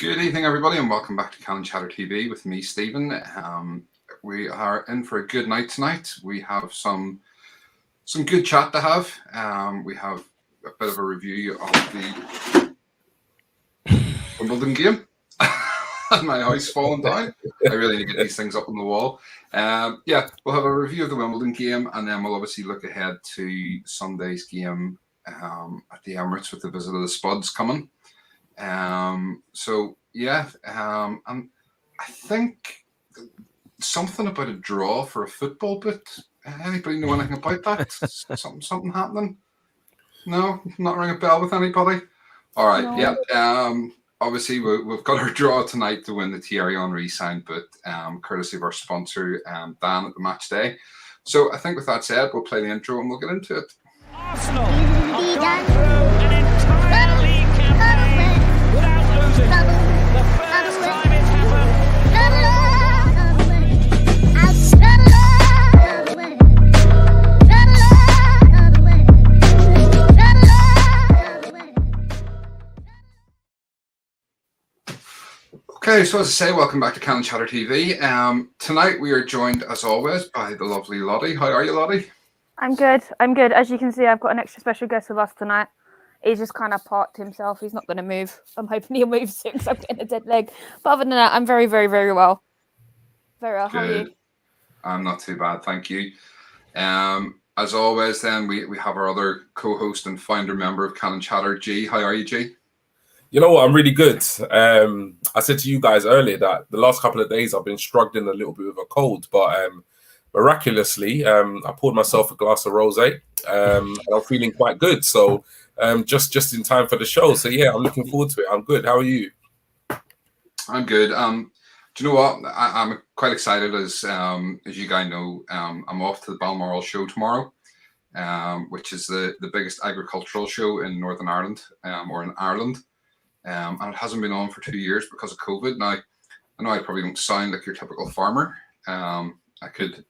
Good evening, everybody, and welcome back to Untitled Chatter TV with me, Stephen. We are in for a good night tonight. We have some good chat to have. We have a bit of a review of the Wimbledon game. My house falling down. I really need to get these things up on the wall. Yeah, we'll have a review of the Wimbledon game, and then we'll obviously look ahead to Sunday's game at the Emirates with the visit of the Spuds coming. So yeah, and I think something about a draw for a football boot. Anybody know anything about that? something happening? No, not ring a bell with anybody. All right, no. Yeah. Obviously, we've got our draw tonight to win the Thierry Henry signed boot, courtesy of our sponsor, Dan at the match day. So I think with that said, we'll play the intro and we'll get into it. Arsenal have gone through an entire league campaign without losing. The first time it's happened. Okay, so as I say, welcome back to Untitled Chatter TV. Tonight we are joined, as always, by the lovely Lottie. How are you, Lottie? I'm good. As you can see, I've got an extra special guest with us tonight. He's just kind of parked himself. He's not going to move. I'm hoping he'll move soon because I'm getting a dead leg. But other than that, I'm very, very, very well. Very well. How are you? I'm not too bad, thank you. As always, then, we have our other co-host and founder member of Untitled Chatter, G. How are you, G? You know what? I'm really good. I said to you guys earlier that the last couple of days I've been struggling a little bit with a cold, but miraculously, I poured myself a glass of rosé, and I'm feeling quite good. So just in time for the show. So yeah, I'm looking forward to it. I'm good. How are you? I'm good. Do you know what? I'm quite excited as you guys know. I'm off to the Balmoral show tomorrow, which is the biggest agricultural show in Northern Ireland, or in Ireland. And it hasn't been on for 2 years because of COVID. Now, I know I probably don't sound like your typical farmer. I could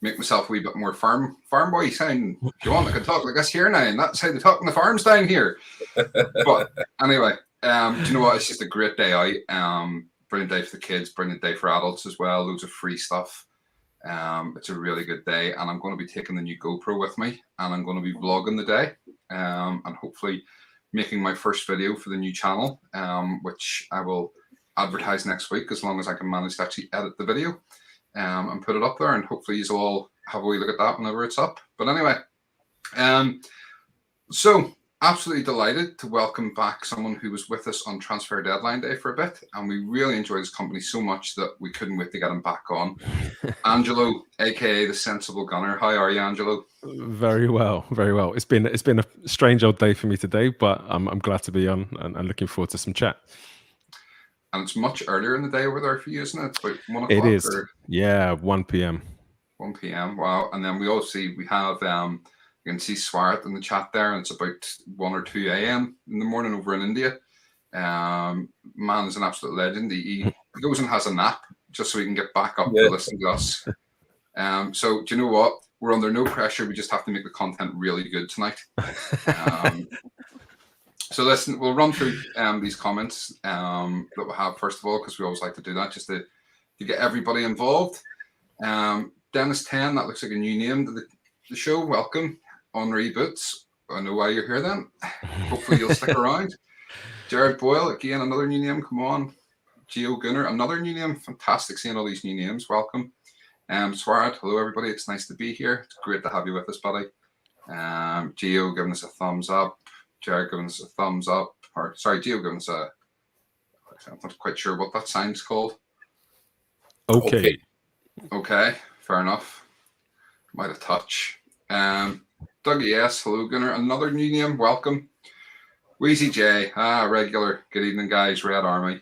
make myself a wee bit more farm boy sound. If you want, I could talk like this here now, and that's how they talk in the farms down here. But anyway, do you know what? It's just a great day out. Brilliant day for the kids, brilliant day for adults as well. Loads of free stuff. It's a really good day, and I'm going to be taking the new GoPro with me, and I'm going to be vlogging the day, and hopefully making my first video for the new channel, which I will advertise next week as long as I can manage to actually edit the video and put it up there, and hopefully you'll all have a wee look at that whenever it's up. But anyway, so absolutely delighted to welcome back someone who was with us on transfer deadline day for a bit, and we really enjoyed his company so much that we couldn't wait to get him back on. Angelo, aka the Sensible Gunner. How are you, Angelo? Very well, very well. It's been a strange old day for me today, but I'm glad to be on and looking forward to some chat. And it's much earlier in the day over there for you, isn't it? It's about 1 o'clock. It is. Yeah, 1 p.m. 1 p.m. Wow. And then we have you can see Swarat in the chat there, and it's about 1 or 2 a.m. in the morning over in India. Man is an absolute legend. He goes and has a nap just so he can get back up to listen to us. So do you know what? We're under no pressure. We just have to make the content really good tonight. So listen, we'll run through these comments that we'll have first of all, because we always like to do that just to get everybody involved. Dennis 10, that looks like a new name to the show. Welcome. Henry Boots. I know why you're here then. Hopefully you'll stick around. Jared Boyle, again, another new name. Come on. Gio Gunner, another new name. Fantastic seeing all these new names. Welcome. Swarat, hello everybody. It's nice to be here. It's great to have you with us, buddy. Gio giving us a thumbs up. Jared giving us a thumbs up. Or sorry, Gio giving us a. I'm not quite sure what that sign's called. Okay. Okay, fair enough. Might have touch. Dougie S, hello Gunner. Another new name. Welcome. Wheezy J, regular. Good evening, guys. Red Army.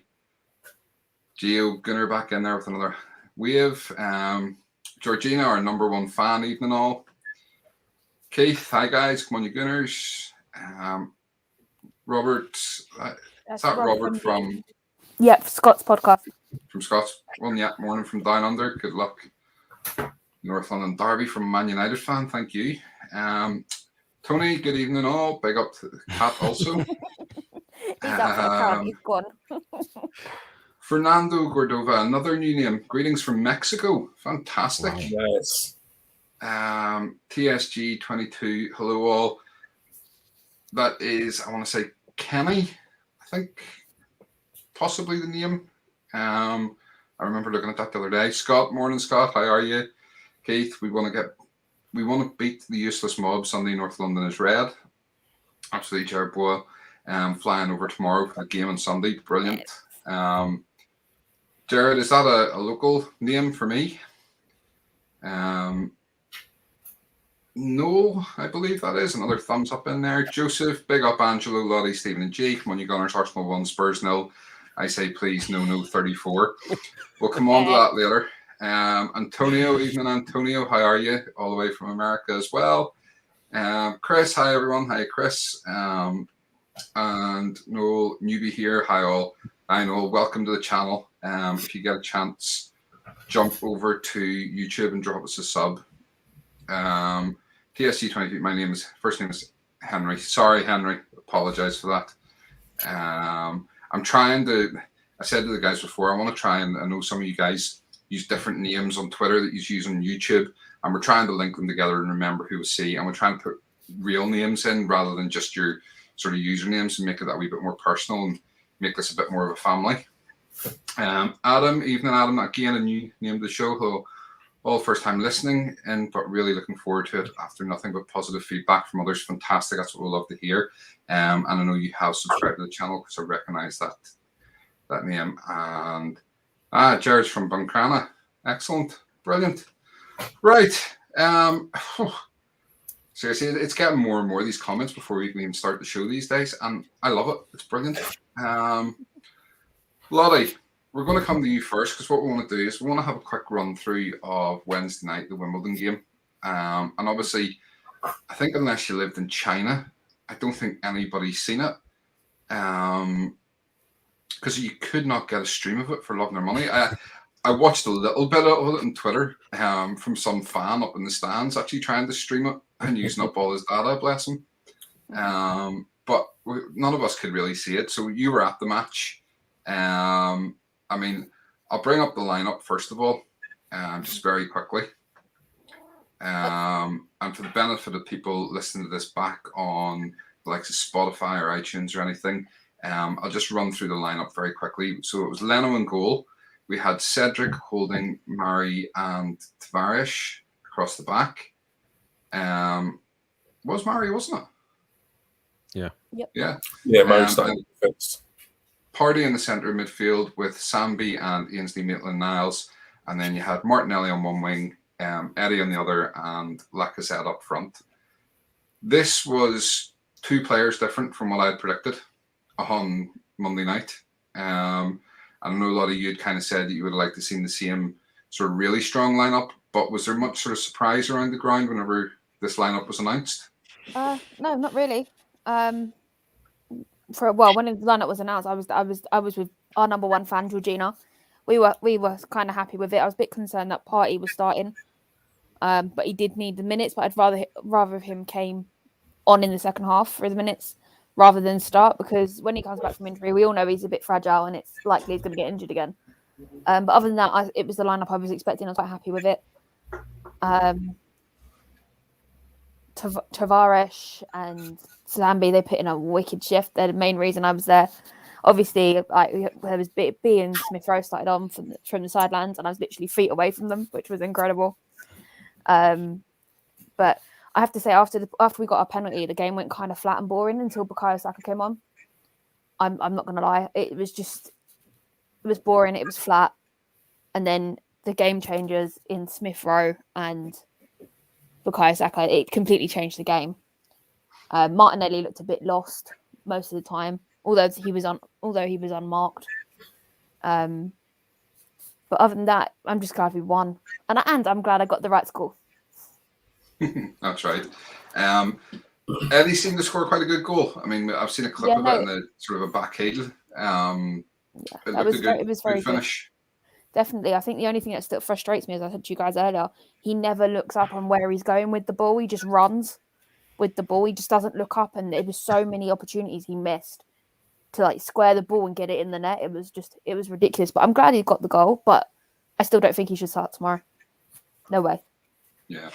Gio Gunner back in there with another wave. Georgina, our #1 fan, evening all. Keith, hi guys, come on you Gunners. Robert, is that Robert from? Yep, Scott's podcast. From Scott's one, yeah. Morning from Down Under. Good luck. North London Derby from Man United fan. Thank you. Tony, good evening all. Big up to the cat also. He's out for account. He's gone. Fernando Cordova, another new name. Greetings from Mexico. Fantastic. Wow. Nice. TSG22. Hello all. That is, I want to say Kenny. I think possibly the name. I remember looking at that the other day. Scott, morning Scott. How are you? Keith, we want to beat the useless mob. Sunday North London is red. Absolutely, Jared Boyle. Flying over tomorrow for the game on Sunday. Brilliant. Jared, is that a local name for me? No, I believe that is. Another thumbs up in there. Joseph, big up Angelo, Lottie, Stephen and G. Come on, you Gunners. Arsenal 1, Spurs 0. I say please, no, 34. We'll come on to that later. Antonio, evening Antonio. How are you? All the way from America as well. Chris, hi everyone. Hi Chris. And Noel, newbie here. Hi all. Hi Noel, welcome to the channel. If you get a chance, jump over to YouTube and drop us a sub. TSG23, my first name is Henry. Sorry, Henry. Apologize for that. I'm trying to, I said to the guys before, I want to try and, I know some of you guys use different names on Twitter that you use on YouTube, and we're trying to link them together and remember who we see, and we're trying to put real names in rather than just your sort of usernames and make it that wee bit more personal and make this a bit more of a family. Adam, evening Adam, again a new name to the show. Hello, all first time listening in, but really looking forward to it after nothing but positive feedback from others. Fantastic, that's what we love to hear. And I know you have subscribed to the channel because I recognize that name. And Jared's from Buncrana. Excellent, brilliant. Right. Seriously, it's getting more and more of these comments before we can even start the show these days, and I love it. It's brilliant. Lottie, we're going to come to you first because what we want to do is we want to have a quick run through of Wednesday night, the Wimbledon game. And obviously, I think unless you lived in China, I don't think anybody's seen it. Because you could not get a stream of it for love nor money. I watched a little bit of it on Twitter from some fan up in the stands actually trying to stream it and using up all his data, bless him. But none of us could really see it. So you were at the match. I mean, I'll bring up the lineup first of all, just very quickly. And for the benefit of people listening to this back on the likes of Spotify or iTunes or anything, I'll just run through the lineup very quickly. So it was Leno in goal. We had Cedric, Holding, Mari, and Tavares across the back. Was Mari, wasn't it? Yeah. Yep. Yeah. Yeah, Mari started defense. Party in the centre of midfield with Sambi and Ainsley Maitland-Niles. And then you had Martinelli on one wing, Eddie on the other, and Lacazette up front. This was two players different from what I had predicted on Monday night. I know a lot of you had kind of said that you would like to see the same sort of really strong lineup, but was there much sort of surprise around the ground whenever this lineup was announced? No, not really. When the lineup was announced, I was with our number one fan, Georgina. We were kind of happy with it. I was a bit concerned that Party was starting, but he did need the minutes. But I'd rather him came on in the second half for the minutes rather than start, because when he comes back from injury, we all know he's a bit fragile and it's likely he's going to get injured again. But other than that, it was the lineup I was expecting. I was quite happy with it. Tavares and Sambi, they put in a wicked shift. They're the main reason I was there. Obviously, there was B and Smith Rowe started on from the sidelines, and I was literally feet away from them, which was incredible. But I have to say, after we got our penalty, the game went kind of flat and boring until Bukayo Saka came on. I'm not going to lie. It was boring. It was flat. And then the game changers in Smith Rowe and Bukayo Saka, it completely changed the game. Martinelli looked a bit lost most of the time, although he was unmarked. But other than that, I'm just glad we won, and I'm glad I got the right score. That's right. Eddie seemed to score quite a good goal. I mean, I've seen a clip of it in the sort of a back heel. It was very good finish. Definitely. I think the only thing that still frustrates me, as I said to you guys earlier, he never looks up on where he's going with the ball. He just runs with the ball. He just doesn't look up, and there was so many opportunities he missed. to like square the ball and get it in the net. It was ridiculous. But I'm glad he got the goal. But I still don't think he should start tomorrow. No way. Yeah.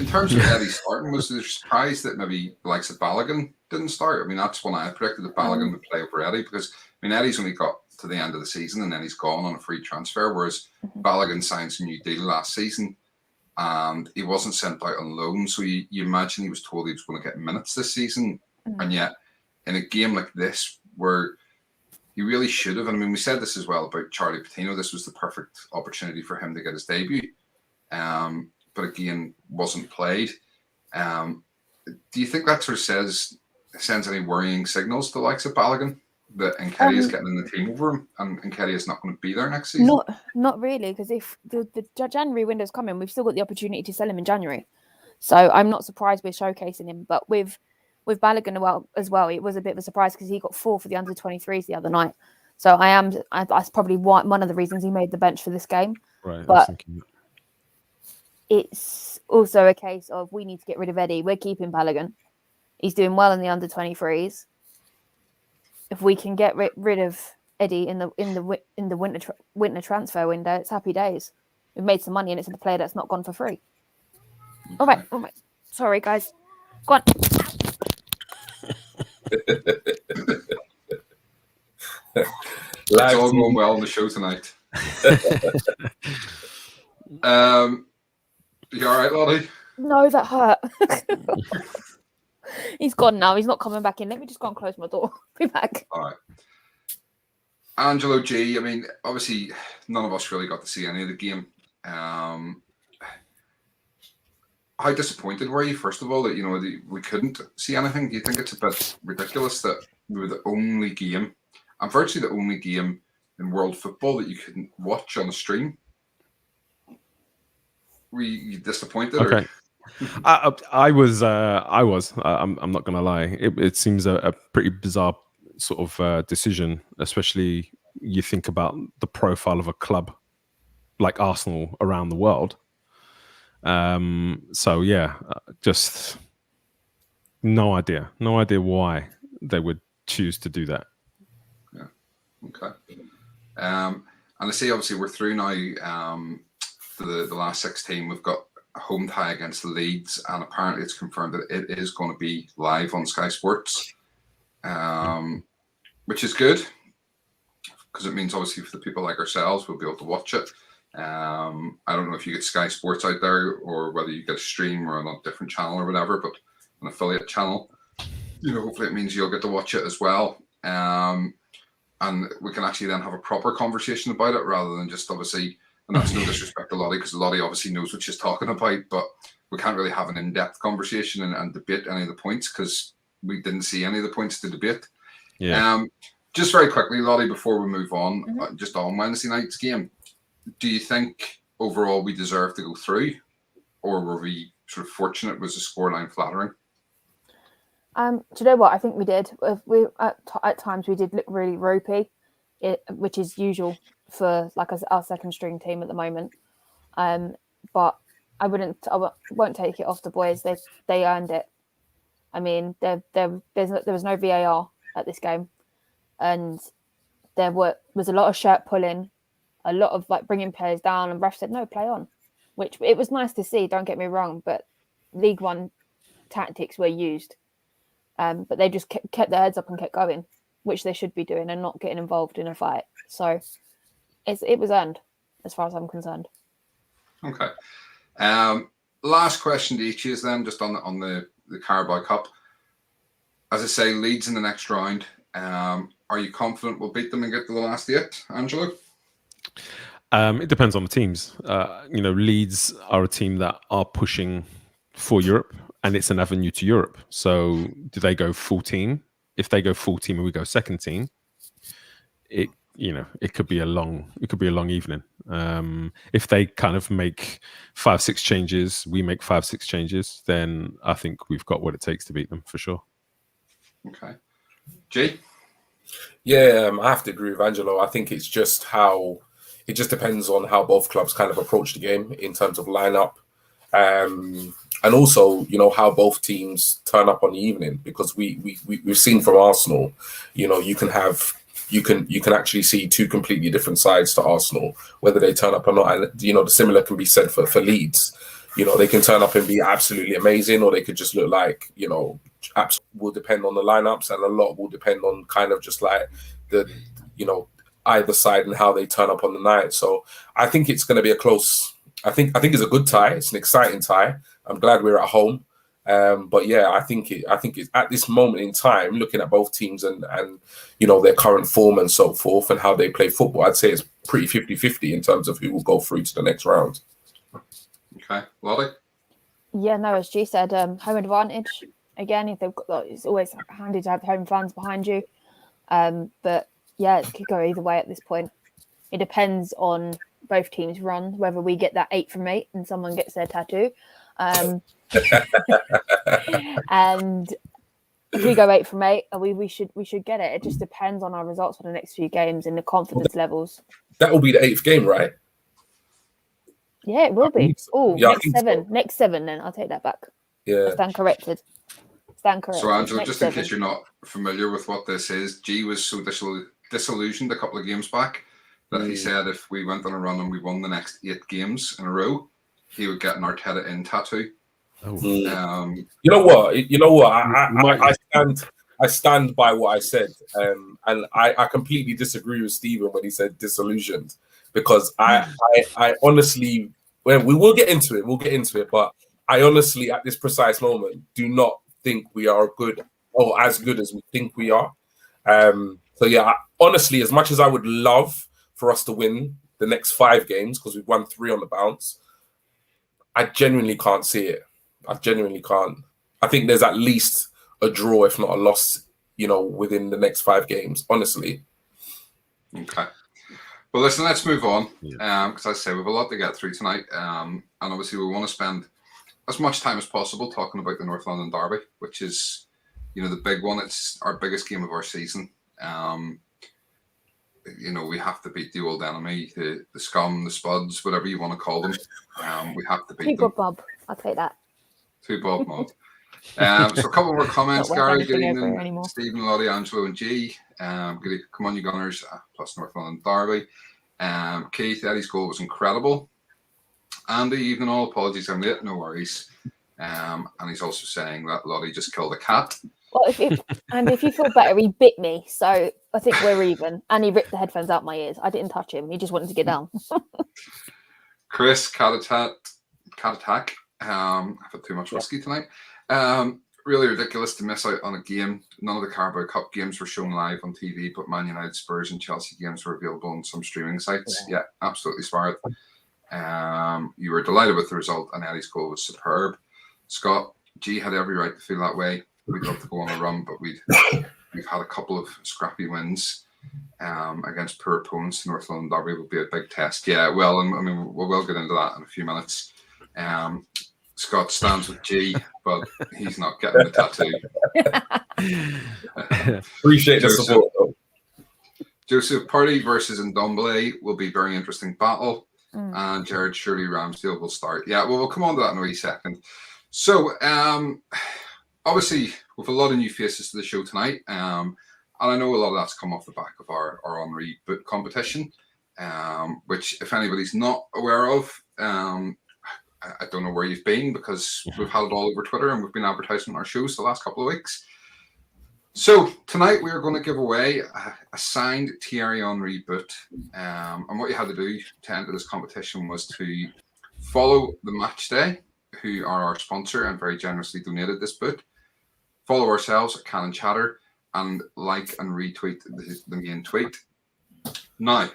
In terms of Eddie starting, was there surprise that maybe the likes of Balogun didn't start? I mean, that's when I predicted that Balogun would play over Eddie, because I mean Eddie's only got to the end of the season and then he's gone on a free transfer, whereas Balogun signs a new deal last season and he wasn't sent out on loan. So you imagine he was told he was going to get minutes this season, and yet in a game like this where he really should have, and I mean, we said this as well about Charlie Patino, this was the perfect opportunity for him to get his debut. But again, wasn't played. Do you think that sort of sends any worrying signals to the likes of Balogun that Nketiah is getting in the team over him, and Nketiah is not going to be there next season? Not really, because if the January window's coming, we've still got the opportunity to sell him in January. So I'm not surprised we're showcasing him. But with Balogun as well, it was a bit of a surprise because he got 4 for the under-23s the other night. So that's probably one of the reasons he made the bench for this game. Right, but it's also a case of we need to get rid of Eddie. We're keeping Balogun. He's doing well in the under-23s. If we can get rid of Eddie in the winter transfer window, it's happy days. We've made some money and it's a player that's not gone for free. All right. Sorry, guys. Go on. It's all going well on the show tonight. You all right, Lottie? No, that hurt. He's gone now. He's not coming back in. Let me just go and close my door. Be back. All right. Angelo G, I mean, obviously, none of us really got to see any of the game. How disappointed were you, first of all, that, we couldn't see anything? Do you think it's a bit ridiculous that we were the only game, and virtually the only game in world football that you couldn't watch on the stream? Were you disappointed? Okay. I was. I'm not gonna lie. It seems a pretty bizarre sort of decision, especially you think about the profile of a club like Arsenal around the world. So yeah, just no idea why they would choose to do that. Yeah. Okay. And I see, obviously, we're through now. For the last 16, we've got a home tie against Leeds, and apparently it's confirmed that it is going to be live on Sky Sports, which is good because it means, obviously, for the people like ourselves, we'll be able to watch it. I don't know if you get Sky Sports out there or whether you get a stream or on a different channel or whatever, but an affiliate channel, hopefully it means you'll get to watch it as well. And we can actually then have a proper conversation about it rather than just, obviously, and that's no disrespect to Lottie, because Lottie obviously knows what she's talking about, but we can't really have an in-depth conversation and debate any of the points because we didn't see any of the points to debate. Yeah. Just very quickly, Lottie, before we move on, just on Wednesday night's game, do you think overall we deserve to go through, or were we sort of fortunate? Was the scoreline flattering? Do you know what? I think we did. We at times we did look really ropey, which is usual for like our second string team at the moment. But I won't take it off the boys. They earned it. I mean, there was no VAR at this game, and there was a lot of shirt pulling, a lot of like bringing players down, and ref said no, play on, which it was nice to see. Don't get me wrong, but League One tactics were used, but they just kept their heads up and kept going, which they should be doing, and not getting involved in a fight. So it was earned, as far as I'm concerned. Okay. Last question to each of you then, just on the Carabao Cup. As I say, Leeds in the next round. Are you confident we'll beat them and get to the last 8, Angelo? It depends on the teams. Leeds are a team that are pushing for Europe, and it's an avenue to Europe. So, do they go full team? If they go full team and we go second team, it could be a long evening. If they kind of make 5-6 changes, we make 5-6 changes, then I think we've got what it takes to beat them for sure. Okay. Jay? Yeah, I have to agree with Angelo. I think it just depends on how both clubs kind of approach the game in terms of lineup. And also, you know, how both teams turn up on the evening, because we've seen from Arsenal, you know, you can actually see two completely different sides to Arsenal, whether they turn up or not. And, you know, the similar can be said for Leeds. You know, they can turn up and be absolutely amazing, or they could just look like, you know, will depend on the lineups, and a lot will depend on kind of just like the, you know, either side and how they turn up on the night. So I think it's going to be a close. I think it's a good tie. It's an exciting tie. I'm glad we're at home. But yeah, I think it's at this moment in time, looking at both teams and you know, their current form and so forth and how they play football, I'd say it's pretty 50-50 in terms of who will go through to the next round. Okay, Lottie? Yeah, no, as G said, home advantage. Again, if they've got, it's always handy to have home fans behind you. But yeah, it could go either way at this point. It depends on both teams' run, whether we get that 8 from 8 and someone gets their tattoo. And if we go 8 from 8, we should get it. It just depends on our results for the next few games and the confidence levels. That will be the 8th game, right? Yeah, it will be. Oh, yeah, next 7. So. Next 7, then I'll take that back. Yeah. Stand corrected. So, Angelo, just in case you're not familiar with what this is, G was so disillusioned a couple of games back that he said if we went on a run and we won the next 8 games in a row, he would get an Arteta in tattoo. Oh. You know what? I stand by what I said, and I completely disagree with Stephen when he said disillusioned, because I honestly, well, we will get into it. We'll get into it, but I honestly, at this precise moment, do not think we are good or as good as we think we are. So yeah, honestly, as much as I would love for us to win the next 5 games, because we've won 3 on the bounce, I genuinely can't see it. I genuinely can't. I think there's at least a draw, if not a loss, you know, within the next 5 games, honestly. Okay. Well, listen, let's move on, because I say we have a lot to get through tonight, and obviously we want to spend as much time as possible talking about the North London Derby, which is, you know, the big one. It's our biggest game of our season. You know, we have to beat the old enemy, the scum, the spuds, whatever you want to call them. We have to beat them. Bob, I'll take that. 2 Bob mod. So a couple more comments. Gary, good evening. Stephen, Lottie, Angelo, and G. Good evening. Come on, you Gunners. Plus North London Derby. Keith, Eddie's goal was incredible. Andy, evening all. Apologies, I'm late. No worries. And he's also saying that Lottie just killed a cat. Well, if you feel better, he bit me, so I think we're even. And he ripped the headphones out my ears. I didn't touch him. He just wanted to get down. Chris, cat attack. I've had too much whiskey tonight. Really ridiculous to miss out on a game. None of the Carabao Cup games were shown live on TV, but Man United, Spurs, and Chelsea games were available on some streaming sites. Yeah, absolutely smart. You were delighted with the result, and Eddie's goal was superb. Scott, G had every right to feel that way. We'd love to go on a run, but we've had a couple of scrappy wins against poor opponents. North London Derby will be a big test. Yeah, well, I mean, we'll get into that in a few minutes. Scott stands with G, but he's not getting the tattoo. Appreciate the support, though. Joseph, Purdy versus Ndombele will be a very interesting battle. And Jared, surely Ramsdale will start. Yeah, well, we'll come on to that in a wee second. So, obviously, with a lot of new faces to the show tonight, and I know a lot of that's come off the back of our Henry Boot competition, which, if anybody's not aware of, I don't know where you've been, because we've had it all over Twitter and we've been advertising our shows the last couple of weeks. So tonight we are going to give away a signed Thierry Henry Boot, and what you had to do to enter this competition was to follow the Match Day, who are our sponsor and very generously donated this boot. Follow ourselves at Cannon Chatter and like and retweet the main tweet. Now,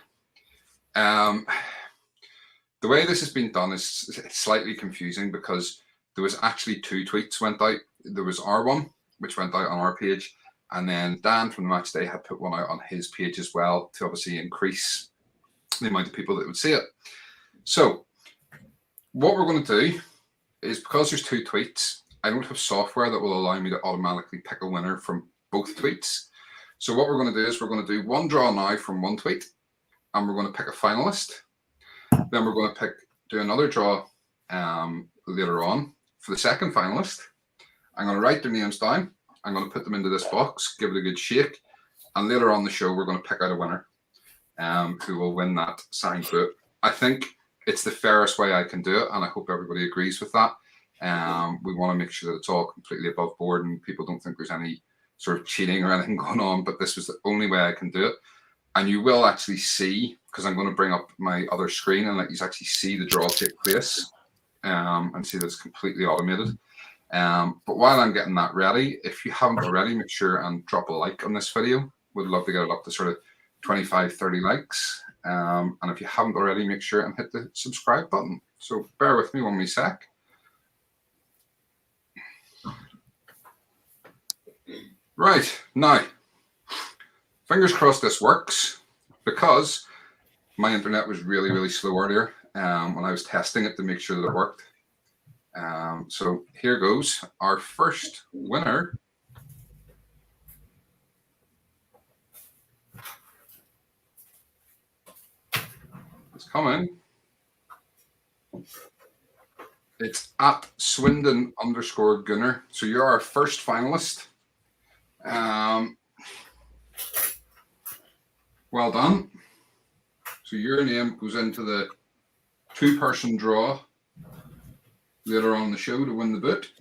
the way this has been done is slightly confusing, because there was actually 2 tweets went out. There was our one, which went out on our page, and then Dan from the Match Day had put one out on his page as well to obviously increase the amount of people that would see it. So what we're going to do is, because there's 2 tweets, I don't have software that will allow me to automatically pick a winner from both tweets. So what we're going to do is we're going to do one draw now from one tweet, and we're going to pick a finalist. Then we're going to do another draw later on. For the second finalist, I'm going to write their names down. I'm going to put them into this box, give it a good shake, and later on the show, we're going to pick out a winner who will win that signed boot. I think it's the fairest way I can do it, and I hope everybody agrees with that. We want to make sure that it's all completely above board and people don't think there's any sort of cheating or anything going on, but this was the only way I can do it. And you will actually see, because I'm going to bring up my other screen and let you actually see the draw take place and see that it's completely automated. But while I'm getting that ready, if you haven't already, make sure and drop a like on this video. We'd love to get it up to sort of 25, 30 likes. And if you haven't already, make sure and hit the subscribe button. So bear with me one wee sec. Right, now, fingers crossed this works, because my internet was really, really slow earlier when I was testing it to make sure that it worked. So here goes. Our first winner is coming. It's at Swindon_Gunner. So you're our first finalist. Well done. So your name goes into the 2-person draw later on the show to win the boot.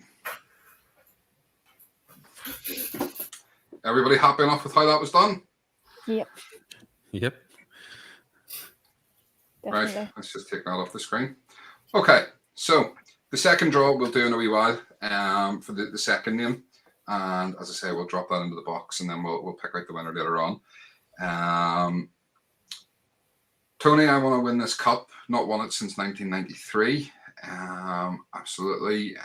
Everybody happy enough with how that was done? Yep. Yep. Definitely. Right, let's just take that off the screen. Okay, so the second draw we'll do in a wee while for the second name. And as I say, we'll drop that into the box and then we'll pick out the winner later on. Tony, I want to win this cup. Not won it since 1993. Absolutely.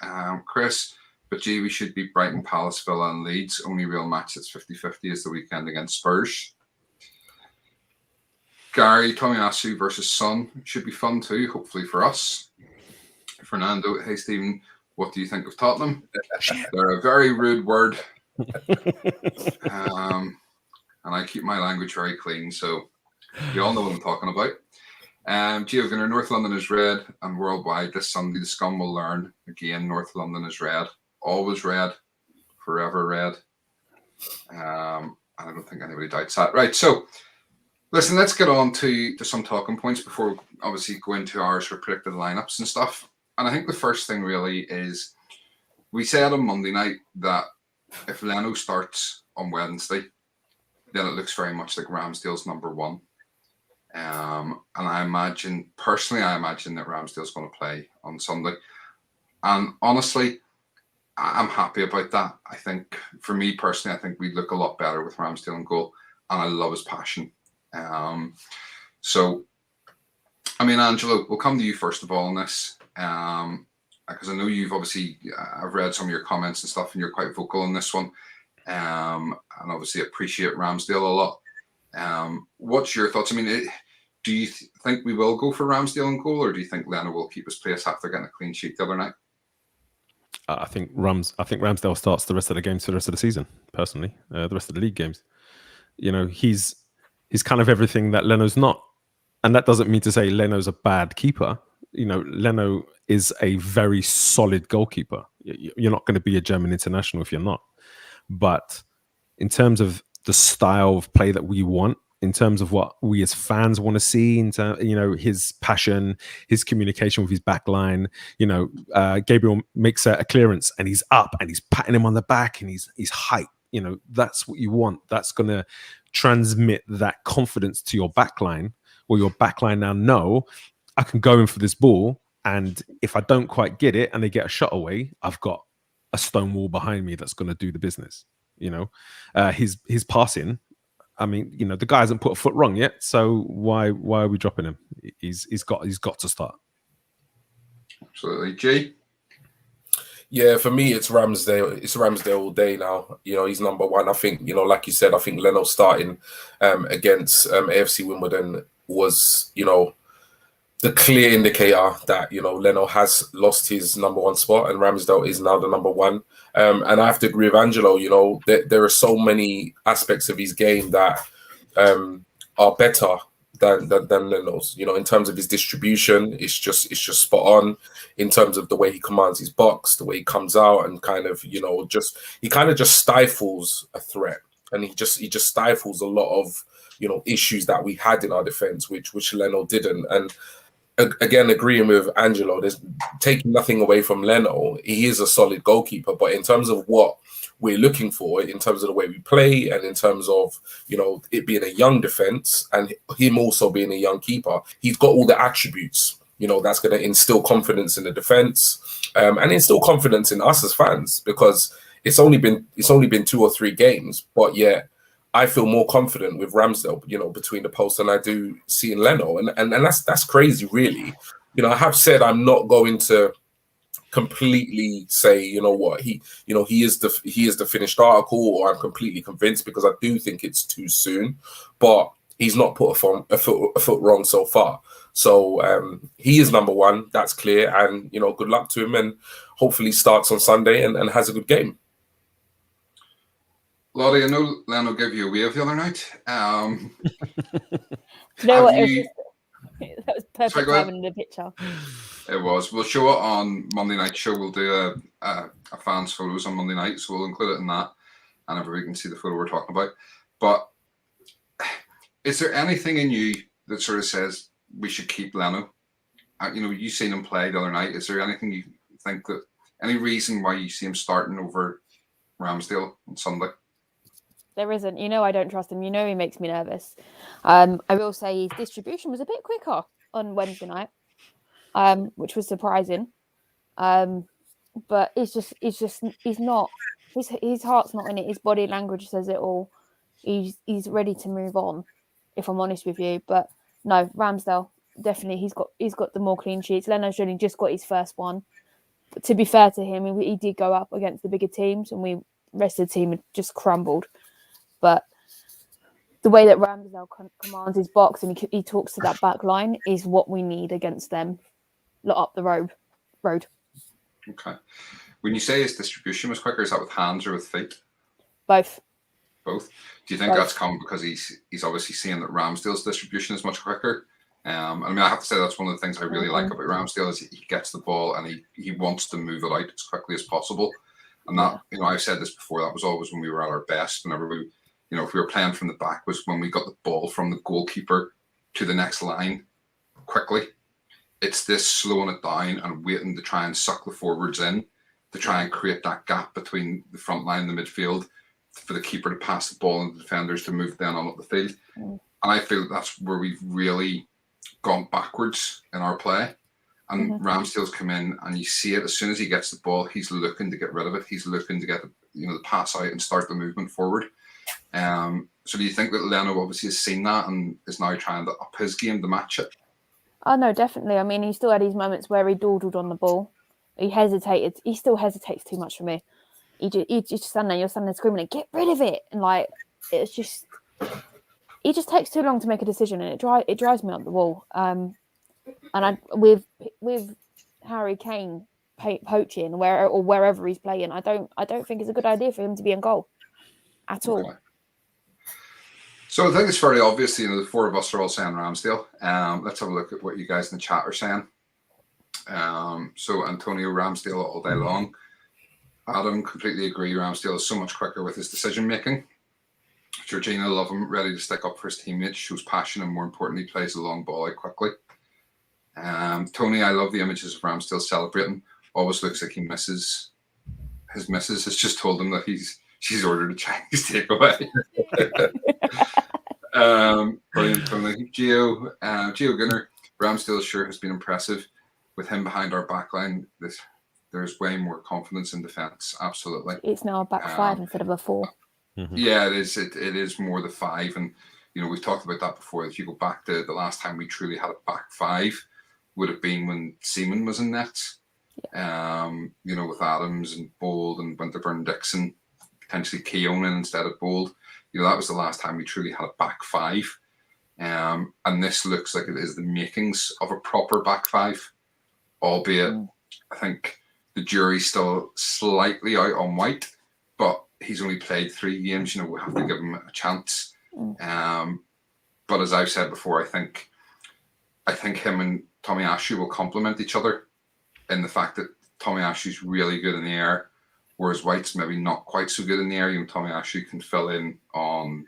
Chris, but gee, we should beat Brighton, Palace, Villa and Leeds. Only real match that's 50-50 is the weekend against Spurs. Gary, Tomiyasu versus Son should be fun too, hopefully for us. Fernando, hey Stephen, what do you think of Tottenham? They're a very rude word. And I keep my language very clean, so you all know what I'm talking about. Gio Gunner, North London is red, and worldwide this Sunday the scum will learn. Again, North London is red. Always red. Forever red. I don't think anybody doubts that. Right, so listen, let's get on to some talking points before we obviously go into our sort of predicted lineups and stuff. And I think the first thing really is, we said on Monday night that if Leno starts on Wednesday, then it looks very much like Ramsdale's number one. And I imagine that Ramsdale's going to play on Sunday. And honestly, I'm happy about that. I think, for me personally, I think we look a lot better with Ramsdale in goal. And I love his passion. So, I mean, Angelo, we'll come to you first of all on this. Because I know you've obviously, I've read some of your comments and stuff, and you're quite vocal on this one, and obviously appreciate Ramsdale a lot. What's your thoughts? I mean, do you think we will go for Ramsdale in goal, or do you think Leno will keep his place after getting a clean sheet the other night? I think Ramsdale starts the rest of the games for the rest of the season. Personally, the rest of the league games. You know, he's kind of everything that Leno's not, and that doesn't mean to say Leno's a bad keeper. You know, Leno is a very solid goalkeeper. You're not going to be a German international if you're not. But in terms of the style of play that we want, in terms of what we as fans want to see, his passion, his communication with his back line, Gabriel makes a clearance and he's up and he's patting him on the back and he's hype. You know, that's what you want. That's going to transmit that confidence to your back line, or your back line now know, I can go in for this ball, and if I don't quite get it and they get a shot away, I've got a stone wall behind me that's going to do the business. You know, his passing. I mean, you know, the guy hasn't put a foot wrong yet, so why are we dropping him? He's got to start. Absolutely, G. Yeah, for me, it's Ramsdale. It's Ramsdale all day now. You know, he's number one. I think, you know, like you said, I think Leno starting against AFC Wimbledon was, you know, the clear indicator that, you know, Leno has lost his number one spot and Ramsdale is now the number one. And I have to agree with Angelo. You know, there are so many aspects of his game that are better than Leno's. You know, in terms of his distribution, it's just spot on. In terms of the way he commands his box, the way he comes out, and kind of, you know, he kind of just stifles a threat, and he just stifles a lot of, you know, issues that we had in our defense, which Leno didn't. And again, agreeing with Angelo, there's taking nothing away from Leno. He is a solid goalkeeper, but in terms of what we're looking for, in terms of the way we play, and in terms of, you know, it being a young defense and him also being a young keeper, he's got all the attributes, you know, that's going to instill confidence in the defense, and instill confidence in us as fans, because it's only been 2 or 3 games, but yet I feel more confident with Ramsdale, you know, between the posts than I do seeing Leno, and that's crazy, really. You know, I have said I'm not going to completely say, you know what, he is the finished article, or I'm completely convinced, because I do think it's too soon, but he's not put a foot wrong so far. So he is number 1, that's clear, and, you know, good luck to him, and hopefully starts on Sunday and has a good game. Lottie, I know Leno gave you a wave the other night. You know what? That was perfect timing in the picture. It was. We'll show it on Monday night show. We'll do a fans photos on Monday night, so we'll include it in that, and everybody can see the photo we're talking about. But is there anything in you that sort of says we should keep Leno? You know, you seen him play the other night. Is there anything you think that, any reason why you see him starting over Ramsdale on Sunday? There isn't. You know, I don't trust him. You know, he makes me nervous. I will say his distribution was a bit quicker on Wednesday night, which was surprising. But he's not. His heart's not in it. His body language says it all. He's ready to move on, if I'm honest with you. But no, Ramsdale, definitely, he's got the more clean sheets. Leno's only just got his first one. But to be fair to him, he did go up against the bigger teams, and the rest of the team had just crumbled. But the way that Ramsdale commands his box and he talks to that back line is what we need against them up the road. Okay. When you say his distribution was quicker, is that with hands or with feet? Both. Do you think that's come because he's obviously seeing that Ramsdale's distribution is much quicker? I mean, I have to say that's one of the things I really like about Ramsdale is he gets the ball and he wants to move it out as quickly as possible. And that, you know, I've said this before, that was always when we were at our best. Whenever we, you know, if we were playing from the back, was when we got the ball from the goalkeeper to the next line quickly. It's this slowing it down and waiting to try and suck the forwards in, to try and create that gap between the front line and the midfield, for the keeper to pass the ball and the defenders to move then on up the field. And I feel that's where we've really gone backwards in our play. And Ramsdale's come in, and you see it as soon as he gets the ball, he's looking to get rid of it. He's looking to get the pass out and start the movement forward. So do you think that Leno obviously has seen that and is now trying to up his game to match it? Oh no, definitely. I mean, he still had his moments where he dawdled on the ball. He hesitated. He still hesitates too much for me. He just stand there. You're standing there screaming, like, "Get rid of it!" And like, it's just, he just takes too long to make a decision, and it drives me up the wall. And with Harry Kane poaching wherever he's playing, I don't think it's a good idea for him to be in goal at all. Okay. So I think it's fairly obvious, you know, the 4 of us are all saying Ramsdale. Let's have a look at what you guys in the chat are saying. So Antonio, Ramsdale all day long. Adam, completely agree. Ramsdale is so much quicker with his decision making. Georgina, love him, ready to stick up for his teammates, shows passion, and more importantly, plays the long ball out quickly. Tony, I love the images of Ramsdale celebrating. Always looks like he misses. His missus has just told him that she's ordered a Chinese takeaway. Brilliant, Tony. Gio Gunner, Ramsdale sure has been impressive. With him behind our backline, there's way more confidence in defence. Absolutely. It's now a back 5 instead of a 4. Yeah, it is. It is more the 5, and you know, we've talked about that before. If you go back to the last time we truly had a back 5, would have been when Seaman was in net. You know, with Adams and Bold and Winterburn Dixon, potentially Keonan instead of Bold. You know, that was the last time we truly had a back 5. And this looks like it is the makings of a proper back 5, albeit I think the jury's still slightly out on White, but he's only played 3 games. You know, we'll have to give him a chance. But as I've said before, I think him and Tomiyasu will complement each other in the fact that Tomiyasu's really good in the air, whereas White's maybe not quite so good in the air. Tomiyasu can fill in on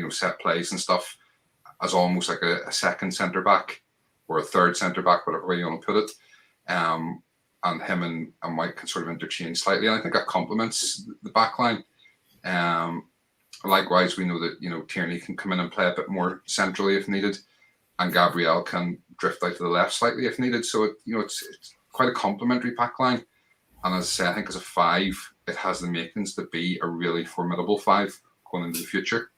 set plays and stuff as almost like a second centre back or a third centre back, whatever way you want to put it. And him and White can sort of interchange slightly, and I think that complements the back line. Likewise, we know that Tierney can come in and play a bit more centrally if needed, and Gabriel can drift out to the left slightly if needed. So it's quite a complementary pack line. And as I say, I think as a 5, it has the makings to be a really formidable 5 going into the future.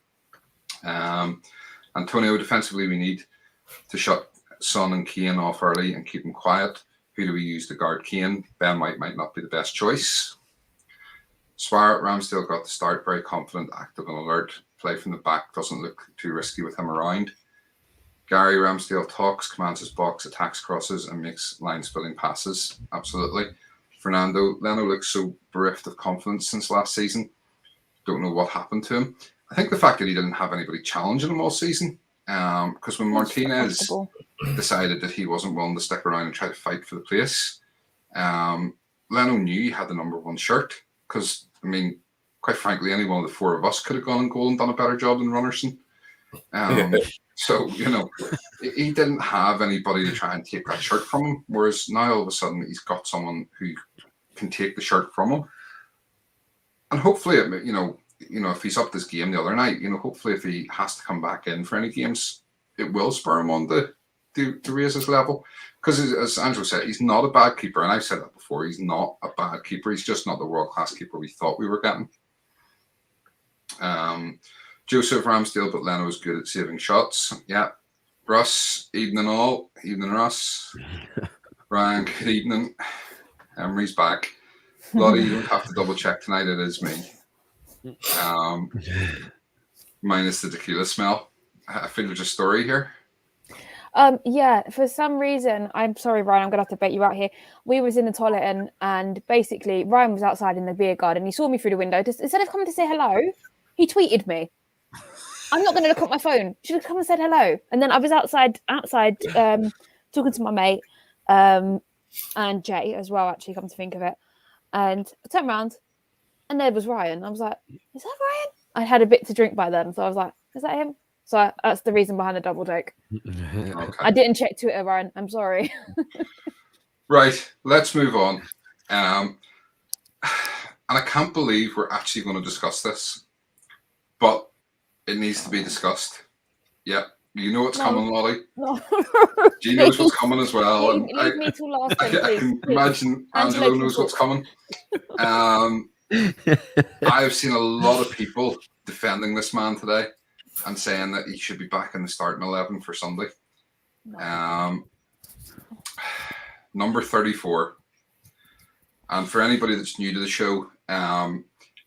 Antonio, defensively, we need to shut Son and Keane off early and keep them quiet. Who do we use to guard Keane? Ben White might not be the best choice. Swire at Ramsdale got the start, very confident, active and alert. Play from the back doesn't look too risky with him around. Gary Ramsdale talks, commands his box, attacks crosses, and makes line-spilling passes. Absolutely. Fernando, Leno looks so bereft of confidence since last season. Don't know what happened to him. I think the fact that he didn't have anybody challenging him all season, because when Martinez decided that he wasn't willing to stick around and try to fight for the place, Leno knew he had the number 1 shirt, because, quite frankly, any one of the 4 of us could have gone in goal and done a better job than Runnerson. So, he didn't have anybody to try and take that shirt from him, whereas now all of a sudden he's got someone who can take the shirt from him. And hopefully, if he's upped his game the other night, hopefully if he has to come back in for any games, it will spur him on to raise his level. Because as Angelo said, he's not a bad keeper, and I've said that before, he's not a bad keeper, he's just not the world-class keeper we thought we were getting. Joseph Ramsdale, but Leno is good at saving shots. Yeah. Russ, evening all. Evening, Russ. Ryan, good evening. Emery's back. Lottie, you don't have to double check tonight. It is me. Minus the tequila smell. I feel there's a story here. Yeah, for some reason, I'm sorry, Ryan, I'm going to have to bait you out here. We was in the toilet and basically Ryan was outside in the beer garden. He saw me through the window. Just instead of coming to say hello, he tweeted me. I'm not going to look at my phone. Should have come and said hello. And then I was outside talking to my mate and Jay as well, actually, come to think of it. And I turned around and there was Ryan. I was like, is that Ryan? I had a bit to drink by then. So I was like, is that him? So that's the reason behind the double joke. Okay. I didn't check Twitter, Ryan. I'm sorry. Right. Let's move on. And I can't believe we're actually going to discuss this. But it needs to be discussed. Yeah. You know what's coming, Lottie. No. G knows what's coming as well. Leave me till last I can imagine Angelo knows what's coming. I've seen a lot of people defending this man today and saying that he should be back in the starting 11 for Sunday. Number 34. And for anybody that's new to the show,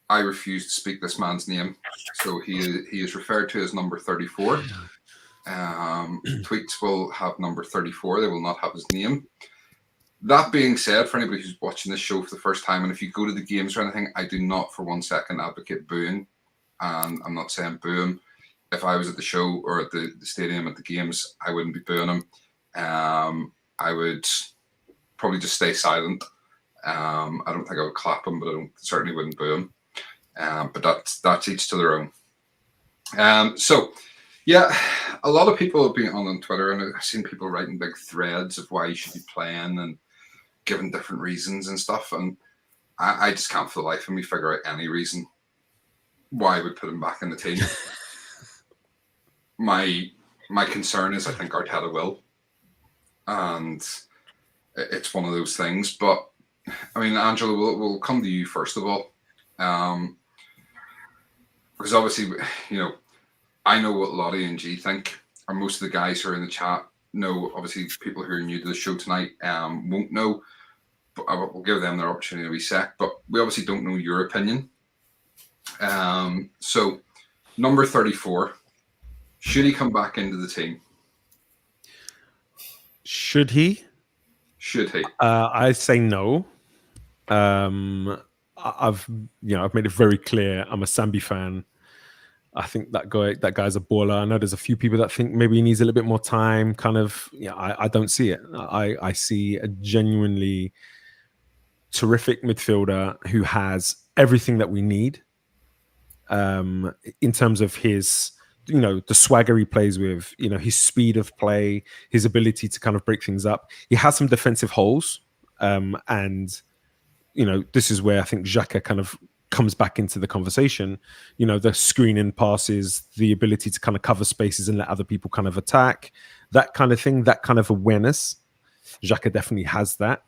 I refuse to speak this man's name. So he is referred to as number 34. Tweets will have number 34. They will not have his name. That being said, for anybody who's watching this show for the first time, and if you go to the games or anything, I do not for 1 second advocate booing. And I'm not saying boo him. If I was at the show or at the stadium at the games, I wouldn't be booing him. I would probably just stay silent. I don't think I would clap him, but I certainly wouldn't boo him. But that's each to their own. So, yeah, a lot of people have been on Twitter, and I've seen people writing big threads of why he should be playing and giving different reasons and stuff. And I just can't for the life of me figure out any reason why I would put him back in the team. My concern is I think Arteta will. And it's one of those things. But, I mean, Angelo, we'll come to you first of all. Because obviously, I know what Lottie and G think, or most of the guys who are in the chat know. Obviously, people who are new to the show tonight won't know, but we'll give them their opportunity in a wee sec. But we obviously don't know your opinion. So, number 34, should he come back into the team? Should he? Should he? I say no. I've made it very clear. I'm a Sambi fan. I think that guy's a baller. I know there's a few people that think maybe he needs a little bit more time. Kind of, yeah. I don't see it. I see a genuinely terrific midfielder who has everything that we need. In terms of his, the swagger he plays with, his speed of play, his ability to kind of break things up. He has some defensive holes, and this is where I think Xhaka kind of comes back into the conversation. The screening passes, the ability to kind of cover spaces and let other people kind of attack, that kind of thing, that kind of awareness. Xhaka definitely has that.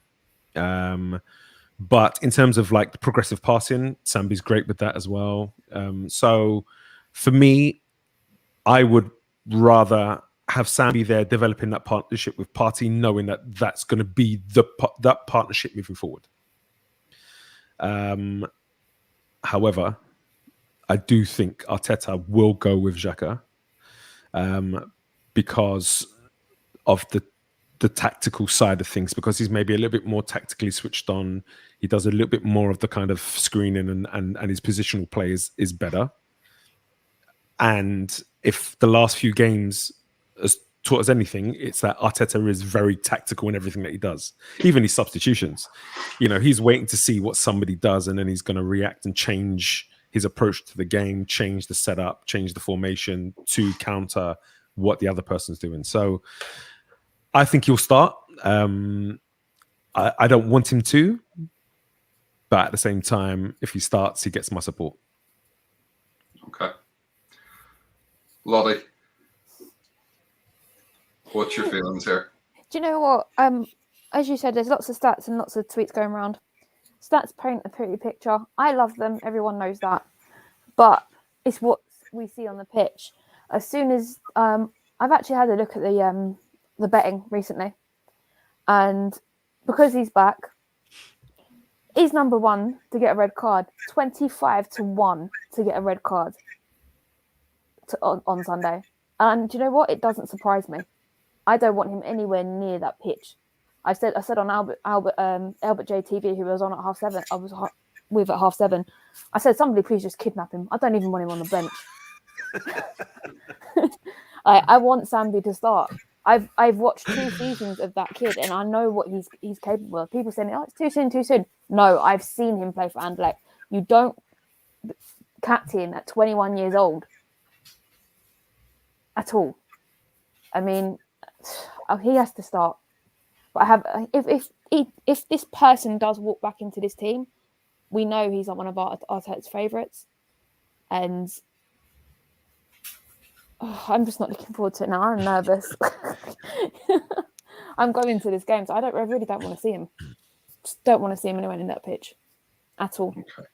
But in terms of like the progressive passing, Sambi's great with that as well. So for me, I would rather have Sambi there developing that partnership with Partey, knowing that that's going to be that partnership moving forward. However, I do think Arteta will go with Xhaka because of the tactical side of things, because he's maybe a little bit more tactically switched on. He does a little bit more of the kind of screening and his positional play is better. And if the last few games has taught us anything, it's that Arteta is very tactical in everything that he does. Even his substitutions. He's waiting to see what somebody does, and then he's going to react and change his approach to the game, change the setup, change the formation to counter what the other person's doing. So I think he'll start. I don't want him to, but at the same time, if he starts, he gets my support. Okay. Lottie, what's your feelings here? Do you know what? As you said, there's lots of stats and lots of tweets going around. Stats paint a pretty picture. I love them. Everyone knows that. But it's what we see on the pitch. As soon as I've actually had a look at the betting recently, and because he's back, he's number one to get a red card. 25-1 to get a red card on Sunday. And do you know what? It doesn't surprise me. I don't want him anywhere near that pitch. I said on Albert JTV, who was on at 7:30. I was with at 7:30. I said, somebody please just kidnap him. I don't even want him on the bench. I want Sambi to start. I've watched 2 seasons of that kid, and I know what he's capable of. People saying, "Oh, it's too soon." No, I've seen him play for Anderlecht. You don't captain at 21 years old at all. I mean, he has to start. But if this person does walk back into this team, we know he's one of Arteta's favourites, and I'm just not looking forward to it now. I'm nervous. I'm going to this game, so I really don't want to see him. Just don't want to see him anywhere in that pitch at all. Okay.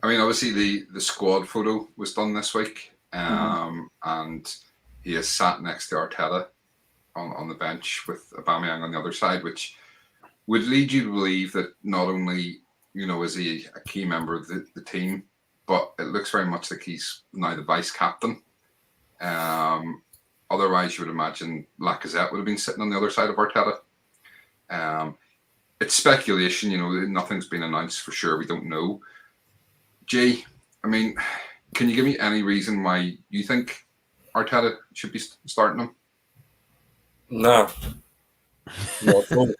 I mean, obviously the squad photo was done this week, and he is sat next to Arteta on the bench with Aubameyang on the other side, which would lead you to believe that not only is he a key member of the team, but it looks very much like he's now the vice captain. Otherwise, you would imagine Lacazette would have been sitting on the other side of Arteta. It's speculation, nothing's been announced for sure. We don't know. Jay, I mean, can you give me any reason why you think Arteta should be starting him? Nah. Not at all.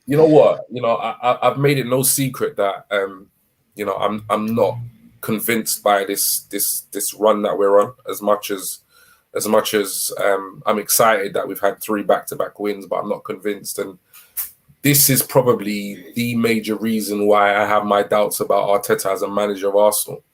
You know what? I've made it no secret that I'm not convinced by this run that we're on as much as I'm excited that we've had 3 back-to-back wins, but I'm not convinced. And this is probably the major reason why I have my doubts about Arteta as a manager of Arsenal,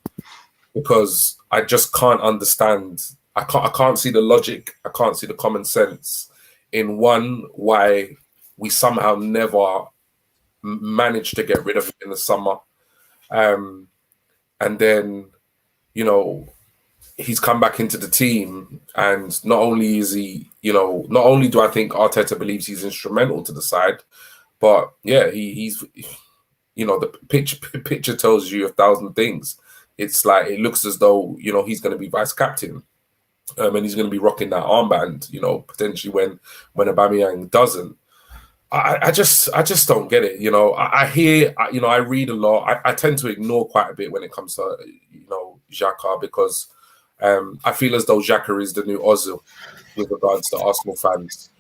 because I just can't understand. I can't see the logic. I can't see the common sense in why we somehow never managed to get rid of him in the summer. And then, he's come back into the team, and not only is he, not only do I think Arteta believes he's instrumental to the side, but yeah, he's, the picture tells you 1,000 things. It's like, it looks as though, he's going to be vice captain, and he's going to be rocking that armband, potentially when Aubameyang doesn't. I just don't get it. You know, I hear, you know, I read a lot. I tend to ignore quite a bit when it comes to, you know, Xhaka, because I feel as though Xhaka is the new Ozil with regards to Arsenal fans.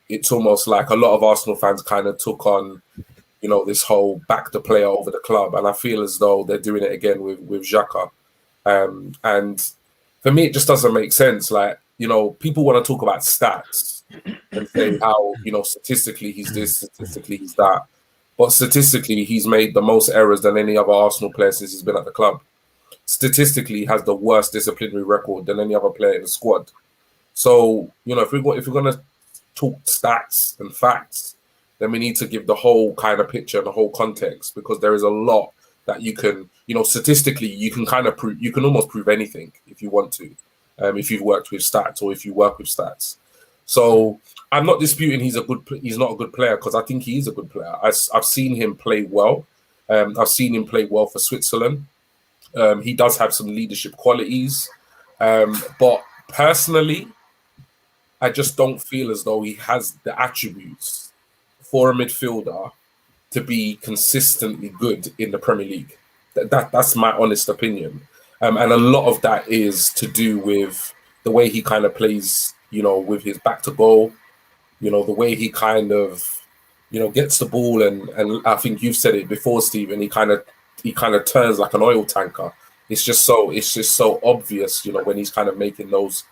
It's almost like a lot of Arsenal fans kind of took on, you know, this whole back the player over the club, and I feel as though they're doing it again with Xhaka. And for me, it just doesn't make sense. Like, you know, people want to talk about stats and say how, you know, statistically he's this, statistically he's that. But statistically, he's made the most errors than any other Arsenal player since he's been at the club. Statistically, he has the worst disciplinary record than any other player in the squad. So, you know, if we're going to talk stats and facts, then we need to give the whole kind of picture and the whole context, because there is a lot that you can, you know, statistically, you can kind of prove, you can almost prove anything if you want to, if you've worked with stats or if you work with stats. So I'm not disputing he's not a good player, because I think he is a good player. I've seen him play well. I've seen him play well for Switzerland. He does have some leadership qualities. But personally, I just don't feel as though he has the attributes for a midfielder to be consistently good in the Premier League. That's my honest opinion. And a lot of that is to do with the way he kind of plays, you know, with his back to goal, you know, the way he kind of, you know, gets the ball, and I think you've said it before, Stephen, he kind of turns like an oil tanker. It's just so obvious, you know, when he's kind of making those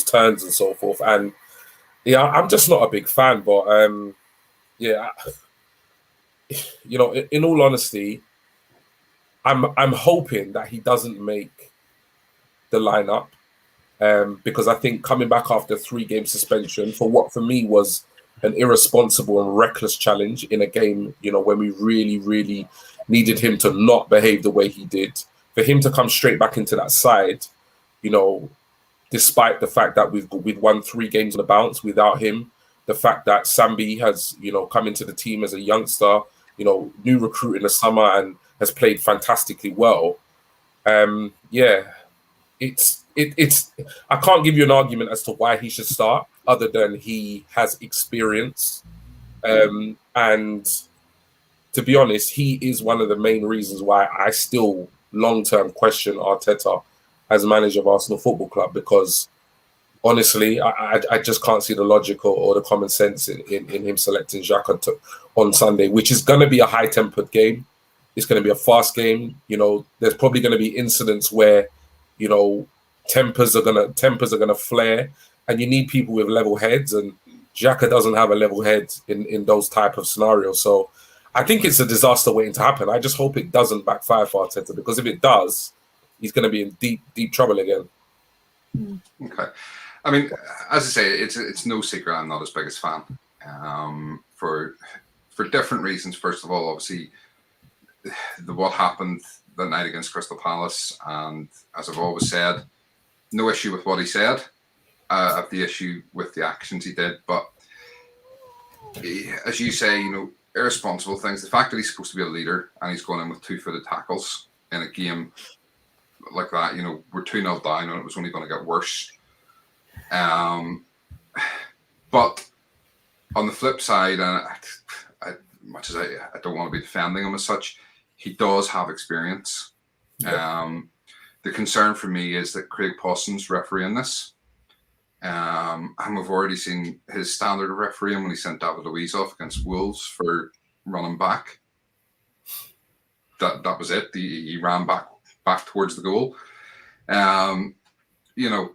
turns and so forth. And yeah, I'm just not a big fan, but yeah, you know, in all honesty, I'm hoping that he doesn't make the lineup, because I think coming back after 3-game suspension for what for me was an irresponsible and reckless challenge in a game, you know, when we really, really needed him to not behave the way he did, for him to come straight back into that side, you know, despite the fact that we'd won 3 games on the bounce without him, the fact that Sambi has, you know, come into the team as a youngster, you know, new recruit in the summer and has played fantastically well. Yeah, it's I can't give you an argument as to why he should start, other than he has experience. And to be honest, he is one of the main reasons why I still long-term question Arteta as manager of Arsenal Football Club, because honestly, I just can't see the logic or the common sense in him selecting Xhaka on Sunday, which is going to be a high-tempered game. It's going to be a fast game. You know, there's probably going to be incidents where, you know, tempers are gonna flare, and you need people with level heads, and Xhaka doesn't have a level head in those type of scenarios. So I think it's a disaster waiting to happen. I just hope it doesn't backfire for Arteta, because if it does, he's going to be in deep trouble again. Okay. I mean, as I say, it's no secret I'm not his biggest fan, for different reasons. First of all, obviously, what happened that night against Crystal Palace, and as I've always said, no issue with what he said. I have the issue with the actions he did, but as you say, you know, irresponsible things. The fact that he's supposed to be a leader and he's going in with 2-footed tackles in a game like that, you know, we're 2-0 down and it was only going to get worse. But on the flip side, and much as I don't want to be defending him as such, he does have experience. The concern for me is that Craig Pawson's refereeing this. And we've already seen his standard of refereeing when he sent David Luiz off against Wolves for running back. That was it. He ran back towards the goal. You know,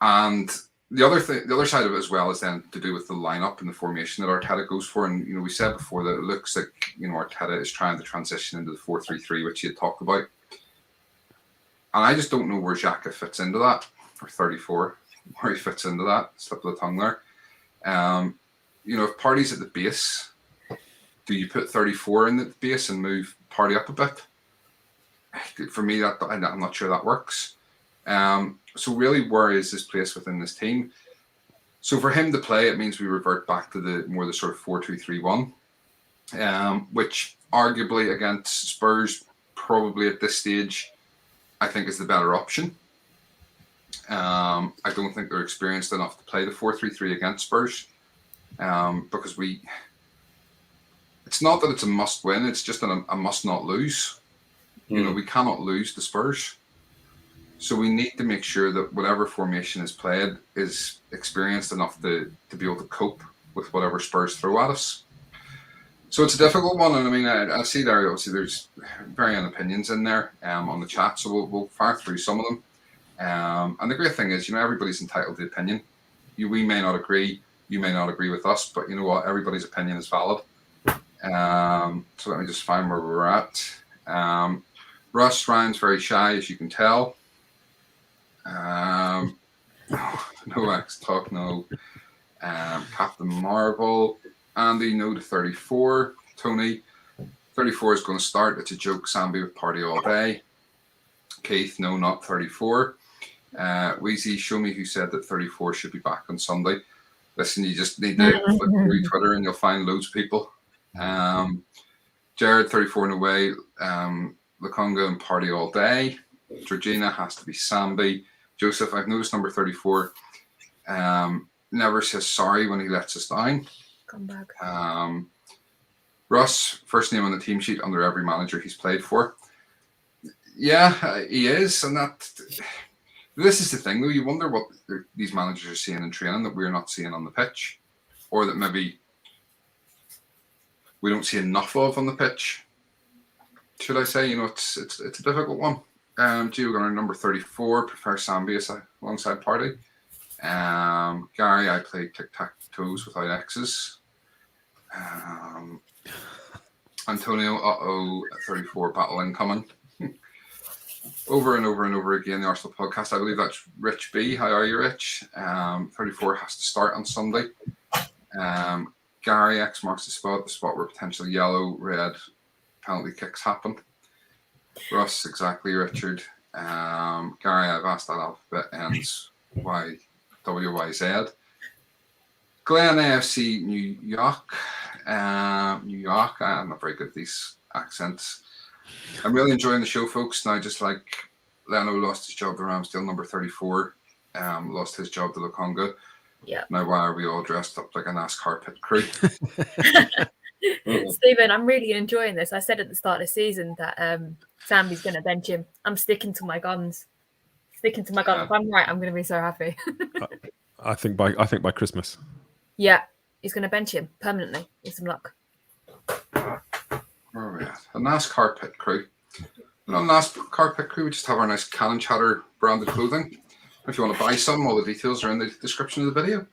and the other side of it as well is then to do with the lineup and the formation that Arteta goes for. And, you know, we said before that it looks like, you know, Arteta is trying to transition into the 4-3-3, which he had talked about. And I just don't know where Xhaka fits into that, or 34, where he fits into that. Slip of the tongue there. You know, if Partey's at the base, do you put 34 in the base and move Partey up a bit? For me, I'm not sure that works. So really, where is his place within this team? So for him to play, it means we revert back to the sort of 4-2-3-1, which arguably against Spurs, probably at this stage, I think is the better option. I don't think they're experienced enough to play the 4-3-3 against Spurs. because it's not that it's a must win, it's just a must not lose. We cannot lose the Spurs. So we need to make sure that whatever formation is played is experienced enough to be able to cope with whatever Spurs throw at us. So it's a difficult one, and I mean, I see there obviously there's varying opinions in there on the chat, so we'll fire through some of them. And the great thing is, everybody's entitled to opinion. We may not agree, you may not agree with us, but you know what? Everybody's opinion is valid. So let me just find where we're at. Ryan's very shy, as you can tell. No X Talk, no. Captain Marvel. Andy, no to 34. Tony, 34 is going to start. It's a joke. Sambi with party all day. Keith, no, not 34. Wheezy, show me who said that 34 should be back on Sunday. Listen, you just need to flip through Twitter and you'll find loads of people. Jared, 34 in a way. Lukonga and party all day. Georgina has to be Sambi. Joseph, I've noticed number 34 never says sorry when he lets us down. Come back. Russ, first name on the team sheet under every manager he's played for. Yeah, he is. And this is the thing, though. You wonder what these managers are seeing in training that we're not seeing on the pitch, or that maybe we don't see enough of on the pitch. Should I say? It's a difficult one. Gio Gunner, number 34, prefer Sambi alongside Party. Gary, I play tic-tac-toes without X's. Antonio, 34, battle incoming. Over and over and over again, the Arsenal podcast. I believe that's Rich B. How are you, Rich? 34 has to start on Sunday. Gary, X marks the spot where potentially yellow, red penalty kicks happen. Russ, exactly, Richard. Gary, I've asked that alphabet ends YWYZ. Glenn, AFC, New York. I'm not very good at these accents. I'm really enjoying the show, folks. Now, just like Leno lost his job to Ramsdale, number 34, lost his job to Lukonga. Yeah. Now, why are we all dressed up like a NASCAR pit crew? Stephen, I'm really enjoying this. I said at the start of the season that Sambi's going to bench him. I'm sticking to my guns. If I'm right, I'm going to be so happy. I think by Christmas. Yeah, he's going to bench him permanently. With some luck. Where are we at? A NASCAR pit crew. NASCAR pit crew, we just have our nice Cannon Chatter branded clothing. If you want to buy some, all the details are in the description of the video.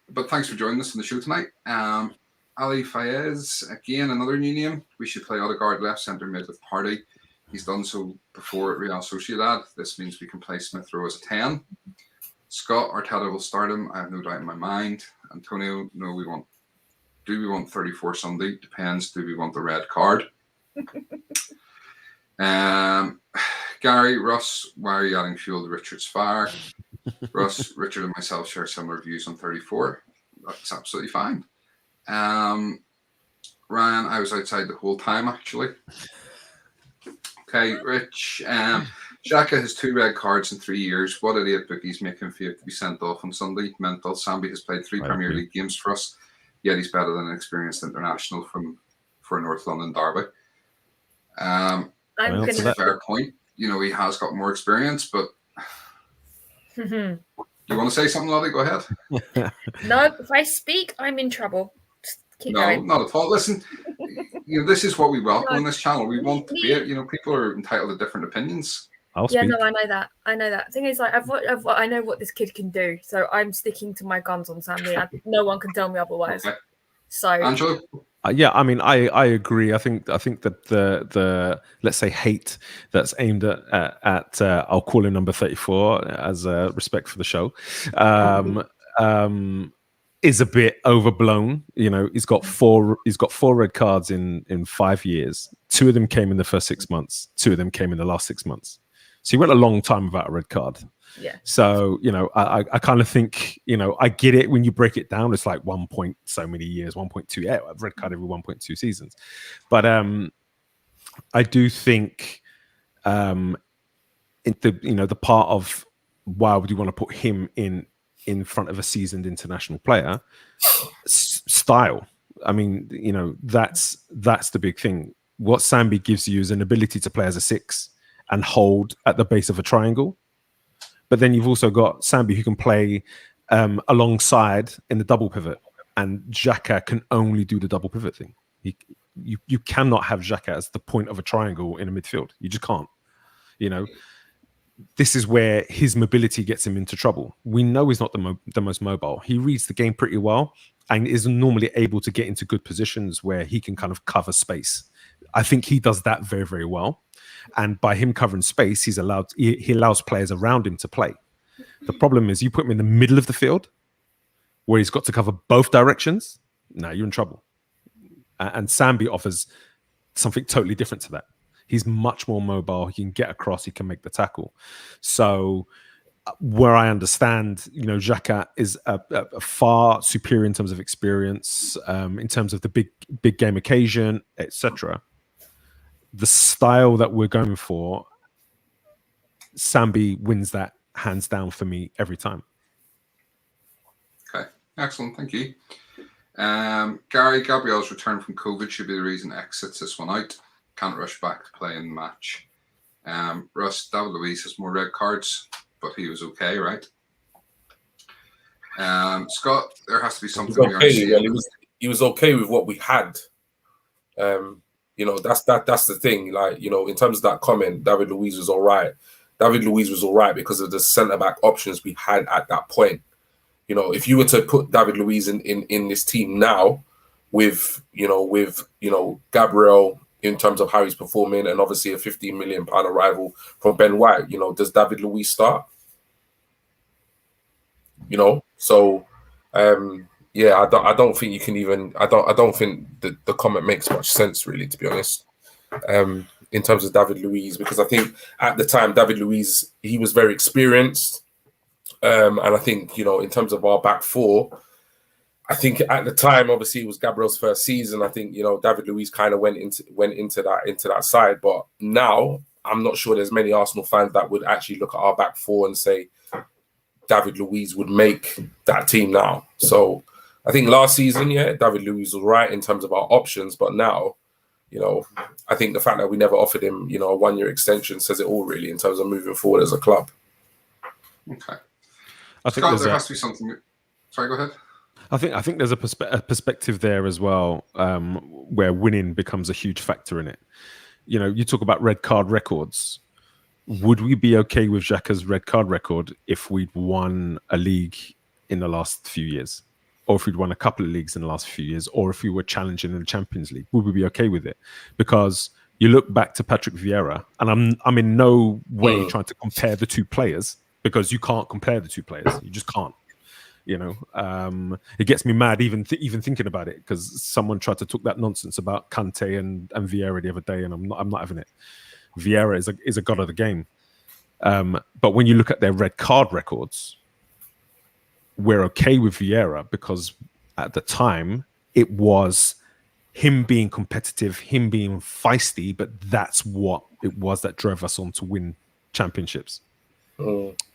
But thanks for joining us on the show tonight. Ali Fayez, again, another new name. We should play Odegaard left centre mid with Party. He's done so before at Real Sociedad. This means we can play Smith Rowe as a 10. Scott, Arteta will start him. I have no doubt in my mind. Antonio, no, do we want 34 Sunday? Depends. Do we want the red card? Gary, Russ, why are you adding fuel to Richard's fire? Russ, Richard and myself share similar views on 34. That's absolutely fine. Ryan, I was outside the whole time, actually. Okay, Rich. Xhaka has 2 red cards in 3 years. What idiot bookies make him feel to be sent off on Sunday? Mental. Sambi has played 3 Premier League games for us, yet he's better than an experienced international for a North London derby. That's a fair point. He has got more experience, but you want to say something, Lottie? Go ahead. No, if I speak, I'm in trouble. Just keep going. Not at all. Listen, this is what we welcome on this channel. We want debate. People are entitled to different opinions. Yeah, no, I know that. Thing is, I know what this kid can do, so I'm sticking to my guns on Sambi. No one can tell me otherwise. Okay. So, Angelo? Yeah, I mean, I agree. I think that the let's say hate that's aimed at I'll call him number 34 as respect for the show, is a bit overblown. He's got four red cards in 5 years. 2 of them came in the first 6 months. 2 of them came in the last 6 months. So he went a long time without a red card. Yeah. So, I kind of think, I get it when you break it down. It's like 1 point so many years, 1.2. Yeah, I've red card every 1.2 seasons. But I do think the part of why would you want to put him in in front of a seasoned international player. Style. I mean, you know, that's the big thing. What Sambi gives you is an ability to play as a 6 and hold at the base of a triangle. But then you've also got Sambi who can play alongside in the double pivot, and Xhaka can only do the double pivot thing. You cannot have Xhaka as the point of a triangle in a midfield. You just can't. You know, this is where his mobility gets him into trouble. We know he's not the most mobile. He reads the game pretty well and is normally able to get into good positions where he can kind of cover space. I think he does that very, very well. And by him covering space, he allows players around him to play. The problem is you put him in the middle of the field where he's got to cover both directions. Now you're in trouble. And Sambi offers something totally different to that. He's much more mobile. He can get across. He can make the tackle. So where I understand, you know, Xhaka is a far superior in terms of experience, in terms of the big game occasion, etc. The style that we're going for, Sambi wins that hands down for me every time. Okay, excellent. Thank you. Gary, Gabriel's return from COVID should be the reason X sits this one out. Can't rush back to play in the match. Russ, David Luiz has more red cards, but he was okay, right? Scott, there has to be something we aren't seeing. He was okay with what we had. You know, that's the thing. Like, you know, in terms of that comment, David Luiz was all right. David Luiz was all right because of the centre-back options we had at that point. You know, if you were to put David Luiz in this team now with Gabriel in terms of how he's performing and obviously a £15 million arrival from Ben White, you know, does David Luiz start? You know, so yeah, I don't think you can even. I don't think the comment makes much sense, really, to be honest. In terms of David Luiz, because I think at the time David Luiz, he was very experienced, and I think, you know, in terms of our back four, I think at the time, obviously, it was Gabriel's first season. I think, you know, David Luiz kind of went into that side, but now I'm not sure there's many Arsenal fans that would actually look at our back four and say David Luiz would make that team now. So I think last season, yeah, David Luiz was right in terms of our options, but now, you know, I think the fact that we never offered him, you know, a 1-year extension says it all, really, in terms of moving forward as a club. Okay. I think Scott, there has to be something. Sorry, go ahead. I think there's a perspective there as well, where winning becomes a huge factor in it. You know, you talk about red card records. Would we be okay with Xhaka's red card record if we'd won a league in the last few years? Or if we'd won a couple of leagues in the last few years, or if we were challenging in the Champions League, would we be okay with it? Because you look back to Patrick Vieira, and I'm in no way trying to compare the two players, because you can't compare the two players. You just can't. You know, it gets me mad even thinking about it, because someone tried to talk that nonsense about Kante and Vieira the other day, and I'm not having it. Vieira is a god of the game, but when you look at their red card records, we're okay with Vieira because at the time it was him being competitive, him being feisty, but that's what it was that drove us on to win championships.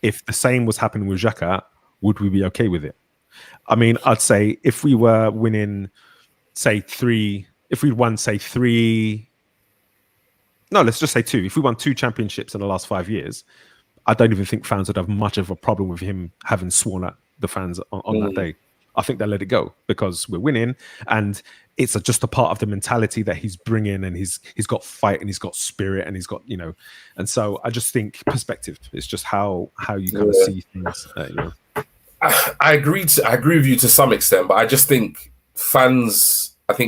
If the same was happening with Xhaka, would we be okay with it? I mean, I'd say if we were winning, say three, if we'd won, say three, no, let's just say two. If we won 2 championships in the last 5 years, I don't even think fans would have much of a problem with him having sworn at the fans on that day. I think they let it go because we're winning, and it's just a part of the mentality that he's bringing, and he's got fight and he's got spirit and he's got, you know, and so I just think perspective is just how you kind of see things. You know. I agree with you to some extent, but I just think fans kind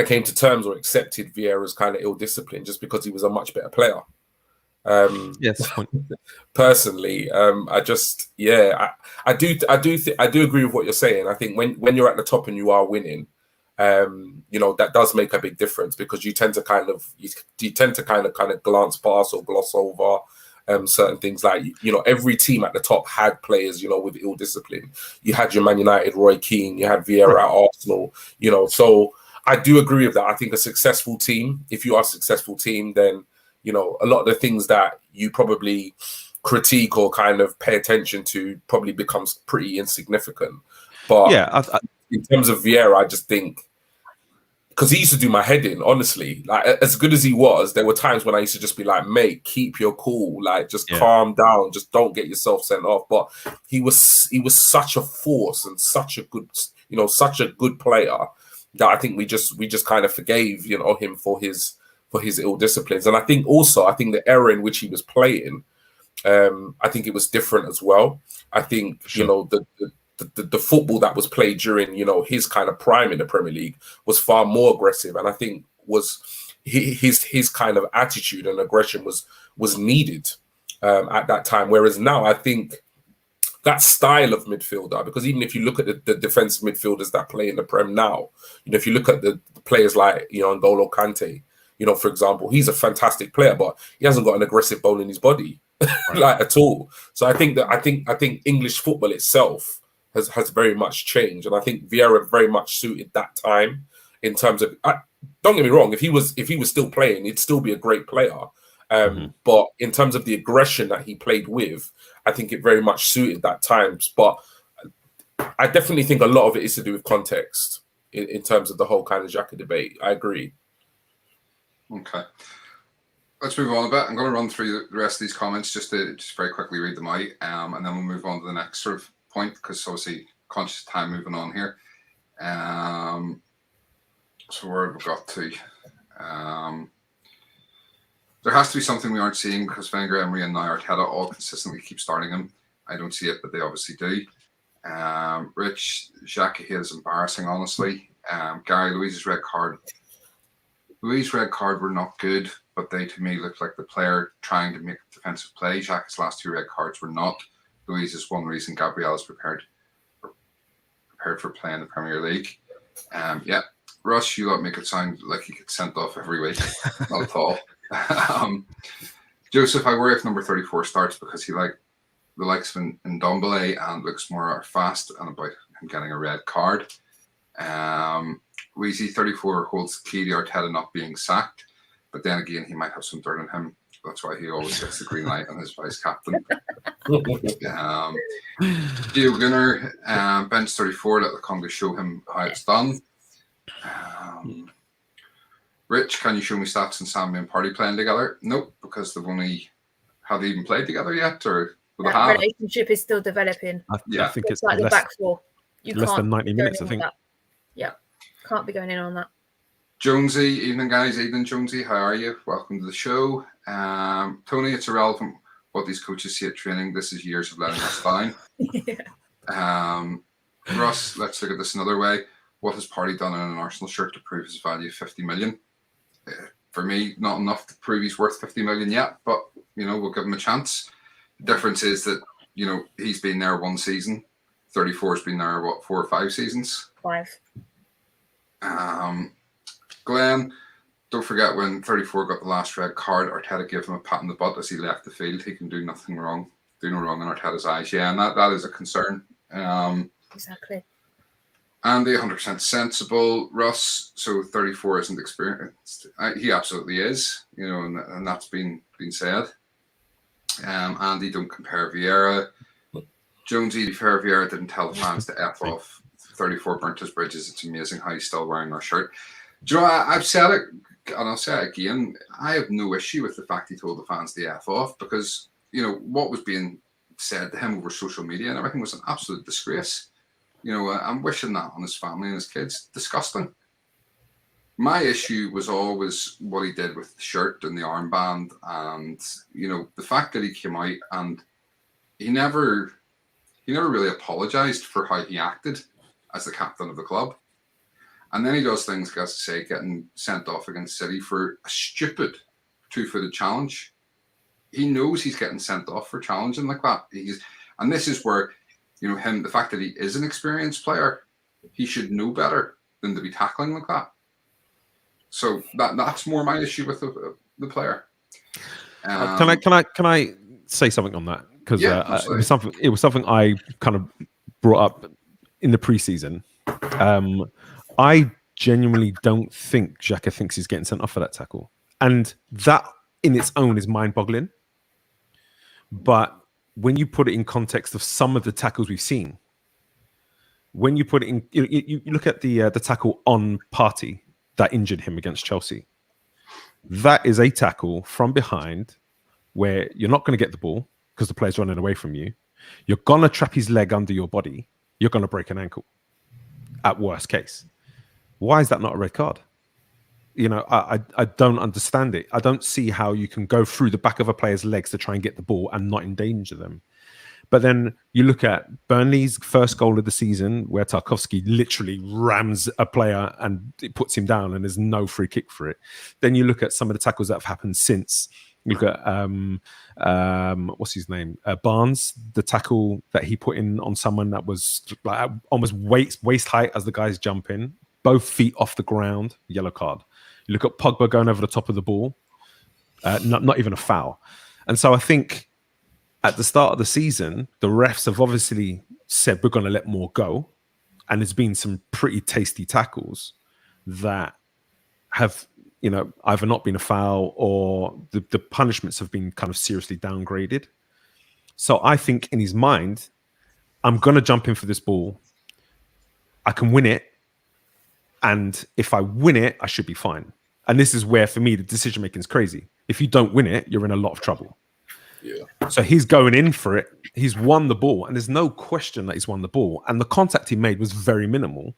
of came to terms or accepted Vieira's kind of ill discipline just because he was a much better player. Yes. Personally, I do agree with what you're saying. I think when you're at the top and you are winning, you know, that does make a big difference, because you tend to kind of glance past or gloss over certain things. Like, you know, every team at the top had players, you know, with ill discipline. You had your Man United, Roy Keane, you had Vieira at Arsenal, you know, so I do agree with that. I think a successful team, if you are a successful team, then, you know, a lot of the things that you probably critique or kind of pay attention to probably becomes pretty insignificant. But Yeah, in terms of Vieira, I just think, because he used to do my head in, honestly. Like, as good as he was, there were times when I used to just be like, mate, keep your cool, like, just calm down, just don't get yourself sent off. But he was such a force and such a good, such a good player that I think we just kind of forgave, him for his ill disciplines. And I think the era in which he was playing, I think it was different as well. I think, the football that was played during, his kind of prime in the Premier League was far more aggressive. And I think was his kind of attitude and aggression was needed at that time. Whereas now I think that style of midfielder, because even if you look at the defensive midfielders that play in the Prem now, if you look at the players like, N'Golo Kante, for example, he's a fantastic player, but he hasn't got an aggressive ball in his body, like at all. So I think English football itself has very much changed, and I think Vieira very much suited that time in terms of. Don't get me wrong, if he was still playing, he'd still be a great player. But in terms of the aggression that he played with, I think it very much suited that times. But I definitely think a lot of it is to do with context in terms of the whole kind of Xhaka debate. I agree. Okay. Let's move on a bit. I'm going to run through the rest of these comments just very quickly read them out, and then we'll move on to the next sort of point, because obviously conscious time moving on here. So where have we got to? There has to be something we aren't seeing, because Wenger, Emery, and now Arteta all consistently keep starting him. I don't see it, but they obviously do. Rich, Xhaka here is embarrassing, honestly. Gary, Louise's red card were not good, but they to me looked like the player trying to make a defensive play. Xhaka's last 2 red cards were not. Louise is one reason Gabriel is prepared for playing the Premier League. Russ, you lot make it sound like he gets sent off every week. Not at all. Joseph, I worry if number 34 starts, because he the likes of Ndombele and looks more fast and about him getting a red card. Weezy 34 holds the key to Arteta not being sacked, but then again he might have some dirt on him. That's why he always gets the green light on his vice captain. Gio Gunnar, bench 34, let the Congo show him how it's done. Rich, can you show me stats and Sammy and Party playing together? Nope, because have they even played together yet? Or that relationship is still developing. I think it's like the back four. Less than 90 minutes, I think. Yeah, can't be going in on that. Jonesy, evening guys, evening Jonesy, how are you? Welcome to the show. Tony, it's irrelevant what these coaches see at training. This is years of letting us down. Russ, let's look at this another way. What has Party done in an Arsenal shirt to prove his value of 50 million? For me, not enough to prove he's worth 50 million yet, but we'll give him a chance. The difference is that he's been there 1 season. 34's been there 4 or 5 seasons? 5. Glenn, don't forget when 34 got the last red card, Arteta gave him a pat on the butt as he left the field. He can do no wrong in Arteta's eyes. Yeah, and that is a concern. Exactly. Andy, 100% sensible. Russ, so 34 isn't experienced. He absolutely is, and that's been said. Andy, don't compare Vieira. Jonesy, to be fair, Vieira didn't tell the fans to F off. 34 burnt his bridges. It's amazing how he's still wearing our shirt. Do you know, I've said it, and I'll say it again. I have no issue with the fact he told the fans to F off, because, what was being said to him over social media and everything was an absolute disgrace. I'm wishing that on his family and his kids. Disgusting. My issue was always what he did with the shirt and the armband, and the fact that he came out and he never really apologized for how he acted as the captain of the club. And then he does things, like I say, getting sent off against City for a stupid 2-footed challenge. He knows he's getting sent off for challenging like that. And this is where, the fact that he is an experienced player, he should know better than to be tackling like that. So that's more my issue with the player. Can I say something on that? Because it was something I kind of brought up in the preseason. I genuinely don't think Xhaka thinks he's getting sent off for that tackle, and that in its own is mind-boggling. But when you put it in context of some of the tackles we've seen, when you put it in, you look at the tackle on Partey that injured him against Chelsea. That is a tackle from behind where you're not going to get the ball because the player's running away from you. You're going to trap his leg under your body. You're going to break an ankle at worst case. Why is that not a red card? I don't understand it. I don't see how you can go through the back of a player's legs to try and get the ball and not endanger them. But then you look at Burnley's first goal of the season where Tarkowski literally rams a player and it puts him down and there's no free kick for it. Then you look at some of the tackles that have happened since. You look at, what's his name? Barnes, the tackle that he put in on someone that was like almost waist height as the guy's jumping, both feet off the ground, yellow card. You look at Pogba going over the top of the ball, not even a foul. And so I think at the start of the season, the refs have obviously said we're going to let more go. And there's been some pretty tasty tackles that have, either not been a foul or the punishments have been kind of seriously downgraded. So I think in his mind, I'm going to jump in for this ball. I can win it. And if I win it, I should be fine. And this is where, for me, the decision making is crazy. If you don't win it, you're in a lot of trouble. Yeah. So he's going in for it. He's won the ball. And there's no question that he's won the ball. And the contact he made was very minimal.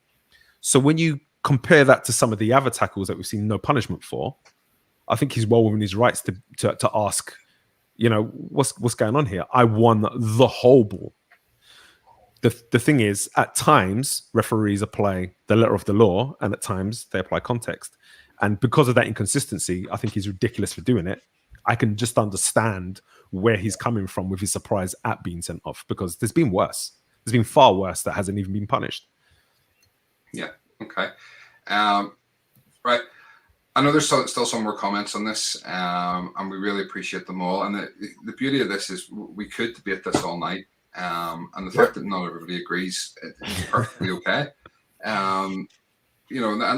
So when you compare that to some of the other tackles that we've seen no punishment for, I think he's well within his rights to ask, what's going on here? I won the whole ball. The thing is, at times, referees apply the letter of the law, and at times they apply context. And because of that inconsistency, I think he's ridiculous for doing it. I can just understand where he's coming from with his surprise at being sent off, because there's been worse. There's been far worse that hasn't even been punished. Yeah, okay. Right. I know there's still some more comments on this, and we really appreciate them all. And the beauty of this is we could debate this all night. And the fact that not everybody agrees is perfectly okay. And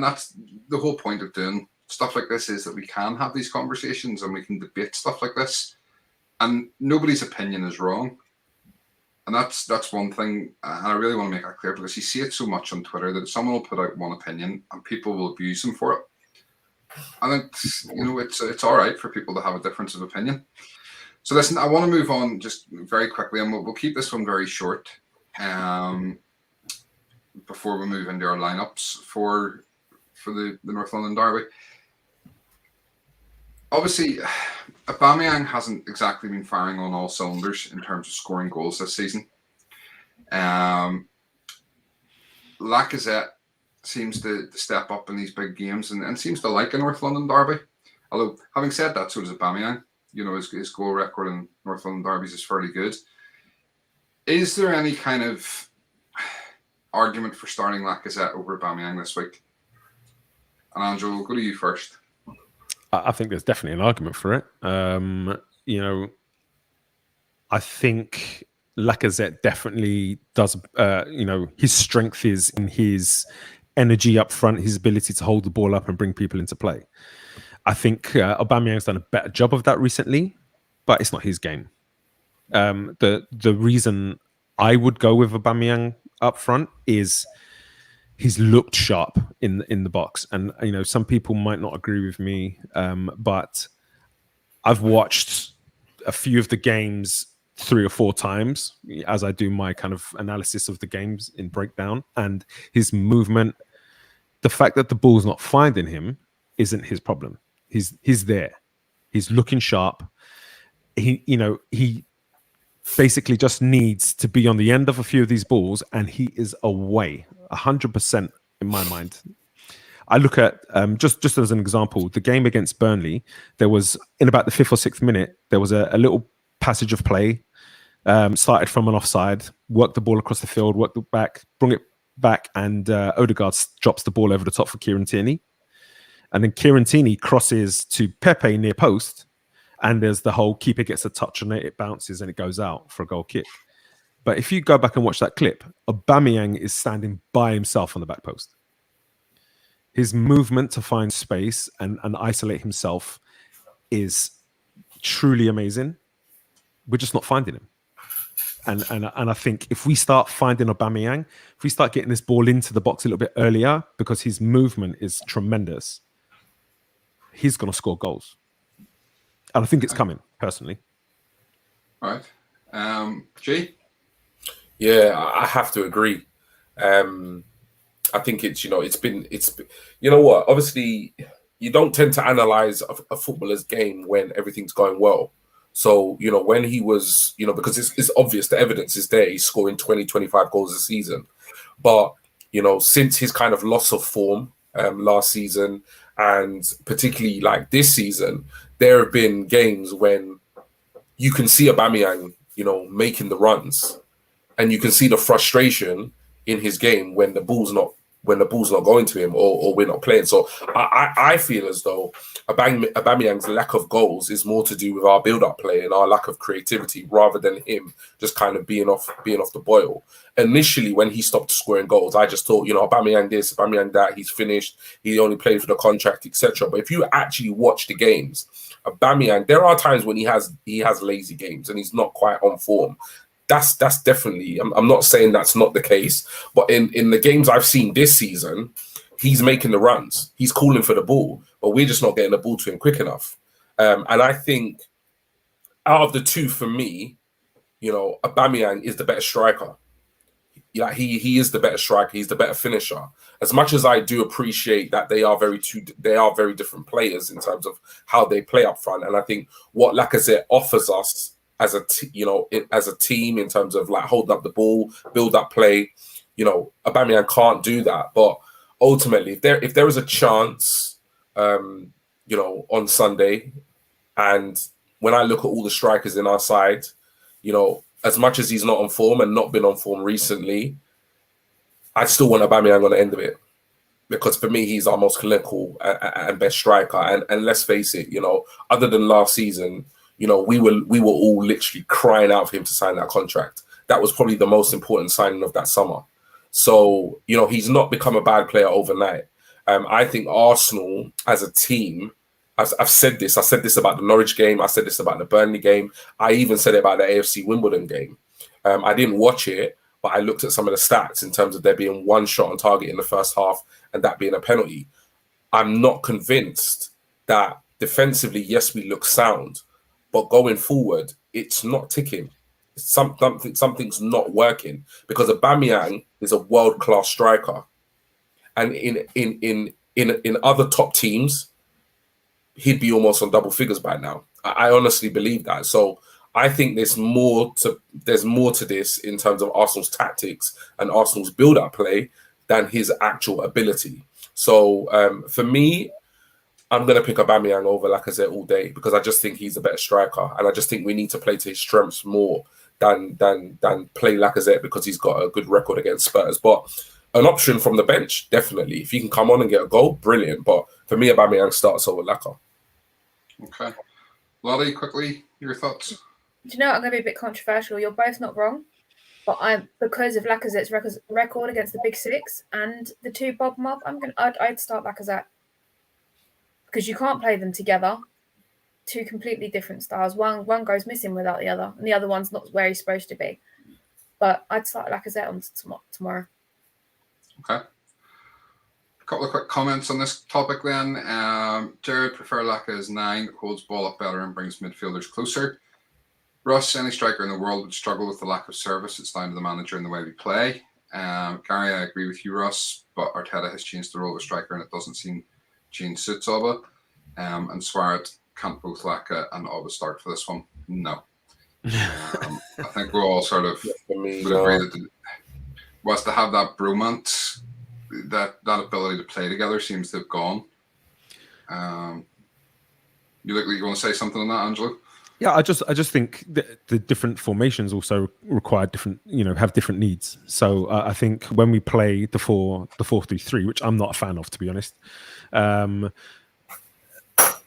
that's the whole point of doing stuff like this, is that we can have these conversations and we can debate stuff like this, and nobody's opinion is wrong. And that's one thing, and I really want to make that clear, because you see it so much on Twitter that someone will put out one opinion and people will abuse them for it. And it's all right for people to have a difference of opinion. So listen, I want to move on just very quickly, and we'll keep this one very short before we move into our lineups for the North London derby. Obviously, Aubameyang hasn't exactly been firing on all cylinders in terms of scoring goals this season. Lacazette seems to step up in these big games and seems to like a North London derby. Although, having said that, so does Aubameyang. His goal record in North London derbies is fairly good. Is there any kind of argument for starting Lacazette over Aubameyang this week? And Angelo, we'll go to you first. I think there's definitely an argument for it. I think Lacazette definitely does. His strength is in his energy up front, his ability to hold the ball up and bring people into play. I think Aubameyang's done a better job of that recently, but it's not his game. The reason I would go with Aubameyang up front is he's looked sharp in the box, and some people might not agree with me, but I've watched a few of the games 3 or 4 times as I do my kind of analysis of the games in breakdown, and his movement, the fact that the ball's not finding him isn't his problem. He's there. He's looking sharp. He basically just needs to be on the end of a few of these balls, and he is away 100% in my mind. I look at just as an example, the game against Burnley. There was, in about the 5th or 6th minute, there was a little passage of play. Started from an offside, worked the ball across the field, worked it back, brought it back, and Odegaard drops the ball over the top for Kieran Tierney. And then Kieran Tierney crosses to Pepe near post, and there's the whole keeper gets a touch on it, it bounces and it goes out for a goal kick. But if you go back and watch that clip, Aubameyang is standing by himself on the back post. His movement to find space and isolate himself is truly amazing. we're just not finding him. And I think if we start finding Aubameyang, if we start getting this ball into the box a little bit earlier, because his movement is tremendous, he's going to score goals. And I think it's coming, personally. All right. G? Yeah, I have to agree. I think it's, it's been, you know what? Obviously, you don't tend to analyze a footballer's game when everything's going well. So, when he was, because it's obvious, the evidence is there. He's scoring 20, 25 goals a season. But, since his kind of loss of form last season, and particularly like this season, there have been games when you can see Aubameyang, making the runs, and you can see the frustration in his game when the ball's not going to him or we're not playing. So I feel as though Aubameyang's lack of goals is more to do with our build-up play and our lack of creativity rather than him just kind of being off the boil. Initially, when he stopped scoring goals, I just thought, Aubameyang this, Aubameyang that, he's finished, he only played for the contract, etc. But if you actually watch the games, Aubameyang, there are times when he has lazy games and he's not quite on form. That's definitely, I'm not saying that's not the case, but in the games I've seen this season, he's making the runs, he's calling for the ball, but we're just not getting the ball to him quick enough. And I think out of the two, for me, Aubameyang is the better striker. Yeah, he is the better striker. He's the better finisher. As much as I do appreciate that they are very different players in terms of how they play up front, and I think what Lacazette offers us as a team in terms of like holding up the ball, build up play, Aubameyang can't do that. But ultimately, if there is a chance, on Sunday, and when I look at all the strikers in our side, as much as he's not on form and not been on form recently, I still want Aubameyang on the end of it, because for me, he's our most clinical and best striker. And let's face it, other than last season, we were all literally crying out for him to sign that contract. That was probably the most important signing of that summer. So, he's not become a bad player overnight. I think Arsenal as a team, I've said this. I said this about the Norwich game. I said this about the Burnley game. I even said it about the AFC Wimbledon game. I didn't watch it, but I looked at some of the stats in terms of there being one shot on target in the first half and that being a penalty. I'm not convinced that defensively, yes, we look sound, but going forward, it's not ticking. Something's not working, because Aubameyang is a world-class striker, and in other top teams, he'd be almost on double figures by now. I honestly believe that. So I think there's more to this in terms of Arsenal's tactics and Arsenal's build-up play than his actual ability. So for me, I'm going to pick Aubameyang over Lacazette all day, because I just think he's a better striker, and I just think we need to play to his strengths more than play Lacazette because he's got a good record against Spurs. But an option from the bench, definitely. If he can come on and get a goal, brilliant. But for me, Aubameyang starts over Laka. Okay. Lottie, quickly, your thoughts? Do you know what? I'm going to be a bit controversial. You're both not wrong. But because of Lacazette's record against the Big Six and the two Bob Mob, I'd start Lacazette. Because you can't play them together. Two completely different styles. One goes missing without the other, and the other one's not where he's supposed to be. But I'd start Lacazette on tomorrow. Okay. A couple of quick comments on this topic then. Jared, prefer Laka as 9, holds ball up better and brings midfielders closer. Russ, any striker in the world would struggle with the lack of service. It's down to the manager and the way we play. Gary, I agree with you, Russ, but Arteta has changed the role of a striker and it doesn't seem change suits Auba. And Suarez, can't both Laka and Auba start for this one? No. I think we're all sort of would agree that was to have that bromance, that ability to play together seems to have gone. You look like you want to say something on that, Angelo? Yeah, I just think the different formations also require different, have different needs. So I think when we play the 4-3-3, which I'm not a fan of, to be honest,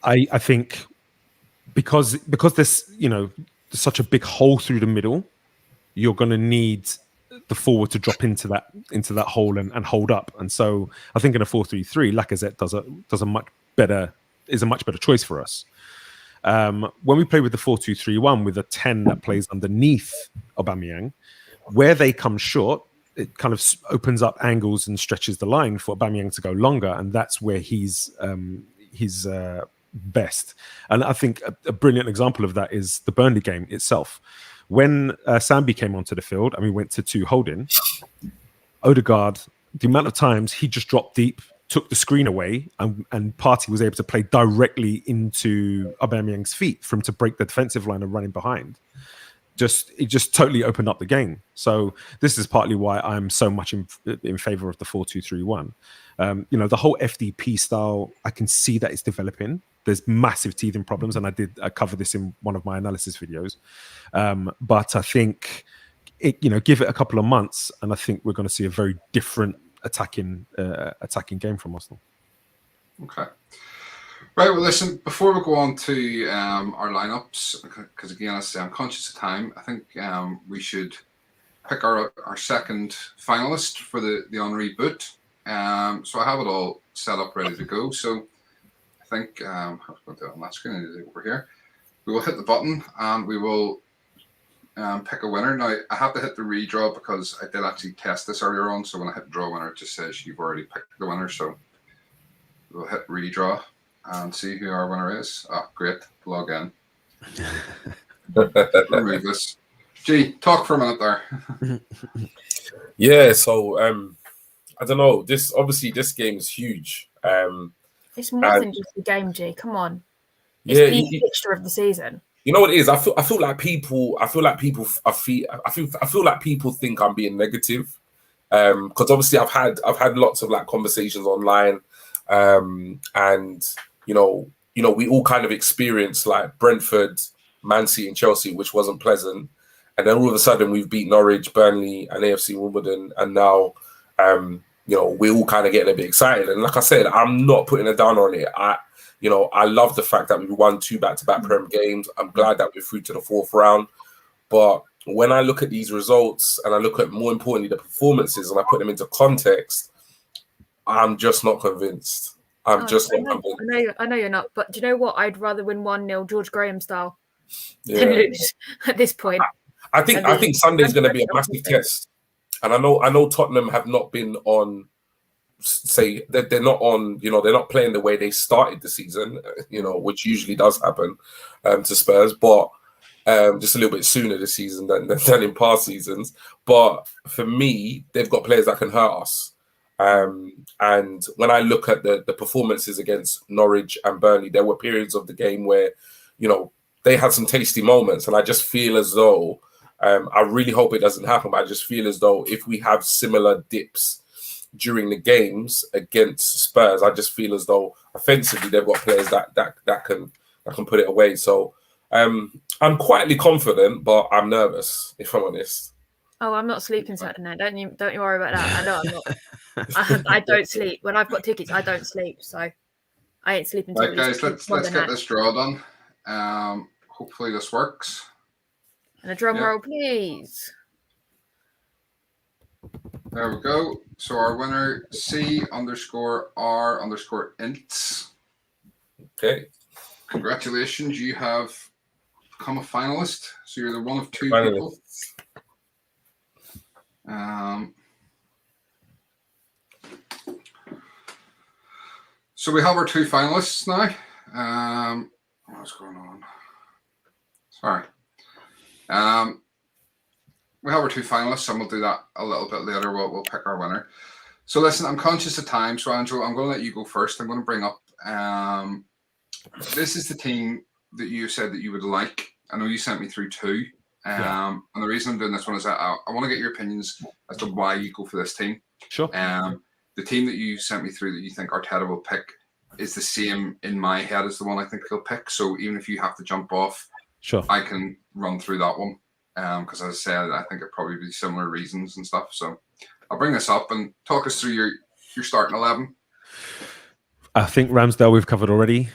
I think because there's there's such a big hole through the middle, you're going to need the forward to drop into that hole and hold up. And so I think in a 4-3-3, Lacazette is a much better choice for us. When we play with the 4-2-3-1 with a 10 that plays underneath Aubameyang, where they come short, it kind of opens up angles and stretches the line for Aubameyang to go longer, and that's where he's best. And I think a brilliant example of that is the Burnley game itself. When Sambi came onto the field and we went to 2 holding, Odegaard, the amount of times he just dropped deep, took the screen away, and Partey was able to play directly into Aubameyang's feet for him to break the defensive line and running behind. It just totally opened up the game. So this is partly why I'm so much in favor of the 4-2-3-1. The whole FDP style, I can see that it's developing. There's massive teething problems, and I cover this in one of my analysis videos. But I think give it a couple of months, and I think we're going to see a very different attacking game from Arsenal. Okay. Right, well, listen, before we go on to our lineups, because again, as I say, I'm conscious of time, I think we should pick our second finalist for the Henry Boot. So I have it all set up, ready to go. So I think, how do I do it on that screen? Over here. We will hit the button and we will pick a winner. Now, I have to hit the redraw because I did actually test this earlier on. So when I hit draw winner, it just says you've already picked the winner. So we'll hit redraw and see who our winner is. Oh, great. Log in. Remove this. Gee, talk for a minute there. Yeah, so I don't know. This game is huge. It's more than just a game, G. Come on. It's the fixture of the season. You know what it is? I feel like people think I'm being negative. Because obviously I've had lots of like conversations online. And we all kind of experienced like Brentford, Man City and Chelsea, which wasn't pleasant. And then all of a sudden we've beat Norwich, Burnley and AFC Wimbledon. And now, we're all kind of getting a bit excited. And like I said, I'm not putting a down on it. I love the fact that we won 2 back-to-back Prem games. I'm glad that we're through to the 4th round. But when I look at these results and I look at, more importantly, the performances and I put them into context, I'm just not convinced. I'm just not convinced. I know you're not, but do you know what? I'd rather win 1-0 George Graham style than lose at this point. I think Sunday's going to be a massive test. And I know Tottenham have not been on, say, they're not on, they're not playing the way they started the season, which usually does happen to Spurs, but just a little bit sooner this season than in past seasons. But for me, they've got players that can hurt us. And when I look at the performances against Norwich and Burnley, there were periods of the game where, they had some tasty moments. And I just feel as though, I really hope it doesn't happen, but I just feel as though if we have similar dips during the games against Spurs, I just feel as though offensively they've got players that can put it away. So I'm quietly confident, but I'm nervous, if I'm honest. Oh, I'm not sleeping Saturday night. Don't you worry about that. I know I'm not. I don't sleep. When I've got tickets, I don't sleep. So I ain't sleeping. Right, guys, let's get this draw done. Hopefully this works. And a drum roll, please. There we go. So our winner, C_R_ints. Okay. Congratulations, you have become a finalist. So you're the one of 2 people. So we have our 2 finalists now. What's going on? Sorry. We have our 2 finalists, and we'll do that a little bit later. We'll pick our winner. So listen, I'm conscious of time. So Angelo, I'm going to let you go first. I'm going to bring up, this is the team that you said that you would like. I know you sent me through 2. And the reason I'm doing this one is that I want to get your opinions as to why you go for this team. Sure. The team that you sent me through that you think Arteta will pick is the same in my head as the one I think he'll pick. So even if you have to jump off, sure, I can run through that one. Because as I said, I think it'd probably be similar reasons and stuff. So I'll bring this up and talk us through your starting 11. I think Ramsdale we've covered already.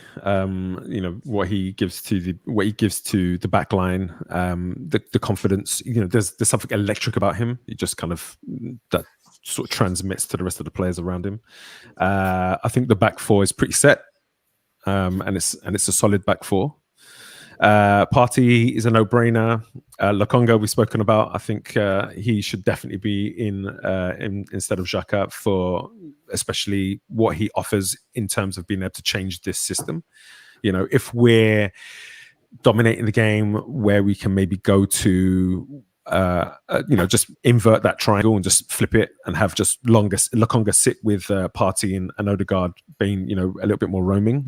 What he gives to the back line, the confidence. There's something electric about him. He just kind of that sort of transmits to the rest of the players around him. I think the back 4 is pretty set, and it's a solid back 4. Partey is a no-brainer. Lokonga we've spoken about. I think he should definitely be in instead of Xhaka for especially what he offers in terms of being able to change this system. You know, if we're dominating the game where we can maybe go to just invert that triangle and just flip it and have just Lokonga sit with Partey and Odegaard being, a little bit more roaming.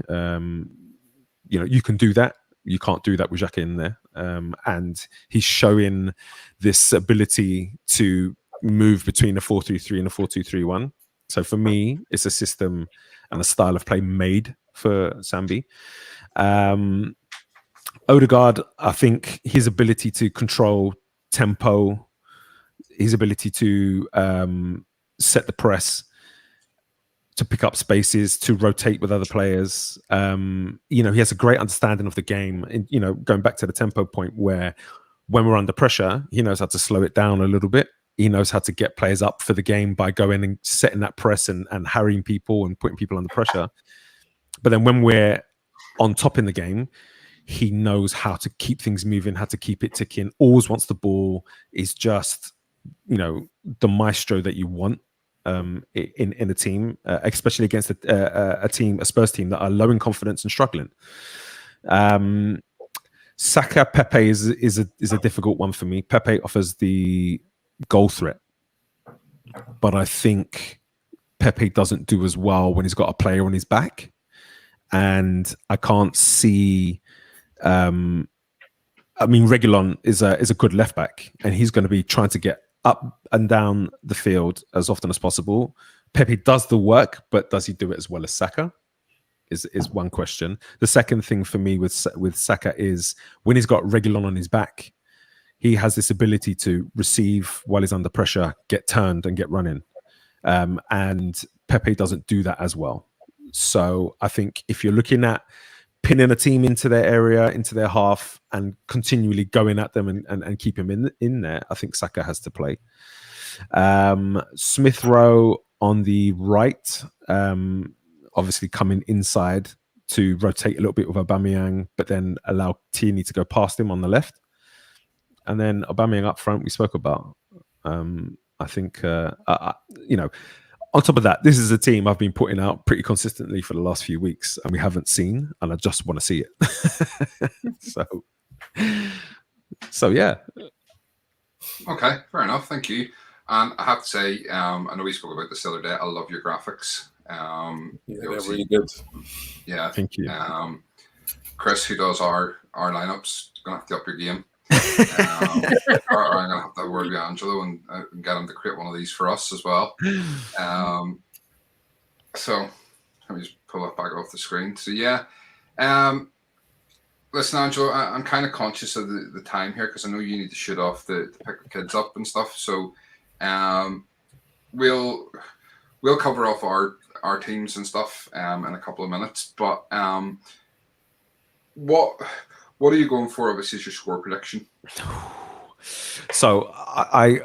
You can do that. You can't do that with Xhaka in there. And he's showing this ability to move between a 4-3-3 and a 4-2-3-1. So for me, it's a system and a style of play made for Sambi. Odegaard, I think his ability to control tempo, his ability to set the press, to pick up spaces, to rotate with other players. He has a great understanding of the game. And, going back to the tempo point where when we're under pressure, he knows how to slow it down a little bit. He knows how to get players up for the game by going and setting that press and harrying people and putting people under pressure. But then when we're on top in the game, he knows how to keep things moving, how to keep it ticking, always wants the ball, is just, the maestro that you want in a team, especially against a Spurs team that are low in confidence and struggling. Saka, Pepe is a difficult one for me. Pepe offers the goal threat, but I think Pepe doesn't do as well when he's got a player on his back, and I can't see. Reguilon is a good left back, and he's going to be trying to get up and down the field as often as possible. Pepe does the work, but does he do it as well as Saka? Is one question. The second thing for me with Saka is when he's got Reguilon on his back, he has this ability to receive while he's under pressure, get turned and get running. And Pepe doesn't do that as well. So I think if you're looking at pinning a team into their area, into their half, and continually going at them and keep him in there, I think Saka has to play. Smith Rowe on the right, obviously coming inside to rotate a little bit with Aubameyang, but then allow Tierney to go past him on the left. And then Aubameyang up front, we spoke about. I think, on top of that, this is a team I've been putting out pretty consistently for the last few weeks, and we haven't seen, and I just want to see it. so yeah. Okay, fair enough. Thank you. And I have to say, I know we spoke about this the other day. I love your graphics. They're really good. Yeah, thank you. Chris, who does our lineups, gonna have to up your game. Or I'm gonna have to word with Angelo and get him to create one of these for us as well. So let me just pull that back off the screen. So yeah, listen, Angelo, I'm kind of conscious of the time here because I know you need to shoot off to pick the kids up and stuff. So we'll cover off our teams and stuff in a couple of minutes. But what are you going for? Obviously, is your score prediction. So I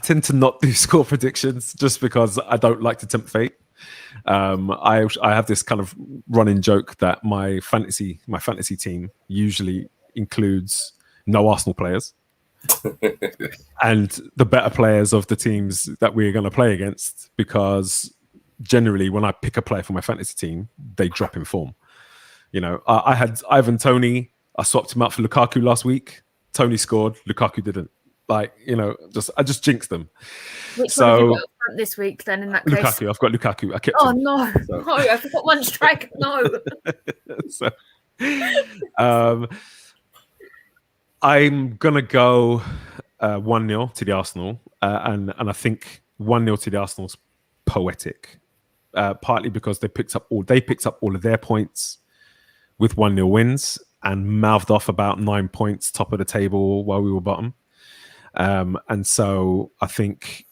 tend to not do score predictions just because I don't like to tempt fate. I have this kind of running joke that my fantasy team usually includes no Arsenal players, and the better players of the teams that we're going to play against, because generally when I pick a player for my fantasy team, they drop in form. I had Ivan Toney. I swapped him out for Lukaku last week. Tony scored. Lukaku didn't. I just jinxed them. Which one have you got up front this week then? In that case, Lukaku. I've got Lukaku. I kept. Oh him, no! so. No, I forgot one strike. No. So, I'm gonna go 1-0 to the Arsenal, and I think 1-0 to the Arsenal's poetic. Partly because they picked up all of their points with 1-0 wins and mouthed off about 9 points top of the table while we were bottom. And so I think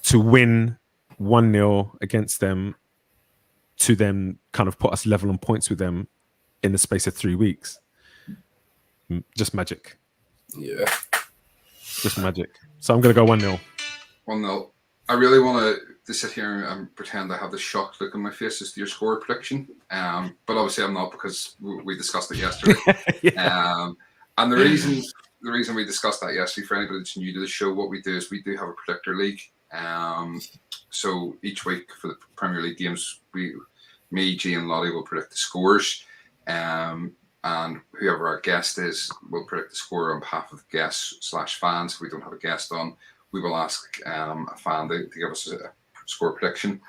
to win 1-0 against them, to then kind of put us level on points with them in the space of 3 weeks, just magic. Yeah. Just magic. So I'm going to go 1-0. 1-0. I really want to sit here and pretend I have this shocked look on my face as to your score prediction. But obviously I'm not, because we discussed it yesterday. Yeah. And the reason we discussed that yesterday, for anybody that's new to the show, what we do is we do have a predictor league. So each week for the Premier League games, me, G, and Lottie will predict the scores. And whoever our guest is will predict the score on behalf of guests / fans. If we don't have a guest on, we will ask a fan to give us a score prediction.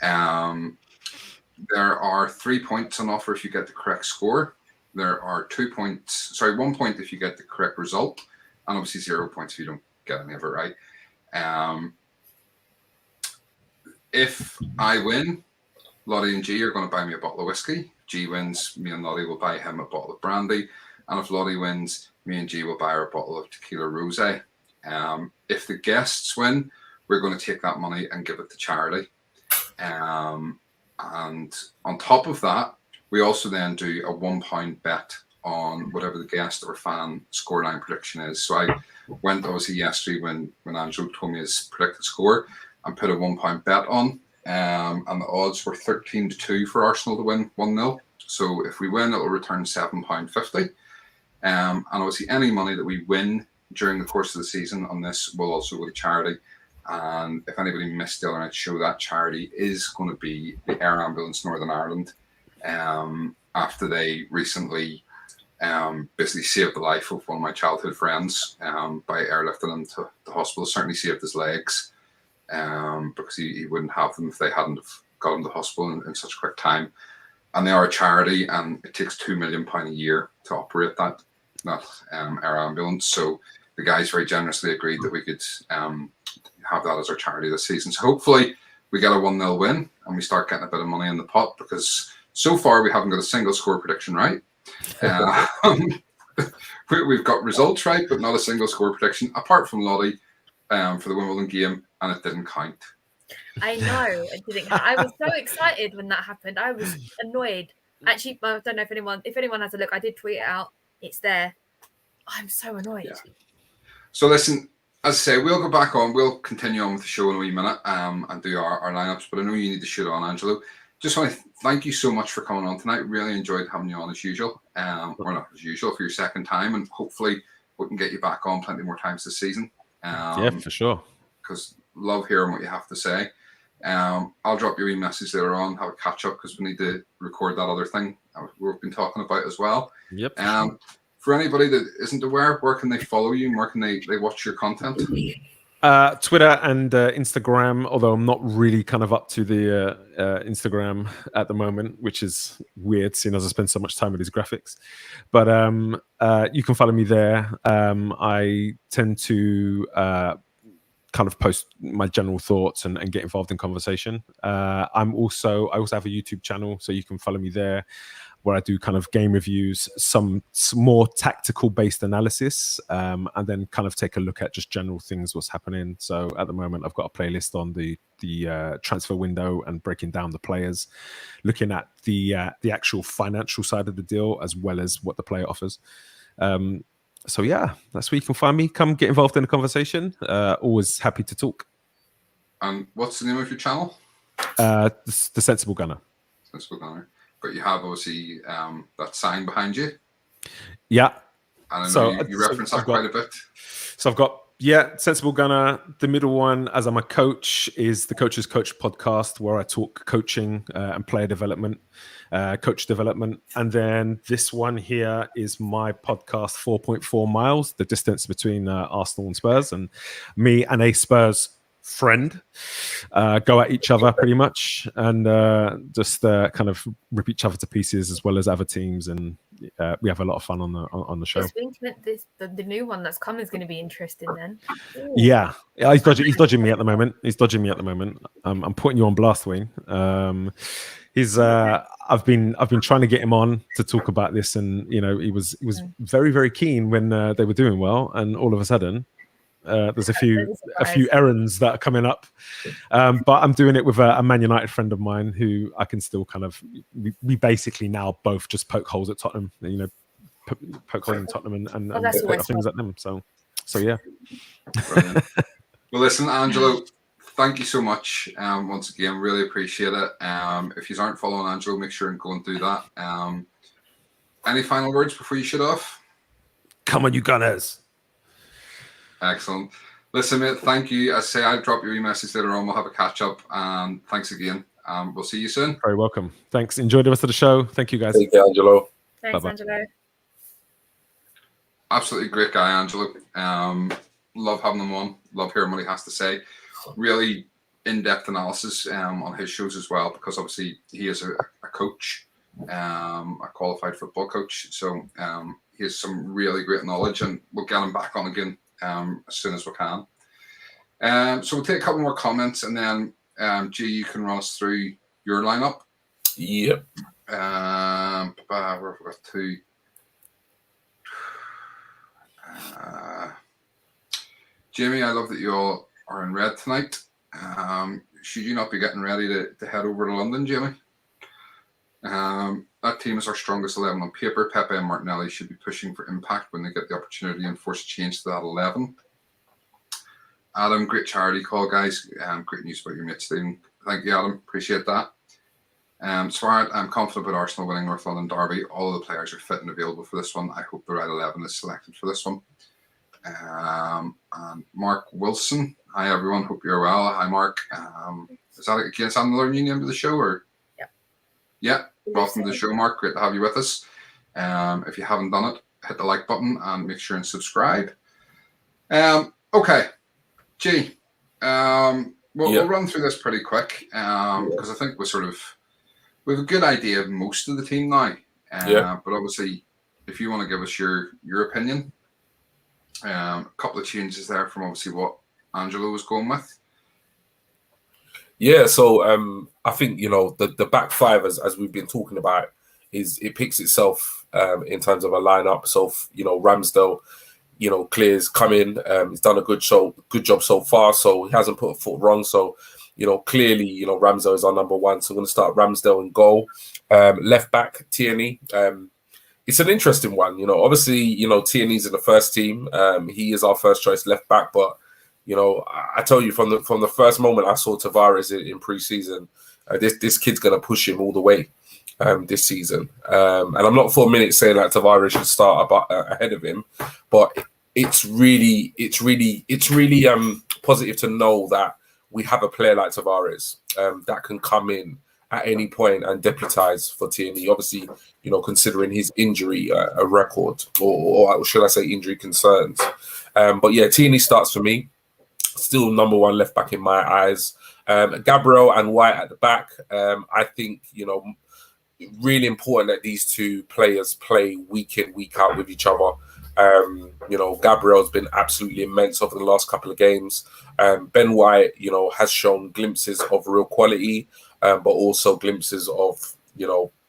There are 3 points on offer if you get the correct score. There are 1 point if you get the correct result, and obviously 0 points if you don't get any of it right. If I win, Lottie and G are going to buy me a bottle of whiskey. G wins, me and Lottie will buy him a bottle of brandy. And if Lottie wins, me and G will buy her a bottle of tequila rosé. If the guests win, we're going to take that money and give it to charity. And on top of that, we also then do a £1 bet on whatever the guest or fan scoreline prediction is. So I went obviously yesterday when Angelo told me his predicted score and put a £1 bet on. And the odds were 13-2 for Arsenal to win 1-0. So if we win, it will return £7.50. And obviously any money that we win during the course of the season on this will also go to charity. And if anybody missed the other night's show, that charity is going to be the Air Ambulance Northern Ireland. After they recently basically saved the life of one of my childhood friends by airlifting him to the hospital. Certainly saved his legs because he wouldn't have them if they hadn't have got him to the hospital in such a quick time. And they are a charity, and it takes £2 million a year to operate that air ambulance. So the guys very generously agreed that we could have that as our charity this season. So hopefully we get a 1-0 win and we start getting a bit of money in the pot, because so far we haven't got a single score prediction right. We've got results right, but not a single score prediction, apart from Lottie for the Wimbledon game, and it didn't count. I know it didn't. I was so excited when that happened. I was annoyed. Actually, I don't know if anyone has a look. I did tweet it out. It's there. I'm so annoyed. Yeah. So listen, as I say, we'll go back on. We'll continue on with the show in a wee minute and do our lineups. But I know you need to shoot on, Angelo. Just want to thank you so much for coming on tonight. Really enjoyed having you on as usual. Or not as usual, for your second time, and hopefully we can get you back on plenty more times this season. Yeah, for sure. Because love hearing what you have to say. I'll drop you a message later on, have a catch up, because we need to record that other thing we've been talking about as well. Yep. For anybody that isn't aware, where can they follow you and where can they watch your content? Twitter and Instagram, although I'm not really kind of up to the Instagram at the moment, which is weird seeing as I spend so much time with these graphics. But you can follow me there. I tend to kind of post my general thoughts and get involved in conversation. I also have a YouTube channel, so you can follow me there, where I do kind of game reviews, some more tactical based analysis, and then kind of take a look at just general things, what's happening. So at the moment, I've got a playlist on the transfer window and breaking down the players, looking at the actual financial side of the deal as well as what the player offers. So yeah, that's where you can find me. Come get involved in the conversation. Always happy to talk. And what's the name of your channel? The Sensible Gunner. Sensible Gunner. But you have obviously that sign behind you. Yeah. And I know you reference that quite a bit. So I've got, Sensible Gunner. The middle one, as I'm a coach, is the Coach's Coach podcast, where I talk coaching and player development, coach development. And then this one here is my podcast, 4.4 Miles, the distance between Arsenal and Spurs. And me and a Spurs friend go at each other pretty much, and just kind of rip each other to pieces, as well as other teams, and we have a lot of fun on the show. The new one that's coming is going to be interesting then. Ooh. Yeah, he's dodging me at the moment. I'm putting you on blast, Wayne. I've been trying to get him on to talk about this, and he was very, very keen when they were doing well, and all of a sudden there's a few errands that are coming up, but I'm doing it with a Man United friend of mine who I can still kind of, we basically now both just poke holes at Tottenham, poke holes in Tottenham and put things at them. So yeah. Brilliant. Well, listen, Angelo, thank you so much. Once again, really appreciate it. If you aren't following Angelo, make sure and go and do that. Any final words before you shut off? Come on, you Gunners. Excellent. Listen, mate, thank you. As I say, I'll drop your message later on. We'll have a catch up. And thanks again. We'll see you soon. Very welcome. Thanks. Enjoy the rest of the show. Thank you, guys. Thank you, Angelo. Thanks, Bye-bye. Angelo. Absolutely great guy, Angelo. Love having him on. Love hearing what he has to say. Really in-depth analysis on his shows as well, because obviously he is a coach, a qualified football coach. So he has some really great knowledge, and we'll get him back on again as soon as we can. So we'll take a couple more comments, and then G, you can run us through your lineup. Yep. Where have we got two? Jamie, I love that you all are in red tonight. Should you not be getting ready to head over to London, Jamie? That team is our strongest 11 on paper. Pepe and Martinelli should be pushing for impact when they get the opportunity and force a change to that 11. Adam, great charity call, guys. Great news about your mates team. Thank you, Adam. Appreciate that. Swart, I'm confident about Arsenal winning North London Derby. All of the players are fit and available for this one. I hope the right 11 is selected for this one. And Mark Wilson. Hi, everyone. Hope you're well. Hi, Mark. Is that another new name to the show? Or? Yeah. Welcome to the show, Mark. Great to have you with us. If you haven't done it, hit the like button and make sure and subscribe. Okay. G. We'll run through this pretty quick because I think we have a good idea of most of the team now. But obviously, if you want to give us your opinion, a couple of changes there from obviously what Angelo was going with. Yeah, so I think, the back five, as we've been talking about, it picks itself in terms of a lineup. So, Ramsdale, clears, come in. He's done a good job so far. So he hasn't put a foot wrong. So, clearly, Ramsdale is our number one. So we're going to start Ramsdale in goal. Left back, Tierney. It's an interesting one. Obviously, Tierney's in the first team. He is our first choice left back. But, I tell you from the first moment I saw Tavares in pre-season, this kid's going to push him all the way this season. And I'm not for a minute saying that Tavares should start ahead of him, but it's really positive to know that we have a player like Tavares that can come in at any point and deputise for Tierney. Obviously, considering his injury record, or should I say injury concerns. But yeah, Tierney starts for me. Still number one left back in my eyes. Gabriel and White at the back. I think, really important that these two players play week in, week out with each other. Gabriel's been absolutely immense over the last couple of games. Ben White, has shown glimpses of real quality, but also glimpses of,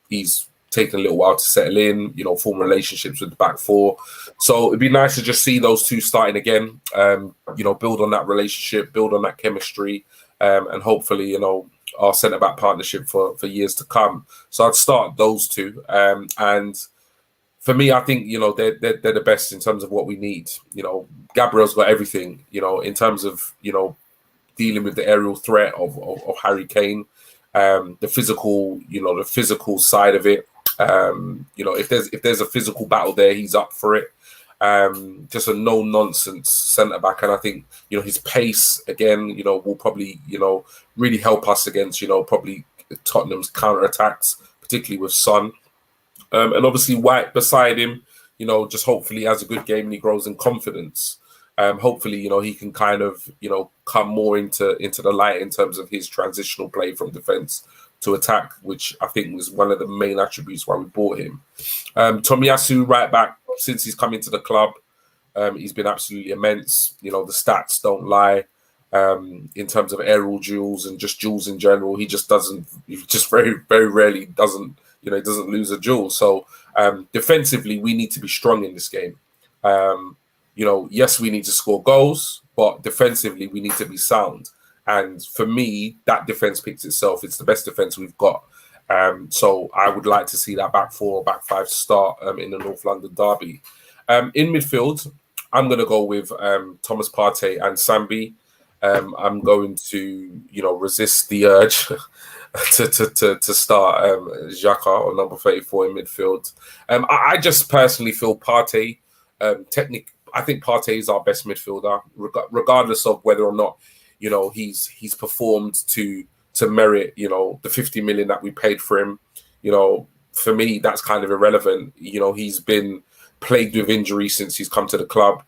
he's taken a little while to settle in, form relationships with the back four. So it'd be nice to just see those two starting again, build on that relationship, build on that chemistry, and hopefully, our centre-back partnership for years to come. So I'd start those two. And for me, I think, they're the best in terms of what we need. Gabriel's got everything, in terms of, dealing with the aerial threat of Harry Kane, the physical side of it. If there's a physical battle there, he's up for it. Just a no-nonsense centre-back. And I think, his pace, again, will probably, really help us against, probably Tottenham's counter-attacks, particularly with Son. And obviously White beside him, just hopefully has a good game and he grows in confidence. Hopefully, he can kind of, come more into the light in terms of his transitional play from defence to attack, which I think was one of the main attributes why we bought him. Tomiyasu, right back, since he's come into the club, he's been absolutely immense. The stats don't lie. In terms of aerial duels and just duels in general, he just very, very rarely doesn't lose a duel. So defensively, we need to be strong in this game. Yes, we need to score goals, but defensively, we need to be sound. And for me, that defense picks itself. It's the best defense we've got. So I would like to see that back four or back five start in the North London derby. In midfield, I'm going to go with Thomas Partey and Sambi. I'm going to, resist the urge to start Xhaka on number 34 in midfield. I just personally feel Partey, I think Partey is our best midfielder, regardless of whether or not, he's performed to merit, the 50 million that we paid for him. For me, that's kind of irrelevant. He's been plagued with injury since he's come to the club.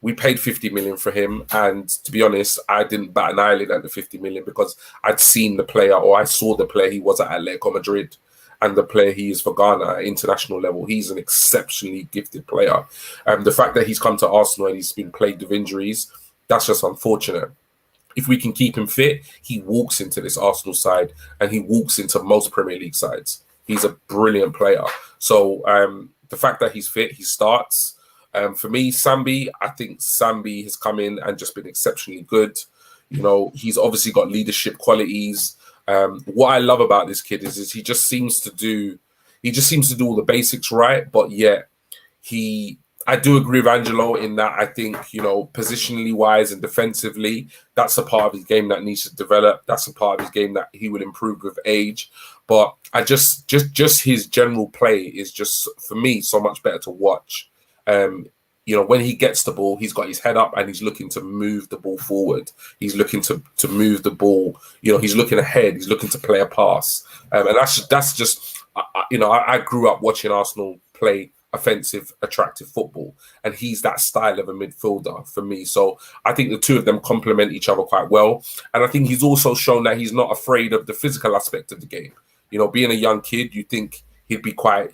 We paid 50 million for him, and to be honest, I didn't bat an eyelid at the 50 million because I'd seen the player, or I saw the player he was at Atletico Madrid and the player he is for Ghana at international level. He's an exceptionally gifted player. The fact that he's come to Arsenal and he's been plagued with injuries, that's just unfortunate. If we can keep him fit, he walks into this Arsenal side and he walks into most Premier League sides. He's a brilliant player. So the fact that he's fit, he starts. For me, Sambi, I think Sambi has come in and just been exceptionally good. He's obviously got leadership qualities. What I love about this kid is he just seems to do all the basics right, but yet I do agree with Angelo in that I think, positionally wise and defensively, that's a part of his game that needs to develop. That's a part of his game that he will improve with age. But I just his general play is just, for me, so much better to watch. When he gets the ball, he's got his head up and he's looking to move the ball forward. He's looking to move the ball. He's looking ahead. He's looking to play a pass. And that's just, I grew up watching Arsenal play offensive, attractive football, and he's that style of a midfielder for me. So I think the two of them complement each other quite well. And I think he's also shown that he's not afraid of the physical aspect of the game. Being a young kid, you think he'd be quite,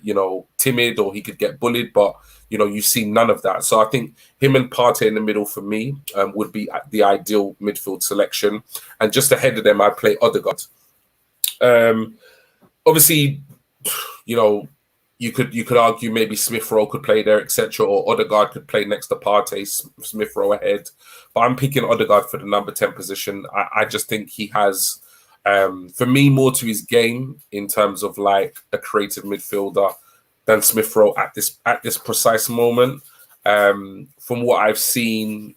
timid, or he could get bullied, but you see none of that. So I think him and Partey in the middle for me would be the ideal midfield selection. And just ahead of them, I'd play Odegaard. Obviously, you could argue maybe Smith Rowe could play there, etc., or Odegaard could play next to Partey, Smith Rowe ahead. But I'm picking Odegaard for the number 10 position. I just think he has, for me, more to his game in terms of like a creative midfielder than Smith Rowe at this precise moment. From what I've seen,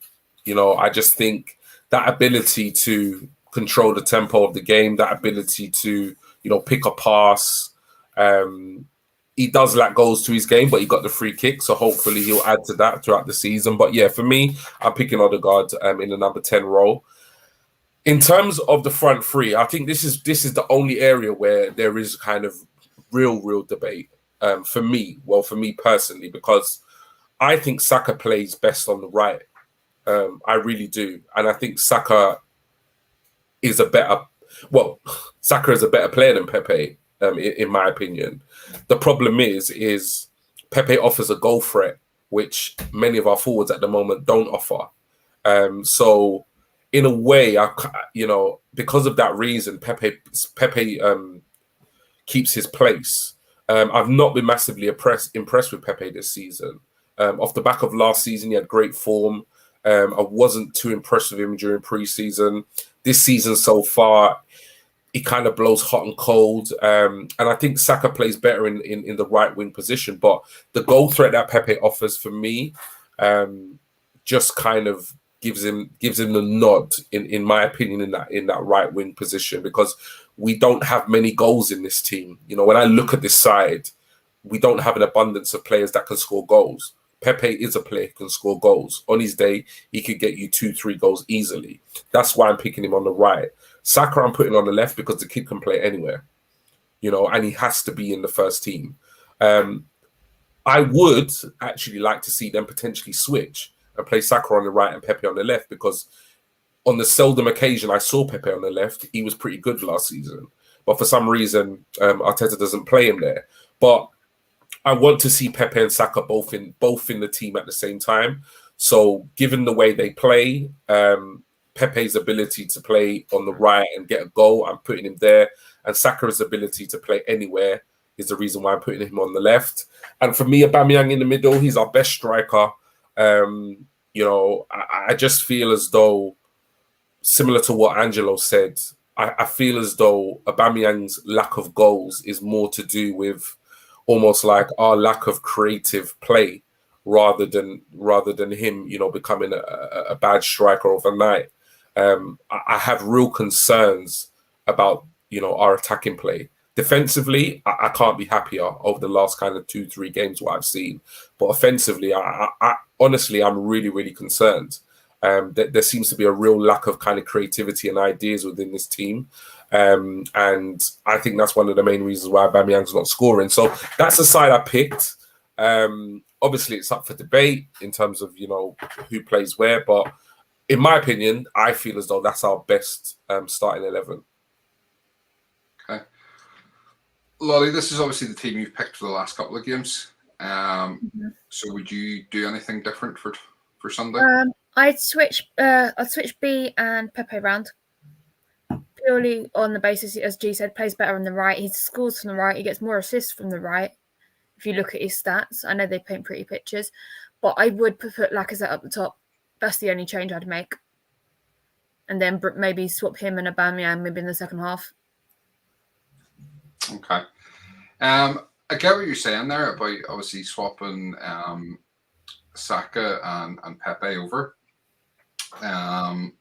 I just think that ability to control the tempo of the game, that ability to, pick a pass. He does lack goals to his game, but he got the free kick, so hopefully he'll add to that throughout the season. But yeah, for me, I'm picking Odegaard in the number 10 role. In terms of the front three, I think this is the only area where there is kind of real debate. For me personally, because I think Saka plays best on the right. I really do. And I think Saka is a better player than Pepe, in my opinion. The problem is Pepe offers a goal threat, which many of our forwards at the moment don't offer. So in a way, because of that reason, Pepe keeps his place. I've not been massively impressed with Pepe this season. Off the back of last season, he had great form. I wasn't too impressed with him during pre-season. This season so far, he kind of blows hot and cold. And I think Saka plays better in the right wing position. But the goal threat that Pepe offers for me just kind of gives him the nod, in my opinion, in that right wing position, because we don't have many goals in this team. When I look at this side, we don't have an abundance of players that can score goals. Pepe is a player who can score goals. On his day, he could get you 2-3 goals easily. That's why I'm picking him on the right. Saka I'm putting on the left because the kid can play anywhere, and he has to be in the first team. I would actually like to see them potentially switch and play Saka on the right and Pepe on the left, because on the seldom occasion I saw Pepe on the left, he was pretty good last season. But for some reason, Arteta doesn't play him there. But I want to see Pepe and Saka both in the team at the same time. So given the way they play, Pepe's ability to play on the right and get a goal, I'm putting him there. And Saka's ability to play anywhere is the reason why I'm putting him on the left. And for me, Aubameyang in the middle, he's our best striker. I just feel as though, similar to what Angelo said, I feel as though Aubameyang's lack of goals is more to do with almost like our lack of creative play rather than him, becoming a bad striker overnight. I have real concerns about our attacking play. Defensively, I can't be happier over the last kind of 2-3 games what I've seen. But offensively, I honestly, I'm really, really concerned. There seems to be a real lack of kind of creativity and ideas within this team. And I think that's one of the main reasons why Aubameyang's not scoring. So that's the side I picked. Obviously, it's up for debate in terms of, who plays where. But in my opinion, I feel as though that's our best starting 11. Okay. Lolly, this is obviously the team you've picked for the last couple of games. So would you do anything different for Sunday? I'd switch B and Pepe round. Purely on the basis, as G said, plays better on the right. He scores from the right. He gets more assists from the right. If you look at his stats, I know they paint pretty pictures, but I would put Lacazette up the top. That's the only change I'd make. And then maybe swap him and Aubameyang maybe in the second half. Okay. I get what you're saying there about obviously swapping Saka and Pepe over. I'll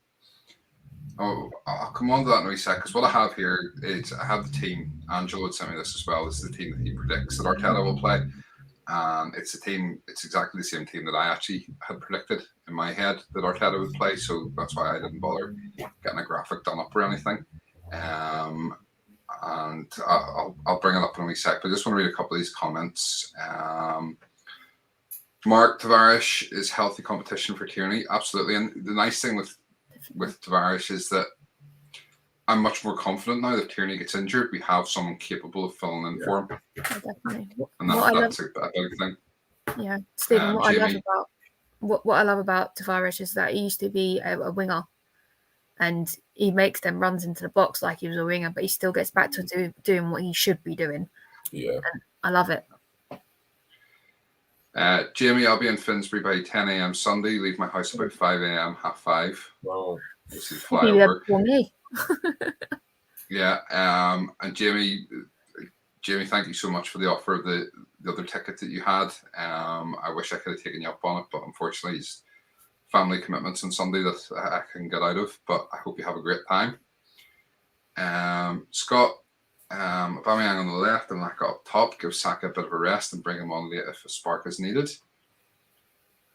come on to that in a sec, because what I have here is I have the team. Angelo had sent me this as well. This is the team that he predicts that Arteta will play. It's exactly the same team that I actually had predicted in my head that Arteta would play. So that's why I didn't bother getting a graphic done up or anything. And I'll bring it up in a wee sec, but I just want to read a couple of these comments. Mark, Tavares is healthy competition for Tierney. Absolutely. And the nice thing with Tavares is that I'm much more confident now that Tierney gets injured. We have someone capable of filling in for him. Definitely. And that's a big thing. Yeah. Stephen, what Jamie. I love about Tavares is that he used to be a winger. And he makes them runs into the box like he was a winger, but he still gets back to doing what he should be doing. Yeah. And I love it. Jamie, I'll be in Finsbury by 10 a.m. Sunday. Leave my house about 5 a.m., 5:30. Wow. This is fly over. Me. Yeah. And Jamie, thank you so much for the offer of the other ticket that you had. I wish I could have taken you up on it, but unfortunately, it's family commitments on Sunday that I can get out of. But I hope you have a great time. Scott, Aubameyang on the left and Laka up top. Give Saka a bit of a rest and bring him on late if a spark is needed.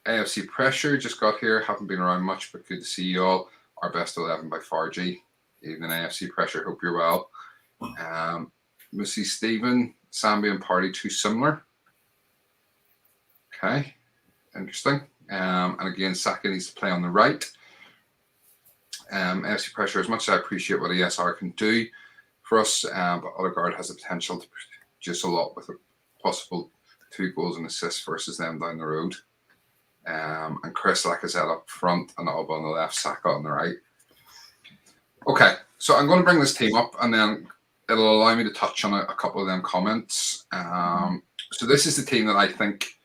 AFC pressure just got here. Haven't been around much, but good to see you all. Our best 11 by far, G. Evening AFC pressure. Hope you're well. Missy Stephen, Sambi and Party too similar. Okay, interesting. And again, Saka needs to play on the right. AFC pressure, as much as I appreciate what ESR can do for us, but Odegaard has the potential to produce a lot with a possible 2 goals and assists versus them down the road. And Chris Lacazette up front and Alba on the left, Saka on the right. Okay, so I'm going to bring this team up and then it'll allow me to touch on a couple of them comments. So this is the team that I think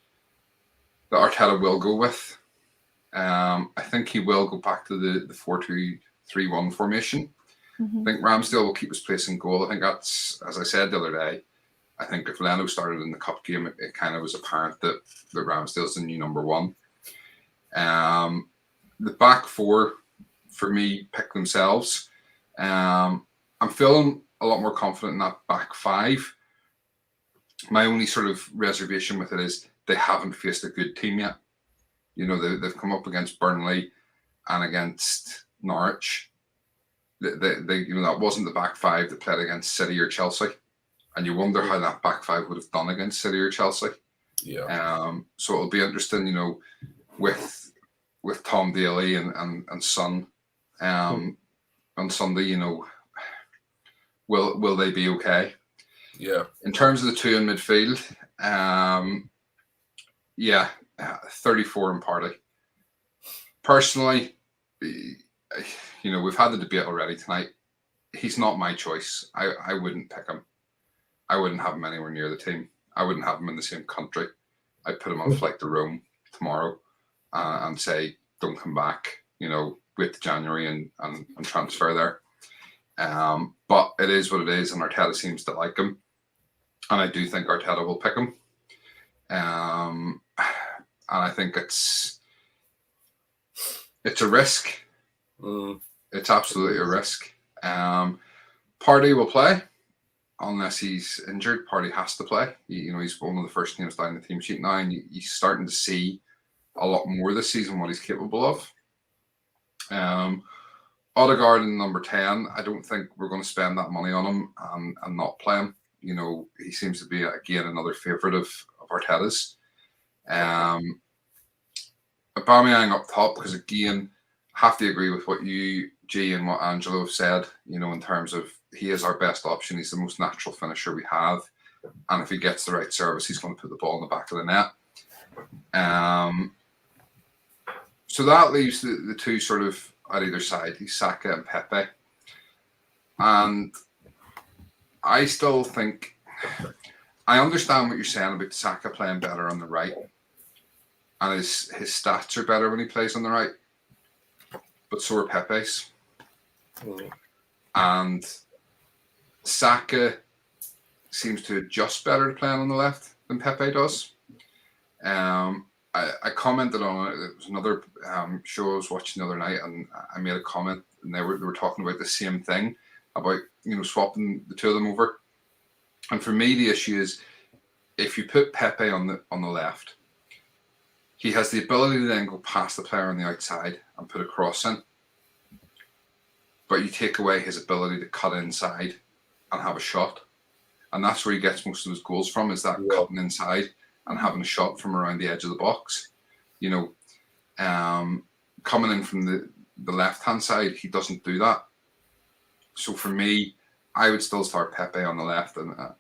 that Arteta will go with. I think he will go back to the 4-2-3-1 formation. I think Ramsdale will keep his place in goal. I think that's, as I said the other day, I think if Leno started in the cup game, it kind of was apparent that Ramsdale's the new number 1. The back 4, for me, pick themselves. I'm feeling a lot more confident in that back 5. My only sort of reservation with it is they haven't faced a good team yet. You know, they've come up against Burnley and against Norwich. They that wasn't the back 5 that played against City or Chelsea, and you wonder how that back 5 would have done against City or Chelsea. Yeah. So it'll be interesting, you know, with Tom Daly and Son, on Sunday, you know, will they be okay? Yeah. In terms of the 2 in midfield, 34 in Partey. Personally, you know, we've had the debate already tonight. He's not my choice. I wouldn't pick him. I wouldn't have him anywhere near the team. I wouldn't have him in the same country. I'd put him on a flight to Rome tomorrow and say, don't come back, you know, wait to January and transfer there. But it is what it is, and Arteta seems to like him. And I do think Arteta will pick him. I think it's a risk. It's absolutely a risk. Partey will play unless he's injured. Partey has to play. He's one of the first names down the team sheet now, and he's starting to see a lot more this season what he's capable of. Odegaard in number 10, I don't think we're going to spend that money on him and not play him. He seems to be, again, another favourite of Arteta's. Aubameyang up top, because, again, I have to agree with what you, G, and what Angelo have said, in terms of he is our best option. He's the most natural finisher we have. And if he gets the right service, he's going to put the ball in the back of the net. So that leaves the two sort of at either side, he's Saka and Pepe. And I still think, I understand what you're saying about Saka playing better on the right. And his stats are better when he plays on the right. But so are Pepe's. And Saka seems to adjust better to playing on the left than Pepe does. I commented on it. It was another show I was watching the other night, and I made a comment, and they were talking about the same thing about swapping the two of them over. And for me, the issue is if you put Pepe on the left, he has the ability to then go past the player on the outside and put a cross in. But you take away his ability to cut inside and have a shot, and that's where he gets most of his goals from, is that cutting inside and having a shot from around the edge of the box. Coming in from the left-hand side, he doesn't do that. So for me, I would still start Pepe on the left, and on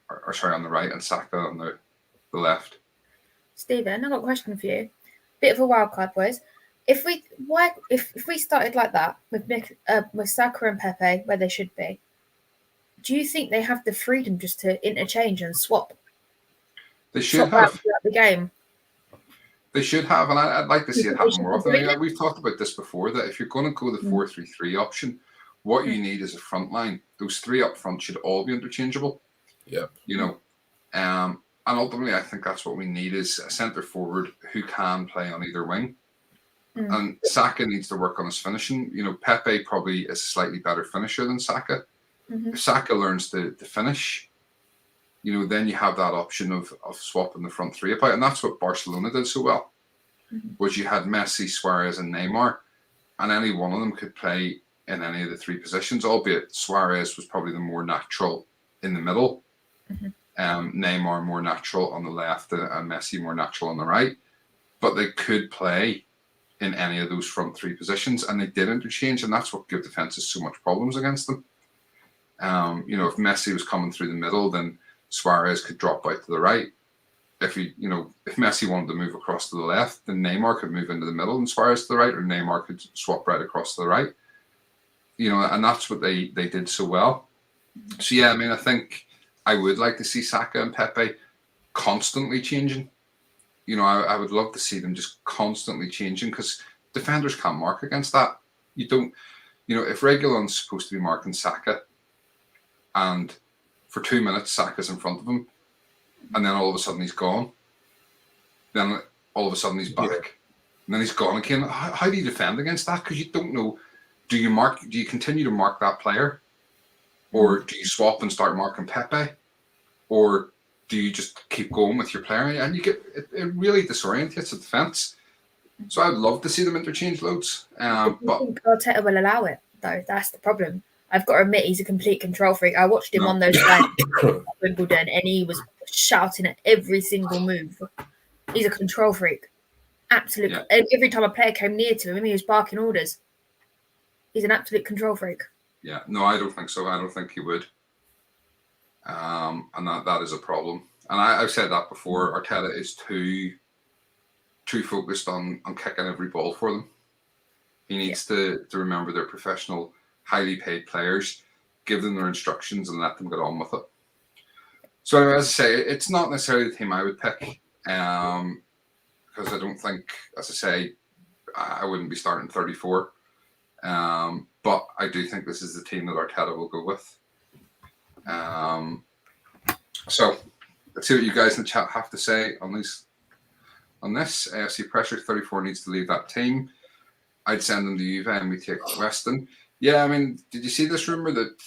the right, and Saka on the left. Stephen, I've got a question for you. Bit of a wild card, boys. If we started like that with Saka and Pepe where they should be, do you think they have the freedom just to interchange and swap? They should have throughout the game. They should have, and I'd like to see it happen more often. We've talked about this before, that if you're going to go the 4-3-3 option, what you need is a front line. Those three up front should all be interchangeable. Yeah. And ultimately, I think that's what we need, is a centre forward who can play on either wing. And Saka needs to work on his finishing. Pepe probably is a slightly better finisher than Saka. If Saka learns to finish, then you have that option of swapping the front three about. And that's what Barcelona did so well, was you had Messi, Suarez and Neymar, and any one of them could play in any of the three positions, albeit Suarez was probably the more natural in the middle. Neymar more natural on the left, and Messi more natural on the right. But they could play in any of those front three positions, and they did interchange, and that's what gave defenses so much problems against them. If Messi was coming through the middle, then Suarez could drop out to the right. If Messi wanted to move across to the left, then Neymar could move into the middle and Suarez to the right, or Neymar could swap right across to the right. And that's what they did so well. So yeah, I think I would like to see Saka and Pepe constantly changing. I would love to see them just constantly changing, because defenders can't mark against that. You don't, if Reguilon's supposed to be marking Saka, and for 2 minutes Saka's in front of him, and then all of a sudden he's gone, then all of a sudden he's back, and then he's gone again. How do you defend against that? Because you don't know. Do you continue to mark that player, or do you swap and start marking Pepe, or do you just keep going with your player? And you get it really disorientates the defense. So I'd love to see them interchange loads. But I think Arteta will allow it, though. That's the problem. I've got to admit, he's a complete control freak. I watched him on those games at Wimbledon, and he was shouting at every single move. He's a control freak. Absolute. Yeah. Every time a player came near to him, he was barking orders. He's an absolute control freak. Yeah, no, I don't think so. I don't think he would. And that is a problem. And I've said that before. Arteta is too focused on kicking every ball for them. He needs to remember they're professional, highly paid players, give them their instructions and let them get on with it. So anyway, as I say, it's not necessarily the team I would pick, because I don't think, as I say, I wouldn't be starting 34. But I do think this is the team that Arteta will go with. So let's see what you guys in the chat have to say on on this. AFC pressure 34 needs to leave that team. I'd send them to Juve and we take Weston. Yeah, I mean, did you see this rumor that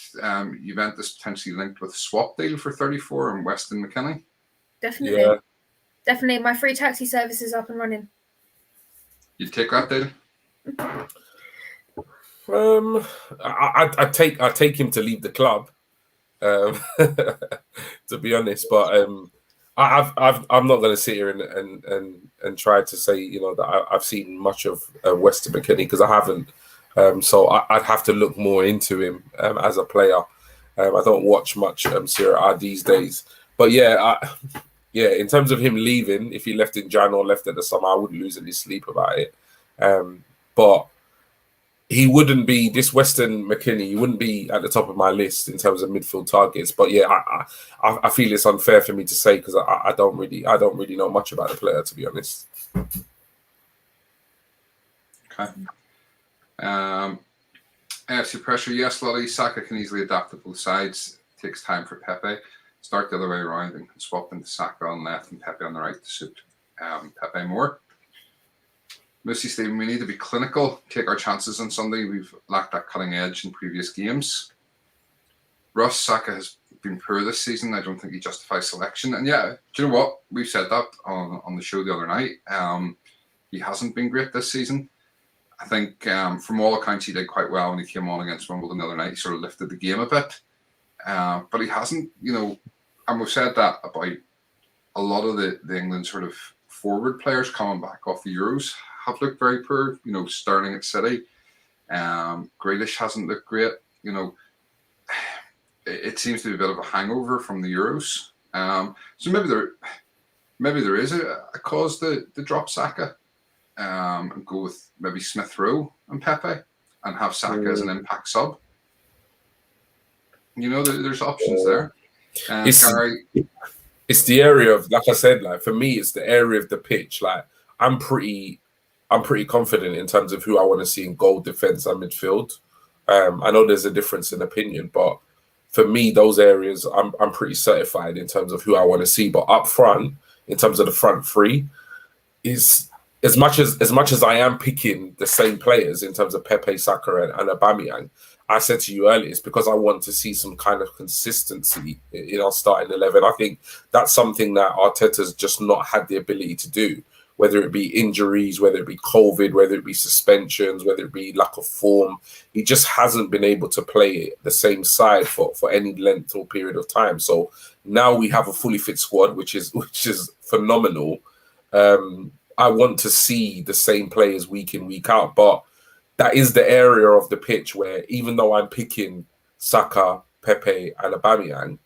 Juventus potentially linked with a swap deal for 34 and Weston McKennie? Definitely. Yeah. Definitely. My free taxi service is up and running. You'd take that deal? I take him to leave the club, to be honest. But I'm not going to sit here and try to say, you know, that I've seen much of Weston McKennie, because I haven't. So I'd have to look more into him as a player. I don't watch much Serie A these days. But yeah, in terms of him leaving, if he left in Jan or left in the summer, I wouldn't lose any sleep about it. But he wouldn't be, this Weston McKennie, he wouldn't be at the top of my list in terms of midfield targets. But yeah, I feel it's unfair for me to say, because I don't really know much about the player, to be honest. Okay. AFC pressure, yes, Lolly. Saka can easily adapt to both sides. It takes time for Pepe. Start the other way around and swap into Saka on left and Pepe on the right to suit Pepe more. Lucy Stephen, we need to be clinical, take our chances on Sunday. We've lacked that cutting edge in previous games. Russ, Saka has been poor this season. I don't think he justifies selection. And yeah, do you know what? We've said that on the show the other night. He hasn't been great this season. I think from all accounts, he did quite well when he came on against Wimbledon the other night. He sort of lifted the game a bit. But he hasn't, you know, and we've said that about a lot of the England sort of forward players coming back off the Euros have looked very poor. You know, Sterling at City. Grealish hasn't looked great. You know, it seems to be a bit of a hangover from the Euros. So maybe there is a cause to drop Saka and go with maybe Smith Rowe and Pepe and have Saka as an impact sub. You know, there's options there. It's the area of, like I said, like for me, it's the area of the pitch. Like I'm pretty confident in terms of who I want to see in goal, defense, and midfield. I know there's a difference in opinion, but for me, those areas I'm pretty certified in terms of who I want to see. But up front, in terms of the front three, is as much as I am picking the same players in terms of Pepe, Saka, and Aubameyang. I said to you earlier, it's because I want to see some kind of consistency in our starting 11. I think that's something that Arteta's just not had the ability to do, whether it be injuries, whether it be COVID, whether it be suspensions, whether it be lack of form. He just hasn't been able to play the same side for any length or period of time. So now we have a fully fit squad, which is phenomenal. I want to see the same players week in, week out, but that is the area of the pitch where, even though I'm picking Saka, Pepe, and Aubameyang,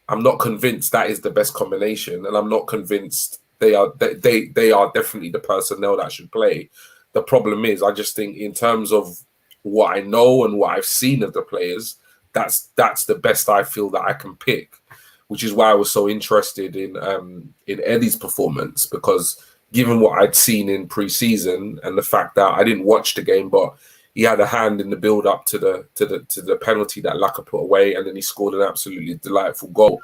I'm not convinced that is the best combination, and I'm not convinced they are definitely the personnel that should play. The problem is, I just think in terms of what I know and what I've seen of the players, that's the best I feel that I can pick, which is why I was so interested in Eddie's performance, because given what I'd seen in pre-season and the fact that I didn't watch the game, but he had a hand in the build-up to the penalty that Laka put away, and then he scored an absolutely delightful goal.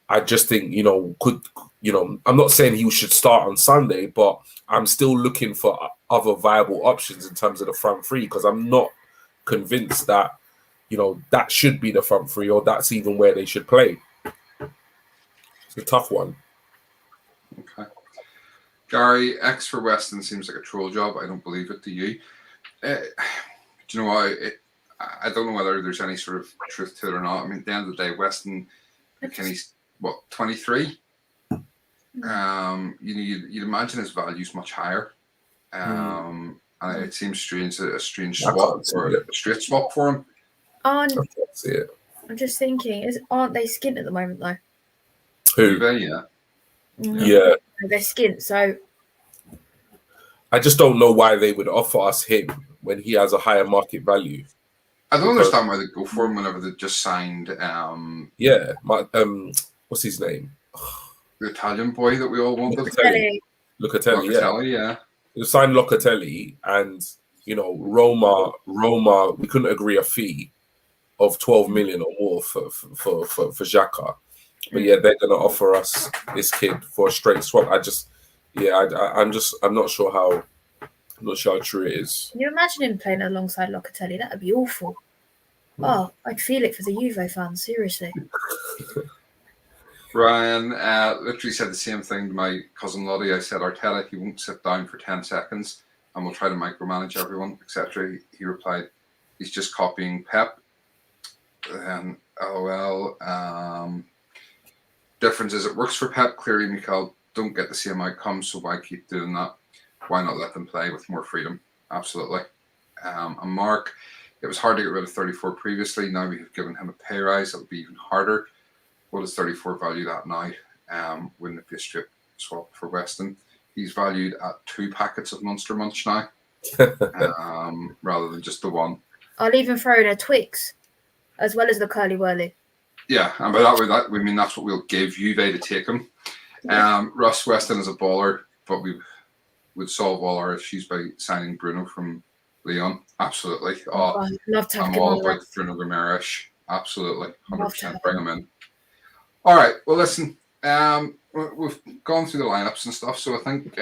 I just think, I'm not saying he should start on Sunday, but I'm still looking for other viable options in terms of the front three, because I'm not convinced that, that should be the front three, or that's even where they should play. It's a tough one. Okay. Gary, X for Weston seems like a troll job. I don't believe it. Do you? Do you know what? I don't know whether there's any sort of truth to it or not. I mean, at the end of the day, Weston McKennie's, 23? You'd imagine his value's much higher. And it seems strange, a strange swap or a straight swap for him. I'm just thinking, aren't they skint at the moment though? Who? Yeah. They're skint, so I just don't know why they would offer us him when he has a higher market value. I don't understand why they go for him whenever they just signed. What's his name? The Italian boy that we all wanted. Locatelli, yeah. They signed Locatelli, and Roma. We couldn't agree a fee of 12 million or more for Xhaka. But yeah, they're going to offer us this kid for a straight swap. yeah, I'm not sure how true it is. Can you imagine him playing alongside Locatelli? That'd be awful. Oh, I'd feel it for the Juve fans, seriously. Ryan literally said the same thing to my cousin Lottie. I said, Arteta, he won't sit down for 10 seconds and we'll try to micromanage everyone, etc. He replied, he's just copying Pep. And LOL. Difference is it works for Pep. Clearly, Mikel don't get the same outcome, so why keep doing that? Why not let them play with more freedom? Absolutely. And Mark, it was hard to get rid of 34 previously. Now we have given him a pay rise. It'll be even harder. What is 34 valued at now? Wouldn't it be a strip swap for Weston? He's valued at 2 packets of Monster Munch now, rather than just the one. I'll even throw in a Twix, as well as the Curly Whirly. Yeah, and by that we mean that's what we'll give Juve to take him. Russ Weston is a baller, but we would solve all our issues by signing Bruno from Lyon. Absolutely. I'd love to have I'm him all on about Bruno Ramirez. Absolutely. 100%. Bring him in. All right. Well, listen, we've gone through the lineups and stuff, so I think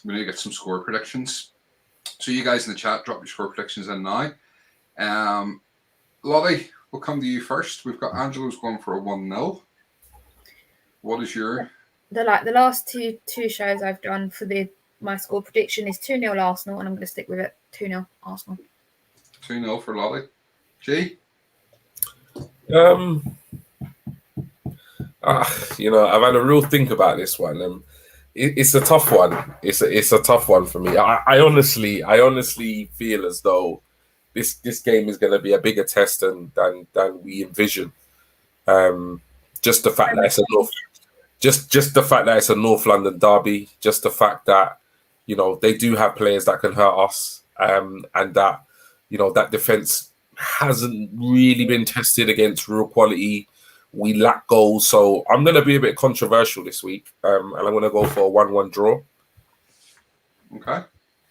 we need to get some score predictions. So you guys in the chat, drop your score predictions in now. Lottie, we'll come to you first. We've got Angelo's going for a 1-0. What is your... The last two shows I've done for my score prediction is 2-0 Arsenal, and I'm going to stick with it. 2-0 Arsenal. 2-0 for Lottie. G? I've had a real think about this one. It's a tough one. It's a tough one for me. I honestly feel as though this game is going to be a bigger test than we envision. Just the fact that it's a North London derby. Just the fact that they do have players that can hurt us, and that that defense hasn't really been tested against real quality. We lack goals, so I'm going to be a bit controversial this week, and I'm going to go for a 1-1 draw. Okay.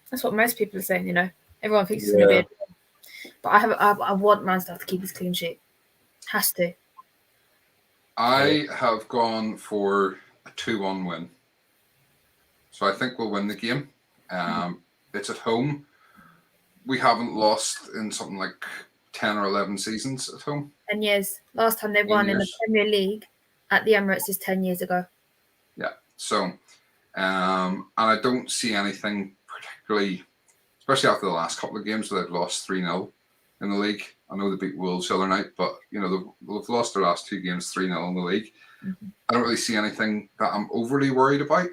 That's what most people are saying. Everyone thinks it's going to be a draw. But I want Ramsdale to keep his clean sheet. Has to. I have gone for a 2-1 win. So I think we'll win the game. It's at home. We haven't lost in something like 10 or 11 seasons at home. 10 years. Last time they won in the Premier League at the Emirates is 10 years ago. Yeah. So, and I don't see anything particularly, especially after the last couple of games where they've lost 3-0 in the league. I know they beat Wolves the other night, but they've lost their last 2 games 3-0 in the league. Mm-hmm. I don't really see anything that I'm overly worried about.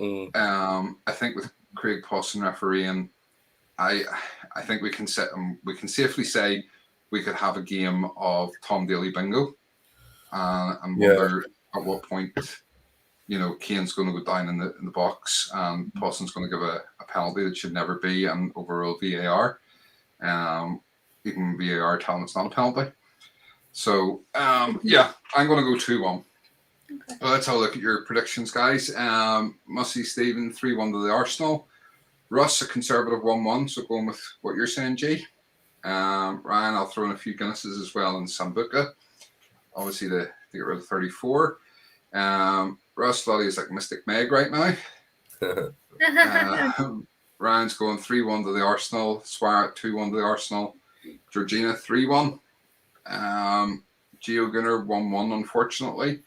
I think with Craig Pawson refereeing, I think we can safely say we could have a game of Tom Daly bingo, and wonder at what point Kane's going to go down in the box and Pawson's going to give a penalty that should never be and overrule VAR. Even VAR telling it's not a penalty. So I'm going to go 2-1. Okay. Well, let's have a look at your predictions, guys. Mussy Stephen 3-1 to the Arsenal. Russ, a conservative 1-1, so going with what you're saying, G. Ryan, I'll throw in a few Guinnesses as well in Sambuca. Obviously, to get rid of 34. Russ, Lottie is like Mystic Meg right now. Ryan's going 3-1 to the Arsenal. Swire 2-1 to the Arsenal. Georgina 3-1. Gio Gunner 1-1, unfortunately.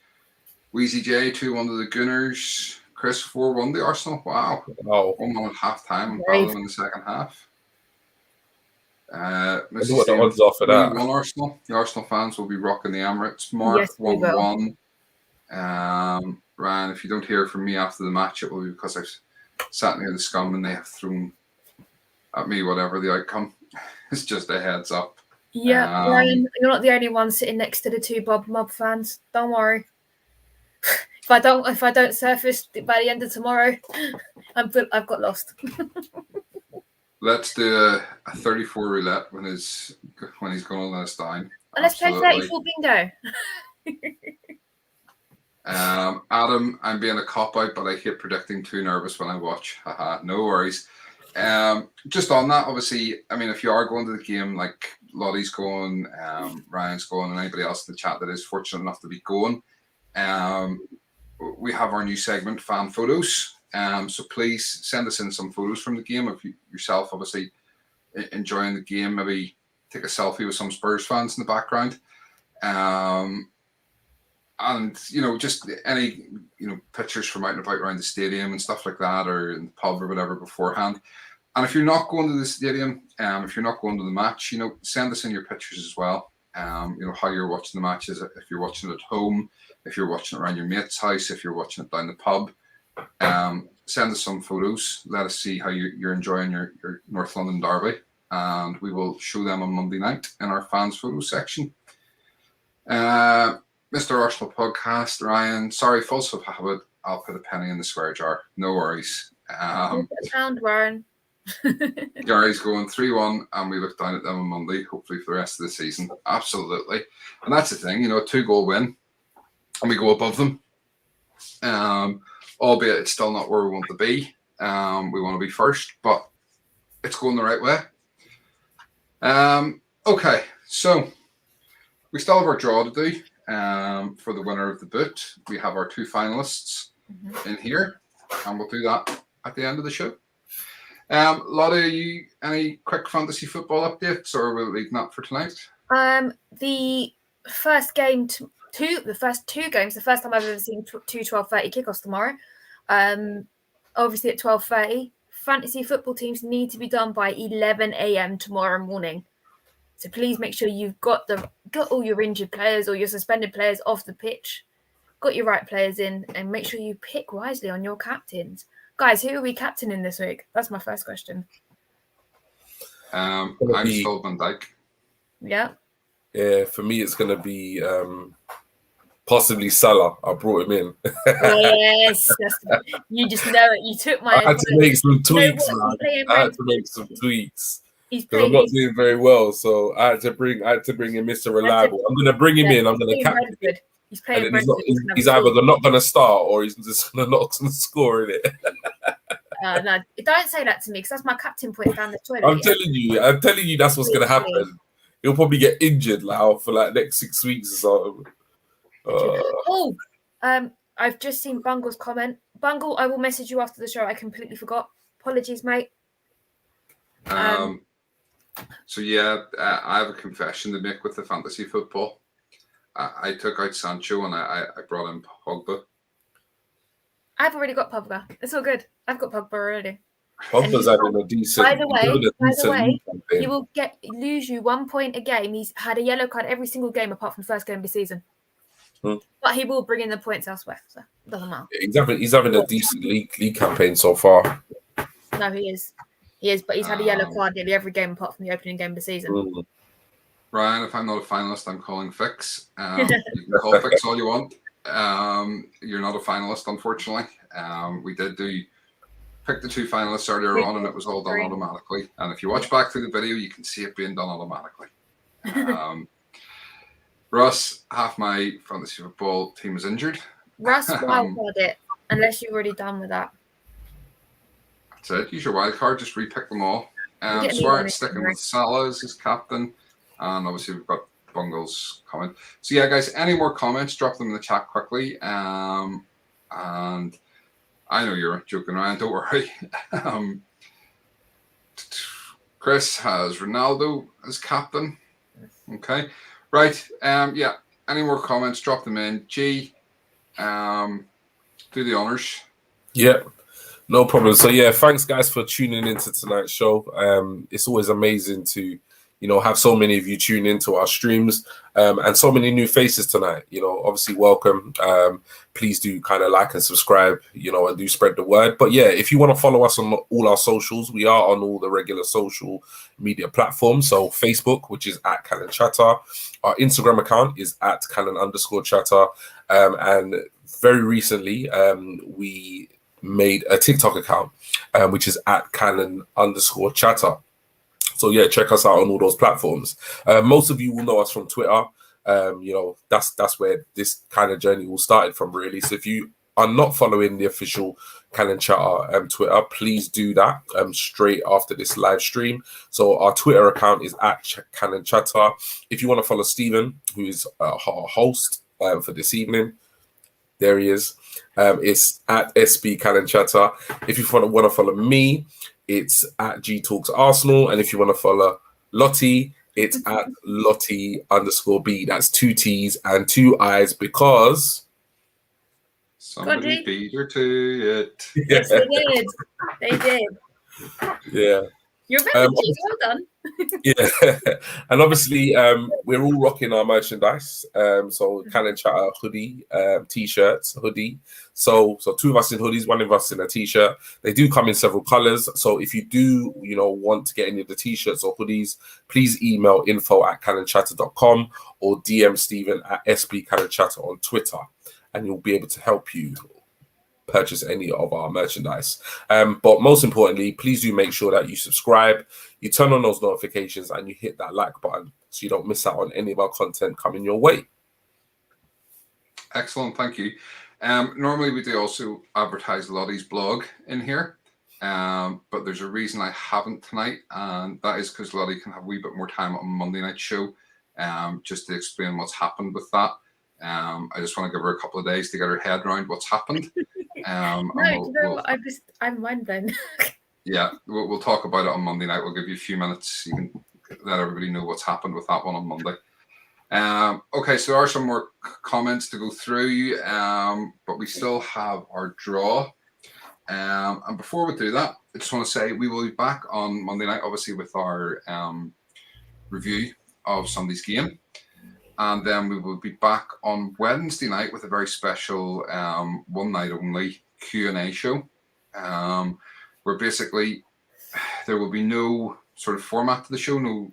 Wheezy J 2-1 to the Gunners. Chris 4-1 the Arsenal. Wow. 1-1 at half time. Battle in the second half. Mrs. What the odds are for that? 3-1 Arsenal. The Arsenal fans will be rocking the Emirates. Mark 1-1. Ryan, if you don't hear from me after the match, it will be because I've sat near the scum and they have thrown at me whatever the outcome. It's just a heads up. Yeah, Ryan, you're not the only one sitting next to the 2 Bob Mob fans. Don't worry. If I don't surface by the end of tomorrow, I've got lost. Let's do a 34 roulette when he's going to let us down. And let's play 34 bingo. Adam, I'm being a cop-out, but I hate predicting, too nervous when I watch. No worries. Just on that, obviously, I mean, if you are going to the game, like Lottie's going, Ryan's going, and anybody else in the chat that is fortunate enough to be going, we have our new segment, Fan Photos. So please send us in some photos from the game of you yourself, obviously enjoying the game. Maybe take a selfie with some Spurs fans in the background. And, just any, pictures from out and about around the stadium and stuff like that, or in the pub or whatever beforehand. And if you're not going to the stadium, if you're not going to the match, send us in your pictures as well. How you're watching the matches, if you're watching it at home, if you're watching it around your mate's house, if you're watching it down the pub. Send us some photos. Let us see how you're enjoying your North London derby. And we will show them on Monday night in our fans photo section. Mr. Arsenal podcast, Ryan, sorry, false of habit. I'll put a penny in the swear jar. No worries. Pound, Warren. Gary's going 3-1, and we look down at them on Monday, hopefully for the rest of the season. Absolutely. And that's the thing, a 2-goal win, and we go above them. Albeit it's still not where we want to be. We want to be first, but it's going the right way. Okay, so we still have our draw to do. For the winner of the boot, we have our 2 finalists in here, and we'll do that at the end of the show. Lotte, any quick fantasy football updates, or will we leave that for tonight? The first game, the first 2 games, the first time I've ever seen 2 12:30 kickoffs tomorrow. Obviously at 12:30, fantasy football teams need to be done by 11 a.m. tomorrow morning. So please make sure you've got all your injured players or your suspended players off the pitch, got your right players in, and make sure you pick wisely on your captains. Guys, who are we captaining this week? That's my first question. I'm still Van Dijk. Yeah. Yeah, for me, it's going to be possibly Salah. I brought him in. Yes. You just know it. You took my... I had to make some tweaks, man. I had to make some tweaks. Because I'm not doing very well, so I had to bring in Mr. Reliable. I'm going to bring him in. I'm going to captain him. He's playing. He's either not going to start or he's just not going to score in it. No, don't say that to me because that's my captain point down the toilet. I'm telling you, that's what's going to happen. He'll probably get injured now for next 6 weeks or something. I've just seen Bungle's comment. Bungle, I will message you after the show. I completely forgot. Apologies, mate. So yeah, I have a confession to make with the fantasy football. I took out Sancho and I brought in Pogba. I've already got Pogba. It's all good. I've got Pogba already. Pogba's having a decent. By the way, he will lose you 1 point a game. He's had a yellow card every single game apart from the first game of the season. But he will bring in the points elsewhere, so it doesn't matter. He's having a decent league campaign so far. No, he is. He is, but he's had a yellow card nearly every game apart from the opening game of the season. Ryan, if I'm not a finalist, I'm calling Fix. You can call Fix all you want. You're not a finalist, unfortunately. We did pick the 2 finalists earlier on, and it was all done automatically. And if you watch back through the video, you can see it being done automatically. Russ, half my fantasy football team is injured. Russ wildcard it, unless you've already done with that. That's it. Use your wild card. Just repick them all. Suarez sticking with Salah as his captain. And obviously we've got Bungle's comment. So yeah, guys, any more comments, drop them in the chat quickly. And I know you're joking around, don't worry. Chris has Ronaldo as captain. Okay. Right. Yeah. Any more comments, drop them in. G, do the honors. Yeah. No problem. So yeah, thanks guys for tuning into tonight's show. It's always amazing to have so many of you tune into our streams and so many new faces tonight. Obviously welcome. Please do kind of like and subscribe, and do spread the word. But yeah, if you want to follow us on all our socials, we are on all the regular social media platforms. So Facebook, which is @CannonChatter. Our Instagram account is @Cannon_chatter. And very recently, we made a TikTok account, which is @Cannon_chatter. So yeah, check us out on all those platforms. Most of you will know us from Twitter. That's where this kind of journey all started from, really. So if you are not following the official Cannon Chatter Twitter, please do that straight after this live stream. So our Twitter account is @Cannon Chatter. If you want to follow Stephen, who is our host for this evening, There he is. It's at SB Cannon Chatter. If you want to follow me, it's at G Talks Arsenal. And if you want to follow Lottie, it's at Lottie_B. That's 2 T's and 2 I's because somebody beat her to it. Yes, they did. They did. Yeah. You remember, G. Well done. Yeah. And obviously, we're all rocking our merchandise. So Cannon Chatter hoodie, t-shirts, hoodie. So 2 of us in hoodies, 1 of us in a t-shirt. They do come in several colors. So if you do, want to get any of the t-shirts or hoodies, please email info@cannonchatter.com or DM Stephen at SB Cannon Chatter on Twitter, and you'll be able to help you purchase any of our merchandise. But most importantly, please do make sure that you subscribe, you turn on those notifications, and you hit that like button so you don't miss out on any of our content coming your way. Excellent, thank you. Normally we do also advertise Lottie's blog in here, but there's a reason I haven't tonight, and that is because Lottie can have a wee bit more time on Monday night show, just to explain what's happened with that. I just want to give her a couple of days to get her head around what's happened. I'm mind blown. Yeah, we'll talk about it on Monday night. We'll give you a few minutes. You can let everybody know what's happened with that one on Monday. Okay, so there are some more comments to go through, but we still have our draw. And before we do that, I just want to say we will be back on Monday night, obviously, with our review of Sunday's game. And then we will be back on Wednesday night with a very special one night only Q&A show, where basically there will be no sort of format to the show, no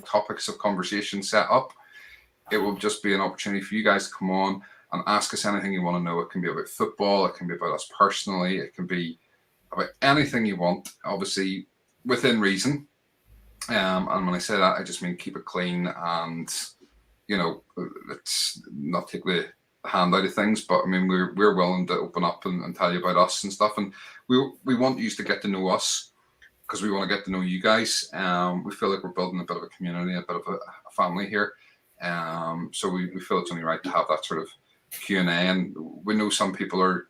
topics of conversation set up. It will just be an opportunity for you guys to come on and ask us anything you want to know. It can be about football, it can be about us personally, it can be about anything you want, obviously within reason. And when I say that, I just mean keep it clean and let's not take the hand out of things, but I mean we're willing to open up and tell you about us and stuff, and we want you to get to know us because we want to get to know you guys. We feel like we're building a bit of a community, a bit of a family here, so we feel it's only right to have that sort of Q&A, and we know some people are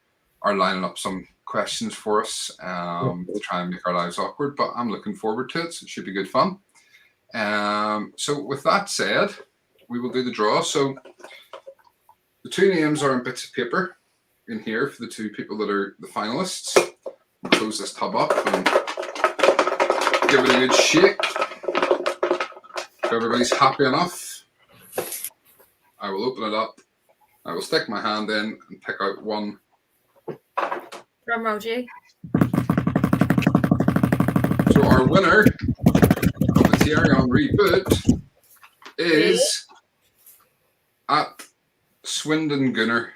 lining up some questions for us to try and make our lives awkward, but I'm looking forward to it, so it should be good fun. So with that said, we will do the draw. So the 2 names are in bits of paper in here for the 2 people that are the finalists. We'll close this tub up and give it a good shake. If everybody's happy enough, I will open it up. I will stick my hand in and pick out one. Drum roll, G. So our winner of the Thierry Henry Boot is at Swindon _Gunner.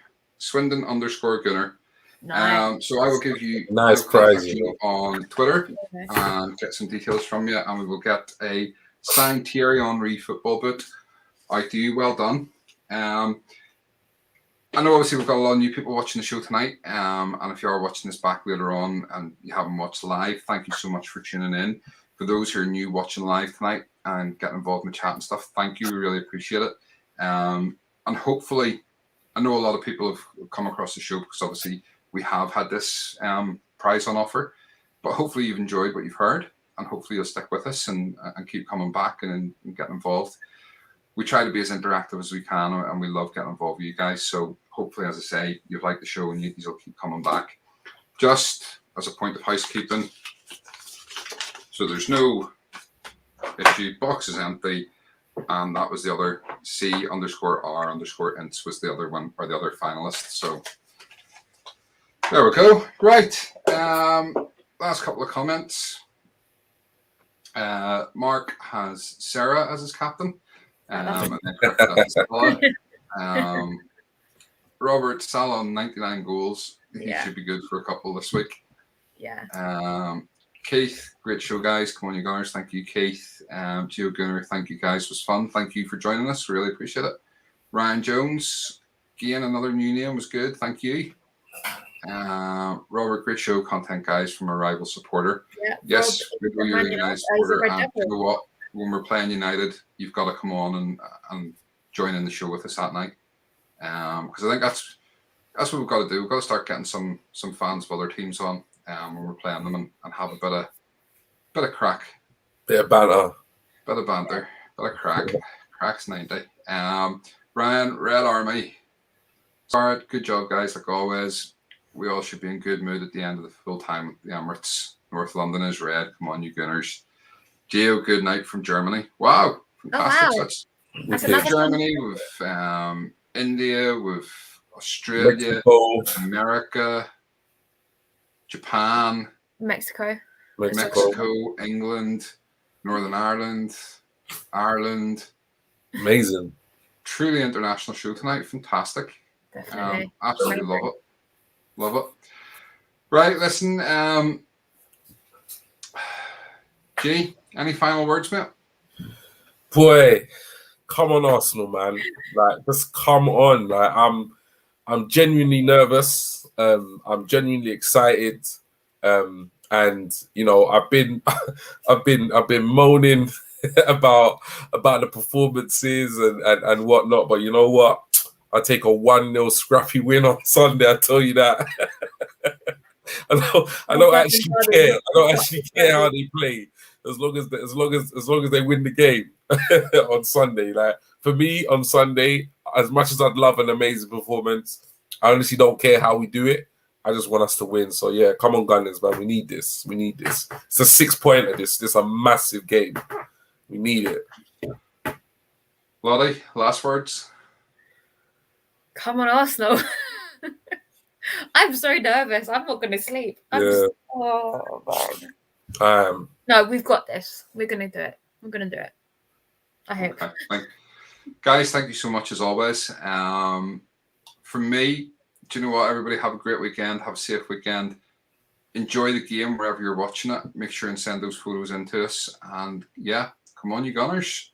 Nice. So I will give you nice prize on Twitter and get some details from you, and we will get a signed Thierry Henry football boot out to you. Well done. I know obviously we've got a lot of new people watching the show tonight, and if you are watching this back later on and you haven't watched live, thank you so much for tuning in. For those who are new watching live tonight and getting involved in the chat and stuff, thank you. We really appreciate it. And hopefully, I know a lot of people have come across the show because obviously we have had this prize on offer, but hopefully you've enjoyed what you've heard, and hopefully you'll stick with us and keep coming back and getting involved. We try to be as interactive as we can, and we love getting involved with you guys. So hopefully, as I say, you've liked the show and you'll keep coming back. Just as a point of housekeeping, so there's no issue. Box is empty. And that was the other C_R_ints was the other one, or the other finalist. So there we go. Right. Last couple of comments. Mark has Sarah as his captain. And then Robert Salah on 99 goals. He should be good for a couple this week. Yeah. Keith, great show, guys. Come on, you guys. Thank you, Keith. Geo Gunner, thank you, guys. It was fun. Thank you for joining us. Really appreciate it. Ryan Jones, again, another new name, was good. Thank you. Robert, great show. Content, guys, from a rival supporter. Yeah, yes, we're your United supporter. And you know what? When we're playing United, you've got to come on and join in the show with us that night. Because I think that's what we've got to do. We've got to start getting some fans of other teams on when we're playing them and have a bit of crack. Bit of banter. Bit of banter. Bit of crack. Crack's 90. Ryan, Red Army. Sorry, good job, guys. Like always, we all should be in good mood at the end of the full time at the Emirates. North London is red. Come on, you Gunners. Geo, good night from Germany. Wow, fantastic. wow. Such That's with another Germany, with India, with Australia, Mexico. America, Japan, Mexico. Mexico, England, Northern Ireland, Ireland. Amazing. Truly international show tonight. Fantastic. Definitely. Absolutely love it. Love it. Right, listen. G, any final words, mate? Boy, come on, Arsenal, man. Like, just come on. Like, I'm genuinely nervous. I'm genuinely excited. And you know, I've been moaning about the performances and whatnot. But you know what? I take a 1-0 scrappy win on Sunday. I tell you that. I don't actually care. I don't actually care how they play, as long as they win the game on Sunday. Like, for me on Sunday, as much as I'd love an amazing performance, I honestly don't care how we do it. I just want us to win. So yeah, come on, Gunners, man. We need this. We need this. It's a 6-pointer. This is a massive game. We need it. Lottie, last words. Come on, Arsenal. I'm so nervous. I'm not going to sleep. Oh, man. No, we've got this. We're going to do it. We're going to do it. I hope. Okay. Guys, thank you so much as always. From me, do you know what? Everybody have a great weekend. Have a safe weekend. Enjoy the game wherever you're watching it. Make sure and send those photos in to us. And yeah, come on, you Gunners.